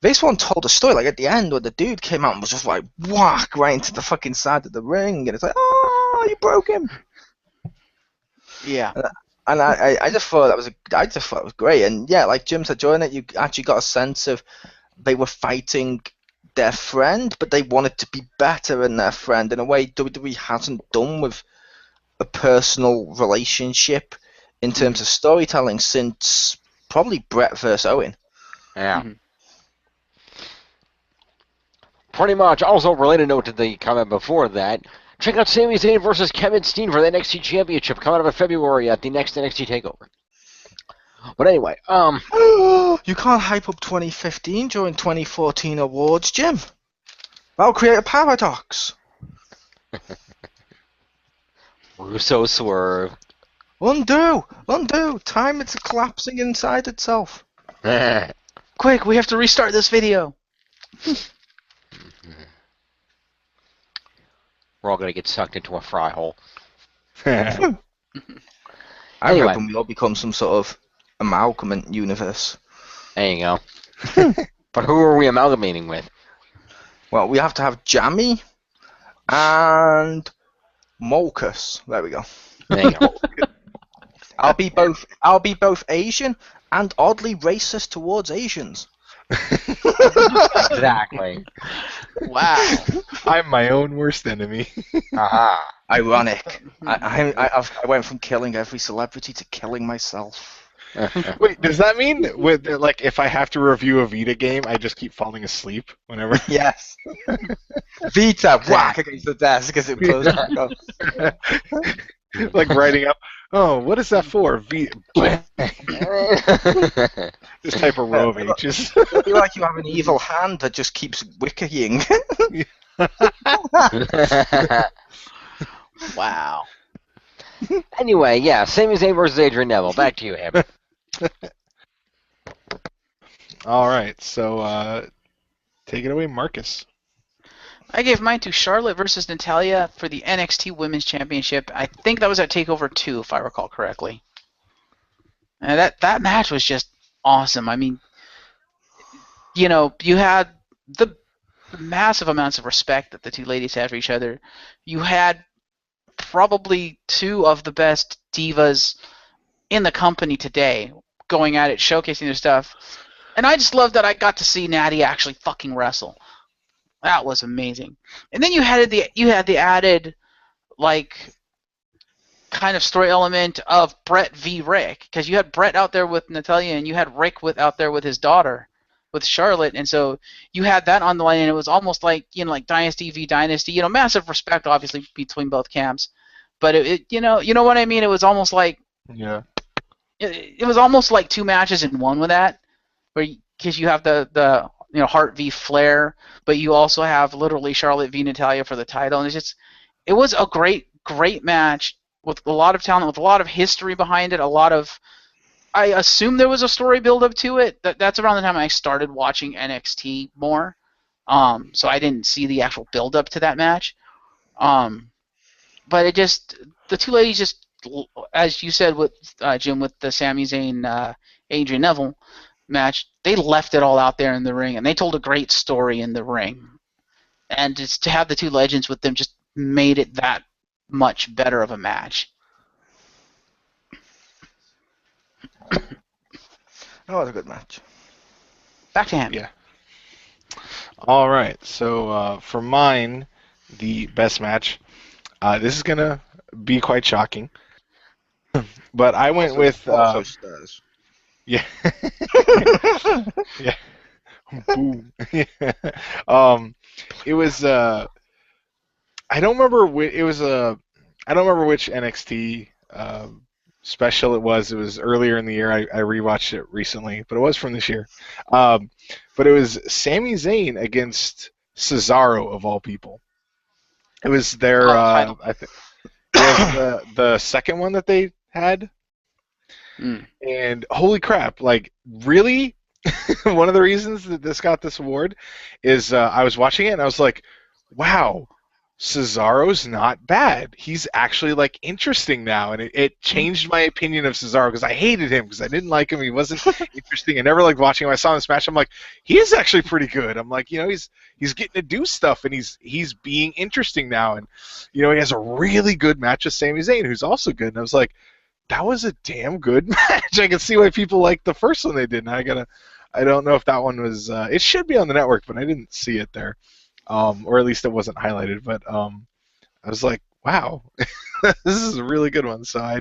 Speaker 4: This one told a story. Like at the end, when the dude came out and was just like, whack, right into the fucking side of the ring. And it's like, oh, you broke him.
Speaker 2: Yeah.
Speaker 4: And I just thought it was great. And yeah, like Jim said, during it, you actually got a sense of they were fighting their friend, but they wanted to be better than their friend in a way WWE hasn't done with a personal relationship in terms of storytelling since probably Brett versus Owen.
Speaker 3: Yeah. Mm-hmm. Pretty much. Also, related note to the comment before that, check out Sami Zayn versus Kevin Steen for the NXT Championship coming out in February at the next NXT TakeOver. But anyway,
Speaker 4: you can't hype up 2015 during 2014 awards, Jim. That'll create a paradox.
Speaker 3: Russo swerve.
Speaker 4: Undo! Time it's collapsing inside itself.
Speaker 2: Quick, we have to restart this video.
Speaker 3: We're all going to get sucked into a fry hole.
Speaker 4: I'm hoping we all become some sort of amalgamate universe.
Speaker 3: There you go. But who are we amalgamating with?
Speaker 4: Well, we have to have Jammy and Molkus. There we go.
Speaker 3: There you go.
Speaker 4: I'll be both Asian and oddly racist towards Asians.
Speaker 3: Exactly.
Speaker 2: Wow.
Speaker 1: I'm my own worst enemy.
Speaker 3: Aha.
Speaker 4: Ironic. I went from killing every celebrity to killing myself.
Speaker 1: Wait, does that mean like if I have to review a Vita game, I just keep falling asleep whenever?
Speaker 4: Yes. Vita, whack against the desk as it blows back up.
Speaker 1: Like writing up. Oh, what is that for? This type of row of H's.
Speaker 4: I feel like you have an evil hand that just keeps wickying.
Speaker 2: Wow.
Speaker 3: Anyway, yeah, Sami Zayn versus Adrian Neville. Back to you, Hammer.
Speaker 1: All right, so take it away, Marcus.
Speaker 2: I gave mine to Charlotte versus Natalya for the NXT Women's Championship. I think that was at TakeOver 2, if I recall correctly. And that match was just awesome. I mean, you had the massive amounts of respect that the two ladies had for each other. You had probably two of the best divas in the company today going at it, showcasing their stuff. And I just love that I got to see Natty actually fucking wrestle. That was amazing. And then you had the added kind of story element of Brett v. Rick, because you had Brett out there with Natalya and you had Rick out there with his daughter, with Charlotte, and so you had that on the line, and it was almost like like Dynasty v. Dynasty. Massive respect obviously between both camps, but it you know what I mean. It was almost like it was almost like two matches in one with that, because you have the Hart v. Flair, but you also have literally Charlotte v. Natalya for the title, and it was a great match with a lot of talent, with a lot of history behind it, I assume there was a story build-up to it. That's around the time I started watching NXT more, so I didn't see the actual build-up to that match. But the two ladies just, as you said with Jim, with the Sami Zayn, Adrian Neville match, they left it all out there in the ring, and they told a great story in the ring. And just to have the two legends with them just made it that much better of a match.
Speaker 4: That was a good match.
Speaker 2: Back to him.
Speaker 1: Yeah. All right. So for mine, the best match. This is gonna be quite shocking, but I went with.
Speaker 4: Stars.
Speaker 1: Yeah. Yeah. Boom. Yeah. It was. I don't remember. It was a. I don't remember which NXT special it was. It was earlier in the year. I rewatched it recently, but it was from this year. But it was Sami Zayn against Cesaro of all people. It was their
Speaker 2: title.
Speaker 1: I think the second one that they had. And holy crap, like really one of the reasons that this got this award is I was watching it and I was like, wow, Cesaro's not bad. He's actually like interesting now, and it changed my opinion of Cesaro because I hated him because I didn't like him. He wasn't interesting. I never liked watching him. I saw him in Smash. I'm like, he is actually pretty good. I'm like, he's getting to do stuff, and he's being interesting now, and he has a really good match with Sami Zayn, who's also good. And I was like, that was a damn good match. I can see why people liked the first one they did. And I don't know if that one was. It should be on the network, but I didn't see it there. Or at least it wasn't highlighted, but I was like, wow, this is a really good one. So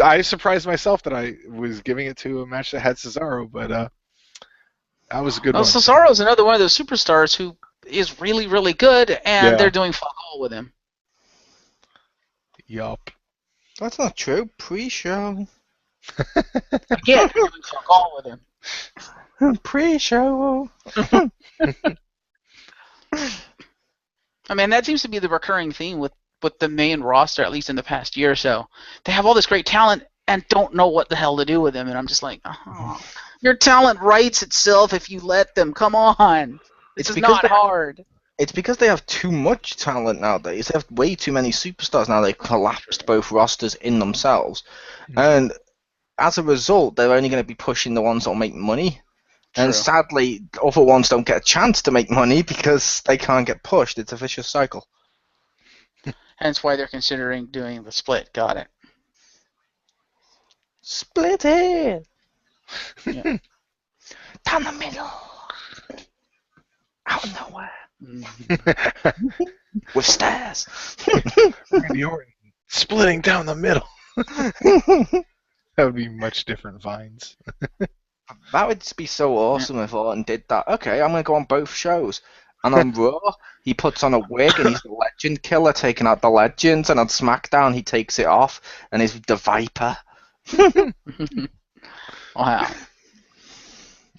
Speaker 1: I surprised myself that I was giving it to a match that had Cesaro, but that was a good one.
Speaker 2: Cesaro's another one of those superstars who is really, really good, and they're doing fuck all with him.
Speaker 1: Yup.
Speaker 4: That's not true. Pre-show.
Speaker 2: Again, they're doing fuck all with him.
Speaker 4: Pre-show.
Speaker 2: I mean, that seems to be the recurring theme with the main roster, at least in the past year or so. They have all this great talent and don't know what the hell to do with them, and I'm just like, your talent writes itself if you let them. Come on. It's not hard.
Speaker 4: It's because they have too much talent nowadays. They have way too many superstars now. They've collapsed both rosters in themselves. Mm-hmm. And as a result, they're only going to be pushing the ones that will make money. And sadly, other ones don't get a chance to make money because they can't get pushed. It's a vicious cycle.
Speaker 2: Hence why they're considering doing the split. Got it.
Speaker 4: Split it!
Speaker 2: Yeah.
Speaker 4: Down the middle! Out of nowhere! With stairs!
Speaker 1: Randy Orton splitting down the middle! That would be much different vines.
Speaker 4: That would be so awesome if Orton did that. Okay, I'm going to go on both shows. And on Raw, he puts on a wig and he's the Legend Killer taking out the Legends. And on SmackDown, he takes it off and he's the Viper.
Speaker 2: Wow.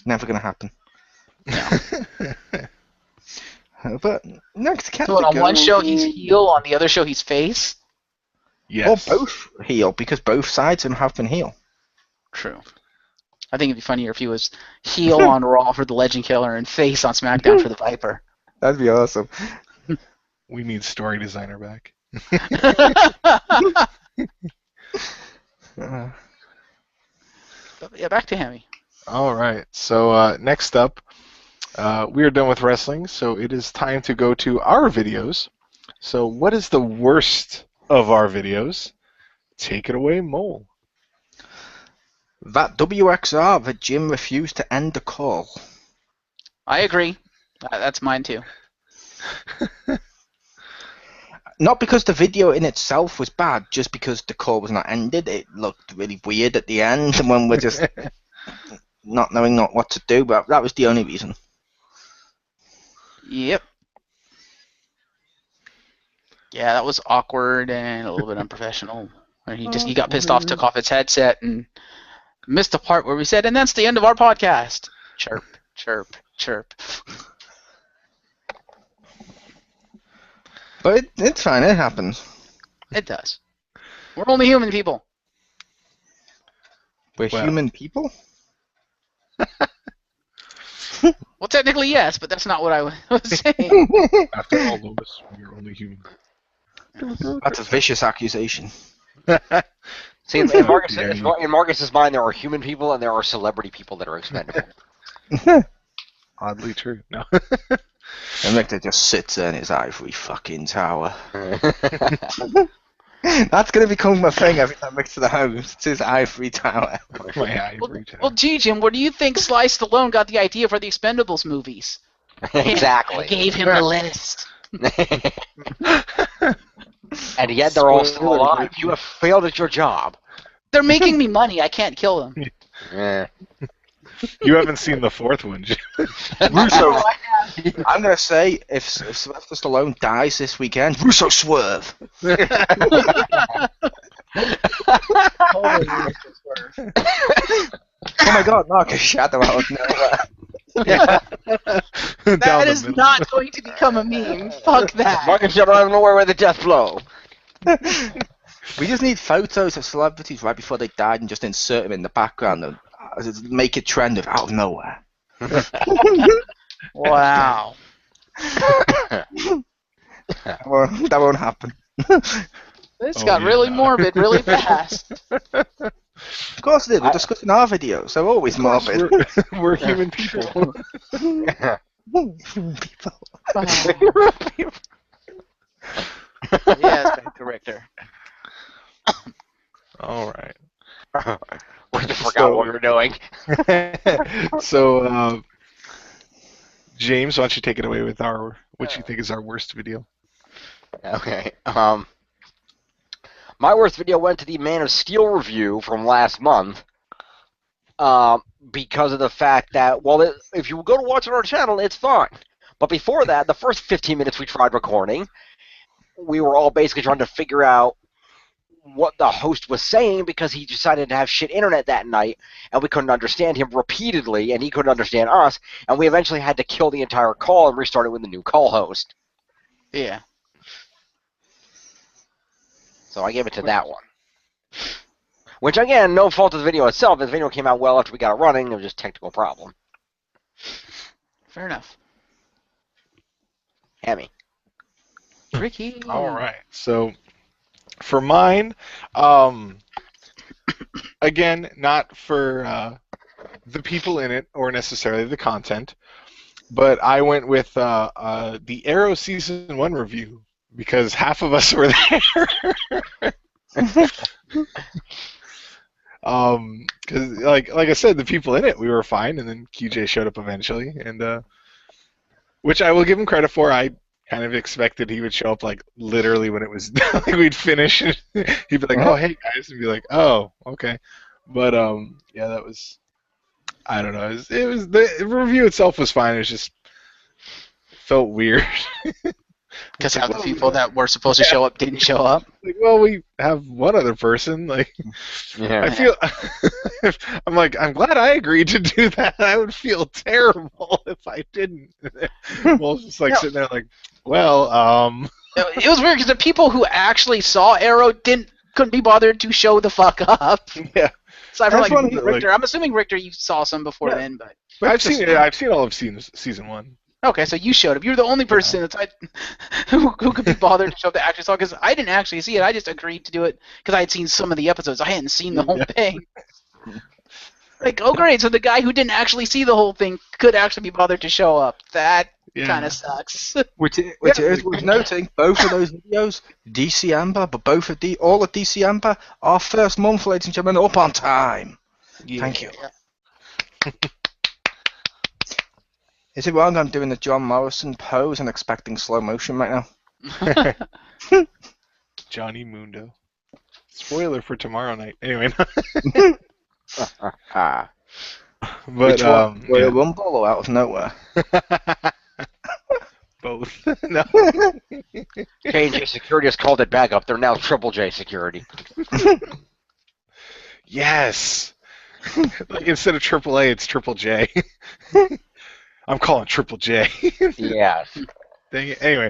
Speaker 4: Never going to happen.
Speaker 2: No.
Speaker 4: But next category.
Speaker 2: So on one show he's heel, on the other show he's face?
Speaker 1: Yes.
Speaker 4: Or both heel, because both sides of him have been heel.
Speaker 2: True. I think it'd be funnier if he was heel on Raw for the Legend Killer and face on SmackDown for the Viper.
Speaker 4: That'd be awesome.
Speaker 1: We need story designer back.
Speaker 2: Yeah, back to Hammy.
Speaker 1: All right. So next up, we are done with wrestling, so it is time to go to our videos. So what is the worst of our videos? Take it away, Mole.
Speaker 4: That WXR that Jim refused to end the call.
Speaker 2: I agree. That's mine too.
Speaker 4: Not because the video in itself was bad, just because the call was not ended. It looked really weird at the end, and when we're just not knowing what to do. But that was the only reason.
Speaker 2: Yep. Yeah, that was awkward and a little bit unprofessional. He got pissed off, took off his headset, and missed the part where we said, and that's the end of our podcast. Chirp, chirp, chirp.
Speaker 4: But it's fine. It happens.
Speaker 2: It does. We're only human people.
Speaker 4: We're human people?
Speaker 2: Well, technically, yes, but that's not what I was saying.
Speaker 1: After all of us, we're only human.
Speaker 4: That's a vicious accusation.
Speaker 3: See, in Marcus's mind, there are human people and there are celebrity people that are expendable.
Speaker 1: Oddly true. No.
Speaker 4: And Richter just sits there in his ivory fucking tower. That's going to become my thing every time Richter the host. It's his ivory tower.
Speaker 1: My ivory tower.
Speaker 2: Well, gee, Jim, where do you think Sly Stallone got the idea for the Expendables movies?
Speaker 3: Exactly.
Speaker 2: I gave him the list.
Speaker 3: And yet they're all still alive. You have failed at your job.
Speaker 2: They're making me money. I can't kill them.
Speaker 3: Yeah.
Speaker 1: You haven't seen the fourth one, Jim.
Speaker 4: Russo. I'm gonna say if Sylvester Stallone dies this weekend, Russo swerve. Oh my God, knock a shadow out of nowhere.
Speaker 2: That is not going to become a meme. Fuck that.
Speaker 3: Marcus Shadow out of nowhere with a death blow.
Speaker 4: We just need photos of celebrities right before they died and just insert them in the background and make it trend of out of nowhere.
Speaker 2: Wow.
Speaker 4: That won't happen.
Speaker 2: This got really morbid really fast.
Speaker 4: Of course it did. We're discussing our videos. They're always morbid.
Speaker 1: We're human people.
Speaker 4: Human people.
Speaker 2: Yes, thank you, Richter.
Speaker 1: All right.
Speaker 3: We just forgot what we were doing.
Speaker 1: So, James, why don't you take it away with what you think is our worst video?
Speaker 3: Okay. My worst video went to the Man of Steel review from last month because of the fact that, well, if you go to watch it on our channel, it's fine. But before that, the first 15 minutes we tried recording, we were all basically trying to figure out what the host was saying because he decided to have shit internet that night, and we couldn't understand him repeatedly, and he couldn't understand us, and we eventually had to kill the entire call and restart it with a new call host.
Speaker 2: Yeah.
Speaker 3: So I gave it to that one. Which, again, no fault of the video itself. The video came out well after we got it running. It was just a technical problem.
Speaker 2: Fair enough.
Speaker 3: Hammy.
Speaker 2: Ricky.
Speaker 1: All right. So, for mine, again, not for the people in it or necessarily the content, but I went with the Arrow Season 1 review because half of us were there. Because like I said, the people in it, we were fine, and then QJ showed up eventually, and which I will give him credit for. I kind of expected he would show up like literally when it was like we'd finish. He'd be like, "Oh, hey guys," and be like, "Oh, okay." But yeah, that was, I don't know. It was the review itself was fine. It was just felt weird.
Speaker 2: Because how the people that were supposed to show up didn't show up.
Speaker 1: Like, well, we have one other person. Like,
Speaker 3: Yeah.
Speaker 1: I feel, I'm like, I'm glad I agreed to do that. I would feel terrible if I didn't. Well, it's just like sitting there, like, well,
Speaker 2: It was weird because the people who actually saw Arrow couldn't be bothered to show the fuck up.
Speaker 1: Yeah.
Speaker 2: Aside from like
Speaker 1: That's one-
Speaker 2: Richter, I'm assuming Richter, you saw some before then, but
Speaker 1: I've seen it. I've seen all of season 1.
Speaker 2: okay, so you showed up. You're the only person that's who could be bothered to show up that actually saw it, because I didn't actually see it. I just agreed to do it because I had seen some of the episodes. I hadn't seen the whole thing. Like, oh great, so the guy who didn't actually see the whole thing could actually be bothered to show up. That kind of sucks.
Speaker 4: Which is worth noting, both of those videos, DC Amber, but all of DC Amber, our first month, ladies and gentlemen, up on time.
Speaker 1: Yeah.
Speaker 4: Thank you. Is it wrong I'm doing the John Morrison pose and expecting slow motion right now?
Speaker 1: Johnny Mundo. Spoiler for tomorrow night. Anyway. But
Speaker 4: Which one? Royal
Speaker 1: yeah.
Speaker 4: Rumble or out of nowhere?
Speaker 1: Both. No.
Speaker 3: J&J Security has called it back up. They're now Triple J Security.
Speaker 1: Yes. Like, instead of AAA, it's Triple J. I'm calling Triple J.
Speaker 3: Yes.
Speaker 1: Dang it. Anyway.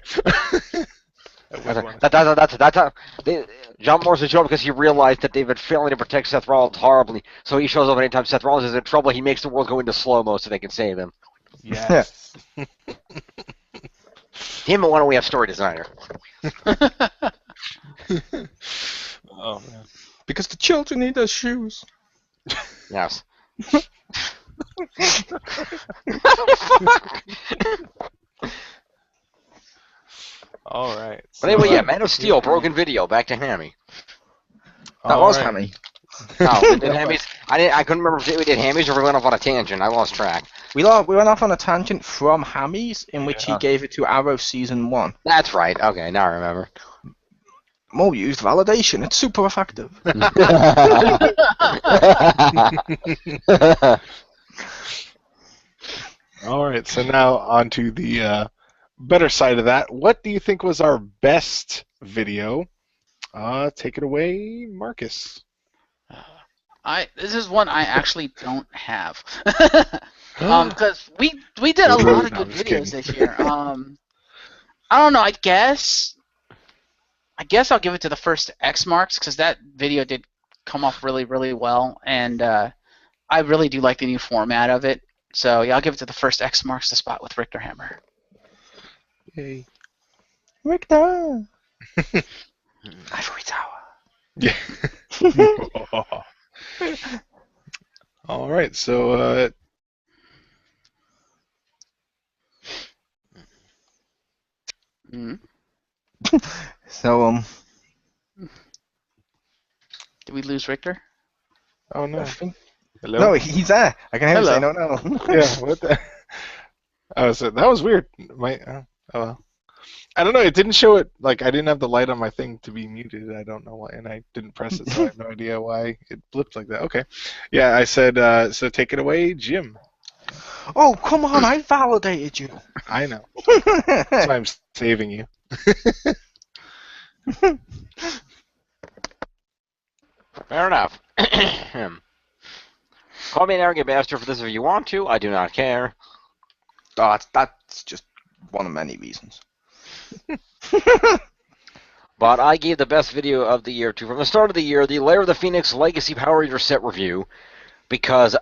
Speaker 3: John Morrison showed up because he realized that they've been failing to protect Seth Rollins horribly. So he shows up anytime Seth Rollins is in trouble, he makes the world go into slow-mo so they can save him.
Speaker 1: Yes.
Speaker 3: Damn it, why don't we have story designer?
Speaker 1: Oh, man.
Speaker 4: Because the children need their shoes.
Speaker 3: Yes.
Speaker 1: All right.
Speaker 3: But anyway, yeah, Man of Steel, broken video, back to Hammy.
Speaker 4: That was Hammy.
Speaker 3: Oh, we did Hammy's? I couldn't remember if we did Hammy's or we went off on a tangent. I lost track.
Speaker 4: We went off on a tangent from Hammy's, in which he gave it to Arrow Season 1.
Speaker 3: That's right. Okay, now I remember.
Speaker 4: More used validation. It's super effective.
Speaker 1: All right, so now on to the better side of that. What do you think was our best video? Take it away, Marcus.
Speaker 2: This is one I actually don't have. Because we did a lot of
Speaker 1: No,
Speaker 2: good
Speaker 1: I'm just
Speaker 2: videos
Speaker 1: kidding.
Speaker 2: this year. I don't know. I guess I'll give it to the first X marks because that video did come off really, really well, and I really do like the new format of it. So yeah, I'll give it to the first X marks the spot with Richter Hammer.
Speaker 1: Yay.
Speaker 4: Richter! Ivory Tower.
Speaker 1: Yeah. All right, so
Speaker 4: So,
Speaker 2: Did we lose Richter?
Speaker 1: oh no.
Speaker 4: I think...
Speaker 1: Hello?
Speaker 4: No, he's there. I can hear him say
Speaker 2: Hello.
Speaker 4: no.
Speaker 1: Yeah, what the? That was weird. Oh well. I don't know. It didn't show it. Like I didn't have the light on my thing to be muted. I don't know why, and I didn't press it, so I have no idea why it blipped like that. Okay. Yeah, I said. So take it away, Jim.
Speaker 4: Oh, come on, I validated you.
Speaker 1: I know. That's why I'm saving you.
Speaker 3: Fair enough. Call me an arrogant bastard for this if you want to. I do not care.
Speaker 4: That's just one of many reasons.
Speaker 3: But I gave the best video of the year to, from the start of the year, the Lair of the Phoenix Legacy Power Ranger set review, because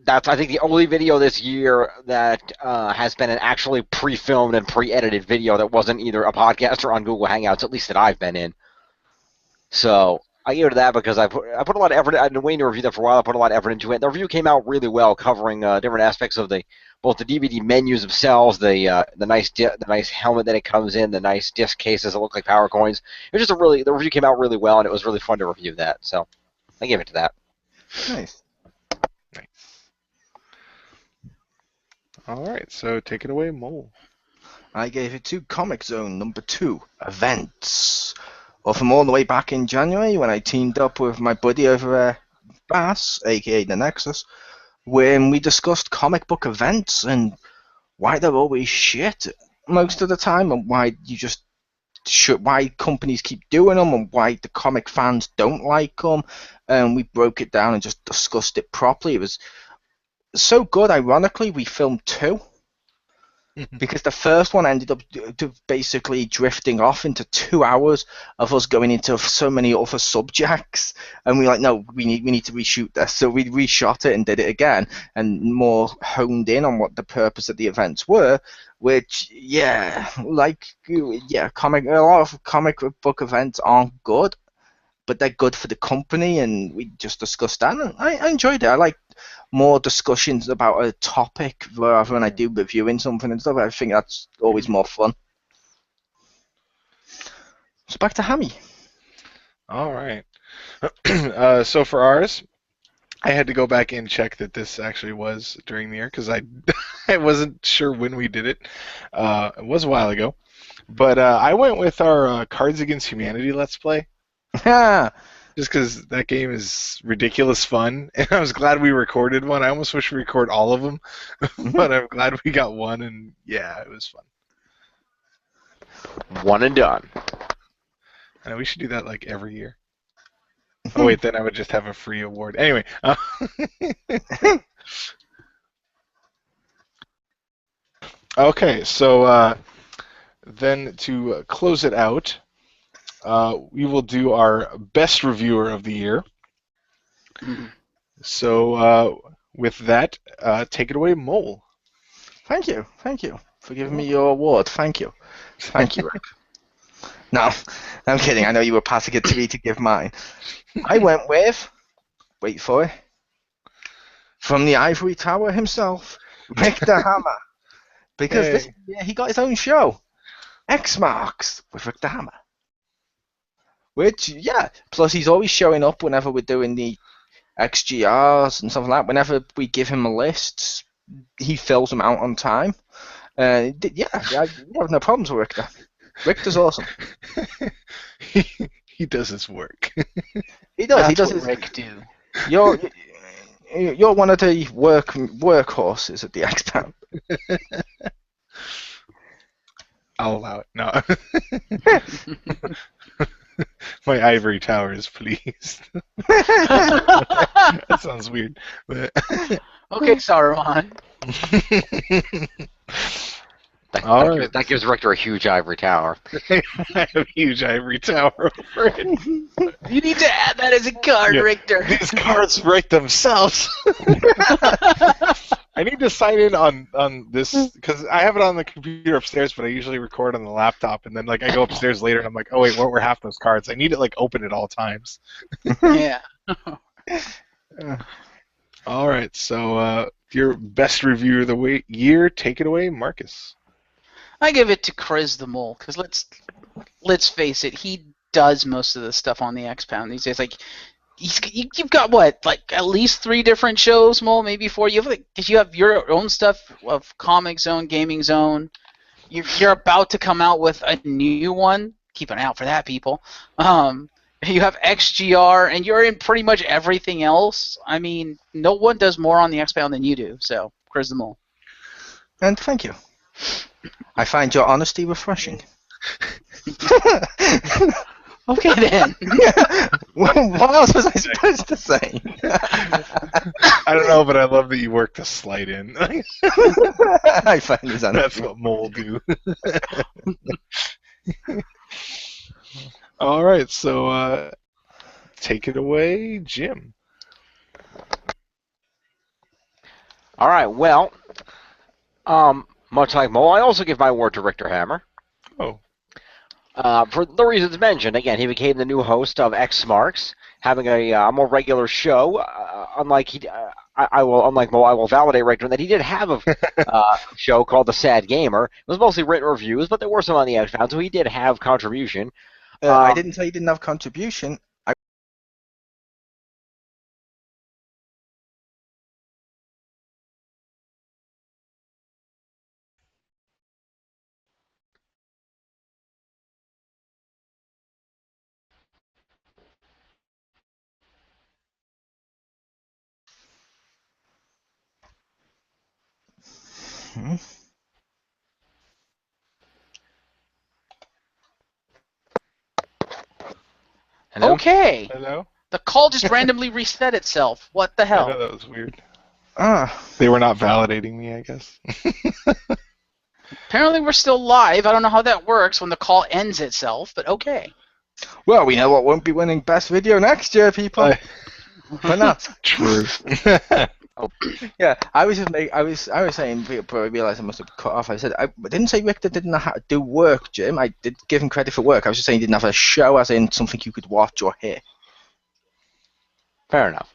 Speaker 3: that's, I think, the only video this year that has been an actually pre-filmed and pre-edited video that wasn't either a podcast or on Google Hangouts, at least that I've been in. So I gave it to that because I put a lot of effort. I've been waiting to review that for a while. I put a lot of effort into it. The review came out really well, covering different aspects of both the DVD menus themselves, the nice helmet that it comes in, the nice disc cases that look like power coins. It was just the review came out really well, and it was really fun to review that. So I gave it to that.
Speaker 4: Nice.
Speaker 1: All right. So take it away, Mole.
Speaker 4: I gave it to Comic Zone number 2, Events. Well, from all the way back in January when I teamed up with my buddy over Bass, aka the Nexus, when we discussed comic book events and why they're always shit most of the time, and why why companies keep doing them, and why the comic fans don't like them. And we broke it down and just discussed it properly. It was so good. Ironically, we filmed 2. Because the first one ended up basically drifting off into 2 hours of us going into so many other subjects, and we were like, no, we need to reshoot this. So we reshot it and did it again, and more honed in on what the purpose of the events were. Which, a lot of comic book events aren't good, but they're good for the company, and we just discussed that. And I enjoyed it. I like more discussions about a topic rather than I do reviewing something and stuff. I think that's always more fun. So back to Hammy.
Speaker 1: All right. So for ours, I had to go back and check that this actually was during the year because I wasn't sure when we did it. It was a while ago. But I went with our Cards Against Humanity Let's Play. Just because that game is ridiculous fun, and I was glad we recorded one. I almost wish we record all of them, but I'm glad we got one, and yeah, it was fun.
Speaker 3: One and done.
Speaker 1: And we should do that like every year. Oh wait, then I would just have a free award. Anyway. Okay, so then to close it out, we will do our best reviewer of the year. So with that, take it away, Mole.
Speaker 4: Thank you for giving me your award. Thank you, Rick. No, I'm kidding. I know you were passing it to me to give mine. I went with, wait for it, from the Ivory Tower himself, Richter Hammer, because this year he got his own show, X Marks with Richter Hammer. Which, plus he's always showing up whenever we're doing the XGRs and stuff like that. Whenever we give him a list, he fills them out on time. I have no problems with Richter. Richter's awesome.
Speaker 1: He does his work.
Speaker 4: He does.
Speaker 2: That's what Rick do.
Speaker 4: You're one of the workhorses at the X-Town.
Speaker 1: I'll allow it. No. My ivory tower is pleased. That sounds weird. But
Speaker 2: Okay, Saruman.
Speaker 3: That gives Richter a huge ivory tower.
Speaker 1: I have a huge ivory tower over it.
Speaker 2: You need to add that as a card,
Speaker 1: Yeah.
Speaker 2: Richter.
Speaker 1: These cards write themselves. I need to sign in on this because I have it on the computer upstairs, but I usually record on the laptop, and then like I go upstairs later and I'm like, oh wait, what were half those cards? I need it like open at all times.
Speaker 2: Yeah.
Speaker 1: All right, so your best review of the year, take it away, Marcus.
Speaker 2: I give it to Chriz the Mole because let's face it, he does most of the stuff on the X-Pound these days. Like you've got what, like at least 3 different shows, Mole, maybe 4. You have because you have your own stuff of Comic Zone, Gaming Zone. You're about to come out with a new one. Keep an eye out for that, people. You have XGR, and you're in pretty much everything else. I mean, no one does more on the X-Pound than you do. So, Chriz the Mole.
Speaker 4: And thank you. I find your honesty refreshing.
Speaker 2: Okay then.
Speaker 4: What else was I supposed to say?
Speaker 1: I don't know, but I love that you worked a slight in.
Speaker 4: I find his honesty.
Speaker 1: That's what Mole do. All right, so take it away, Jim.
Speaker 3: All right, well, much like Mo, I also give my award to Richter Hammer.
Speaker 1: Oh.
Speaker 3: For the reasons mentioned. Again, he became the new host of X Marks, having a more regular show. Unlike Mo, I will validate Richter in that he did have a show called The Sad Gamer. It was mostly written reviews, but there were some on the X-Pound, so he did have contribution.
Speaker 4: I didn't say he didn't have contribution.
Speaker 3: Hello?
Speaker 2: Okay.
Speaker 1: Hello?
Speaker 2: The call just randomly reset itself. What the
Speaker 1: I
Speaker 2: hell?
Speaker 1: know that was weird.
Speaker 4: Ah,
Speaker 1: They were not validating me, I guess.
Speaker 2: Apparently we're still live. I don't know how that works when the call ends itself, but okay.
Speaker 4: well, we know what won't be winning best video next year, people. But not.
Speaker 1: True.
Speaker 4: Yeah, I was saying, but I realised I must have cut off. I said I didn't say Richter didn't do work, Jim. I did give him credit for work. I was just saying he didn't have a show, as in something you could watch or hear.
Speaker 3: Fair enough.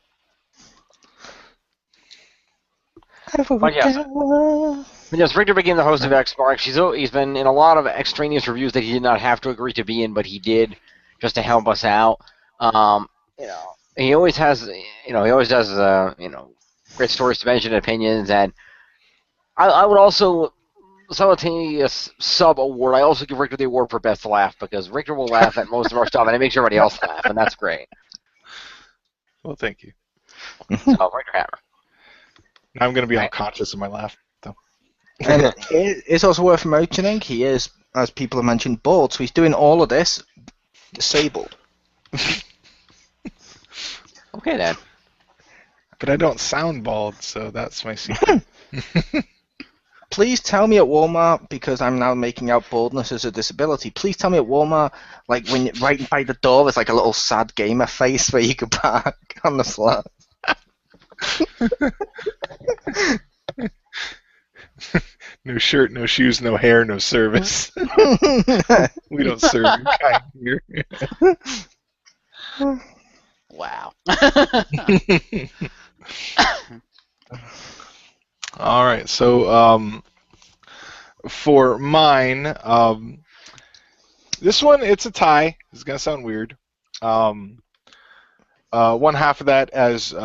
Speaker 3: But yes, Richter became the host of X Marks. He's been in a lot of extraneous reviews that he did not have to agree to be in, but he did just to help us out. He always has, he always does, great stories to mention, opinions, and I would also simultaneous sub award. I also give Richter the award for best laugh because Richter will laugh at most of our stuff, and it makes everybody else laugh, and that's great.
Speaker 1: Well, thank you.
Speaker 3: So, Richter Hammer.
Speaker 1: Now I'm going to be unconscious of my laugh, though.
Speaker 4: And it's also worth mentioning he is, as people have mentioned, bald, so he's doing all of this disabled.
Speaker 3: Okay then.
Speaker 1: But I don't sound bald, so that's my secret.
Speaker 4: Please tell me at Walmart, because I'm now making out baldness as a disability. Please tell me at Walmart, like when you're right by the door, there's like a little sad gamer face where you could park on the floor.
Speaker 1: No shirt, no shoes, no hair, no service. We don't serve you kind here.
Speaker 2: Wow.
Speaker 1: All right, so for mine, this one, it's a tie. It's going to sound weird. One half of that, as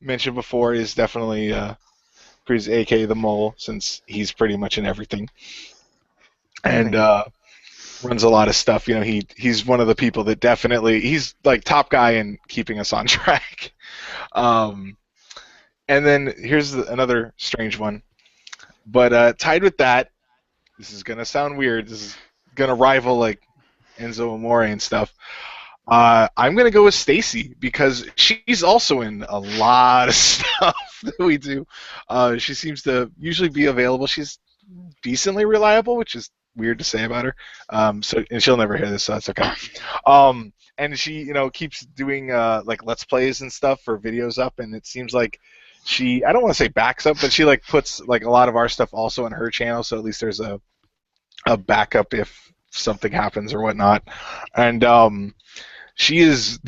Speaker 1: mentioned before, is definitely Chriz, a.k.a. the Mole, since he's pretty much in everything. And runs a lot of stuff. He's one of the people that he's like top guy in keeping us on track. And then here's another strange one. But tied with that, this is gonna sound weird. This is gonna rival like Enzo Amore and stuff. I'm gonna go with Stacy because she's also in a lot of stuff that we do. She seems to usually be available. She's decently reliable, which is weird to say about her. And she'll never hear this, so that's okay. And she, keeps doing like Let's Plays and stuff for videos up, and it seems like I don't want to say backs up, but she like puts like a lot of our stuff also on her channel, so at least there's a backup if something happens or whatnot. And she is.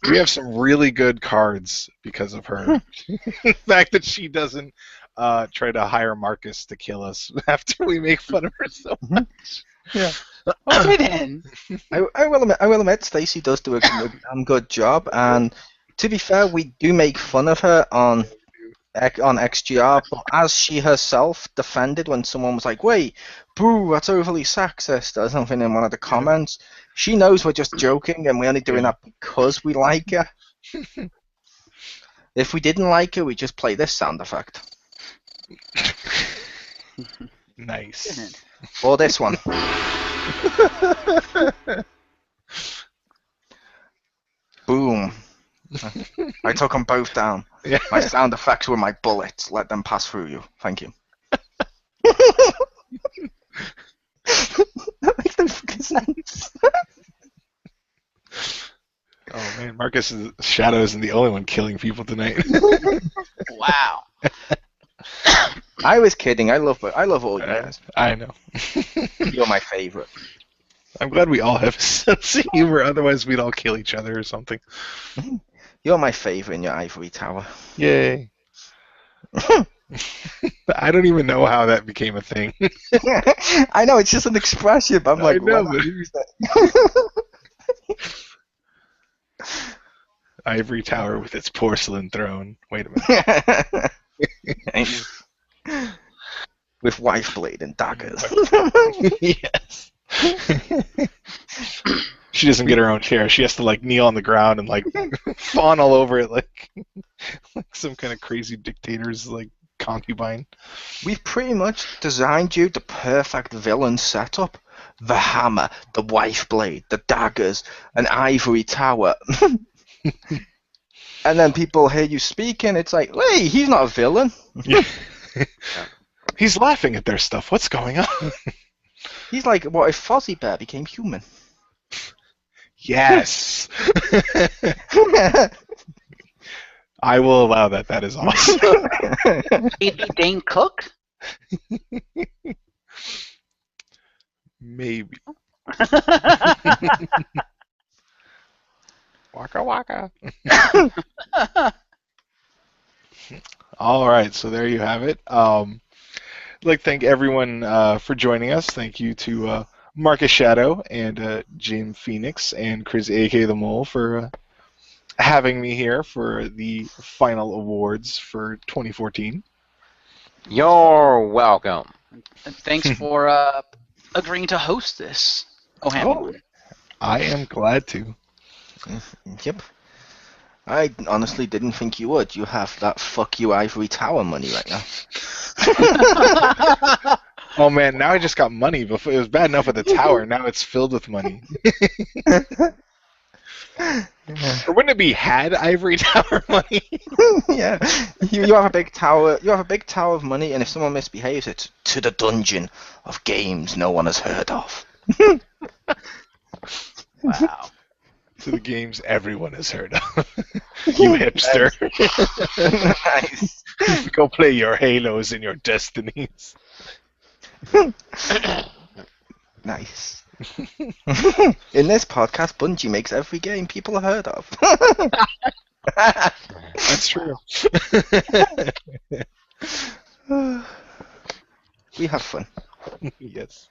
Speaker 1: We have some really good cards because of her. The fact that she doesn't try to hire Marcus to kill us after we make fun of her so much.
Speaker 4: Yeah.
Speaker 2: Okay then.
Speaker 4: I will admit, Stacey does do a damn good job, and to be fair, we do make fun of her on XGR, but as she herself defended when someone was like, "Wait, boo, that's overly sexist," or something in one of the comments, she knows we're just joking and we're only doing that because we like her. If we didn't like her, we'd just play this sound effect.
Speaker 1: Nice.
Speaker 4: Or this one. Boom. I took them both down.
Speaker 1: Yeah.
Speaker 4: My sound effects were my bullets. Let them pass through you. Thank you. That makes no fucking sense.
Speaker 1: Oh man, Marcus's shadow isn't the only one killing people tonight.
Speaker 2: Wow.
Speaker 4: I was kidding. I love all you guys.
Speaker 1: I know.
Speaker 4: You're my favorite.
Speaker 1: I'm glad we all have a sense of humor. Otherwise, we'd all kill each other or something.
Speaker 4: You're my favorite in your ivory tower.
Speaker 1: Yay. I don't even know how that became a thing.
Speaker 4: I know, it's just an expression, but I'm like,
Speaker 1: I know,
Speaker 4: why not use that?
Speaker 1: Ivory tower with its porcelain throne. Wait a minute.
Speaker 4: With wife blade and daggers.
Speaker 1: Yes. She doesn't get her own chair. She has to like kneel on the ground and like fawn all over it like some kind of crazy dictator's like concubine.
Speaker 4: We've pretty much designed you the perfect villain setup. The hammer, the wife blade, the daggers, an ivory tower. And then people hear you speaking, it's like, hey, he's not a villain.
Speaker 1: Yeah. He's laughing at their stuff. What's going on?
Speaker 4: He's like, what if Fozzie Bear became human?
Speaker 1: Yes. I will allow that. That is awesome.
Speaker 2: He'd be Dane Cook?
Speaker 1: Maybe. Waka waka. All right, so there you have it. I'd like to thank everyone for joining us. Thank you to Marcus Shadow and Jim Phoenix and Chriz Chriz the Mole for having me here for the final awards for 2014.
Speaker 3: You're welcome.
Speaker 2: And thanks for agreeing to host this.
Speaker 1: I am glad to.
Speaker 4: Yep. I honestly didn't think you would. You have that fuck you ivory tower money right now.
Speaker 1: Oh man, now I just got money. Before it was bad enough with the tower. Now it's filled with money. Or wouldn't it be had ivory tower money?
Speaker 4: Yeah. You have a big tower. You have a big tower of money, and if someone misbehaves, it's to the dungeon of games no one has heard of.
Speaker 2: Wow.
Speaker 1: To the games everyone has heard of. You hipster.
Speaker 4: Nice.
Speaker 1: Go play your Halos and your Destinies.
Speaker 4: Nice. In this podcast, Bungie makes every game people have heard of.
Speaker 1: That's true.
Speaker 4: We have fun.
Speaker 1: Yes.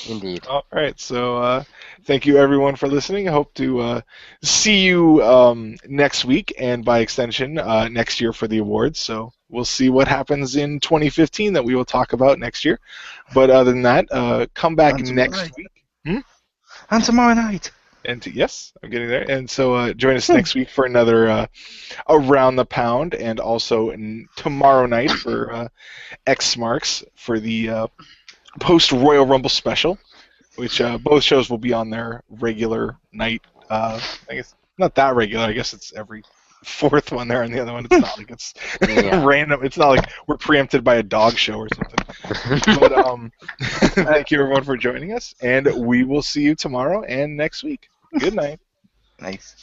Speaker 3: Indeed.
Speaker 1: All right. So thank you everyone for listening. I hope to see you next week and by extension next year for the awards. So we'll see what happens in 2015 that we will talk about next year. But other than that, come back next week.
Speaker 4: And tomorrow night.
Speaker 1: And yes, I'm getting there. And so join us next week for another Around the Pound, and also tomorrow night for X Marks for the post Royal Rumble special, which both shows will be on their regular night. I guess not that regular. I guess it's every fourth one there, and the other one it's not like it's random. It's not like we're preempted by a dog show or something. But thank you everyone for joining us, and we will see you tomorrow and next week. Good night.
Speaker 4: Nice.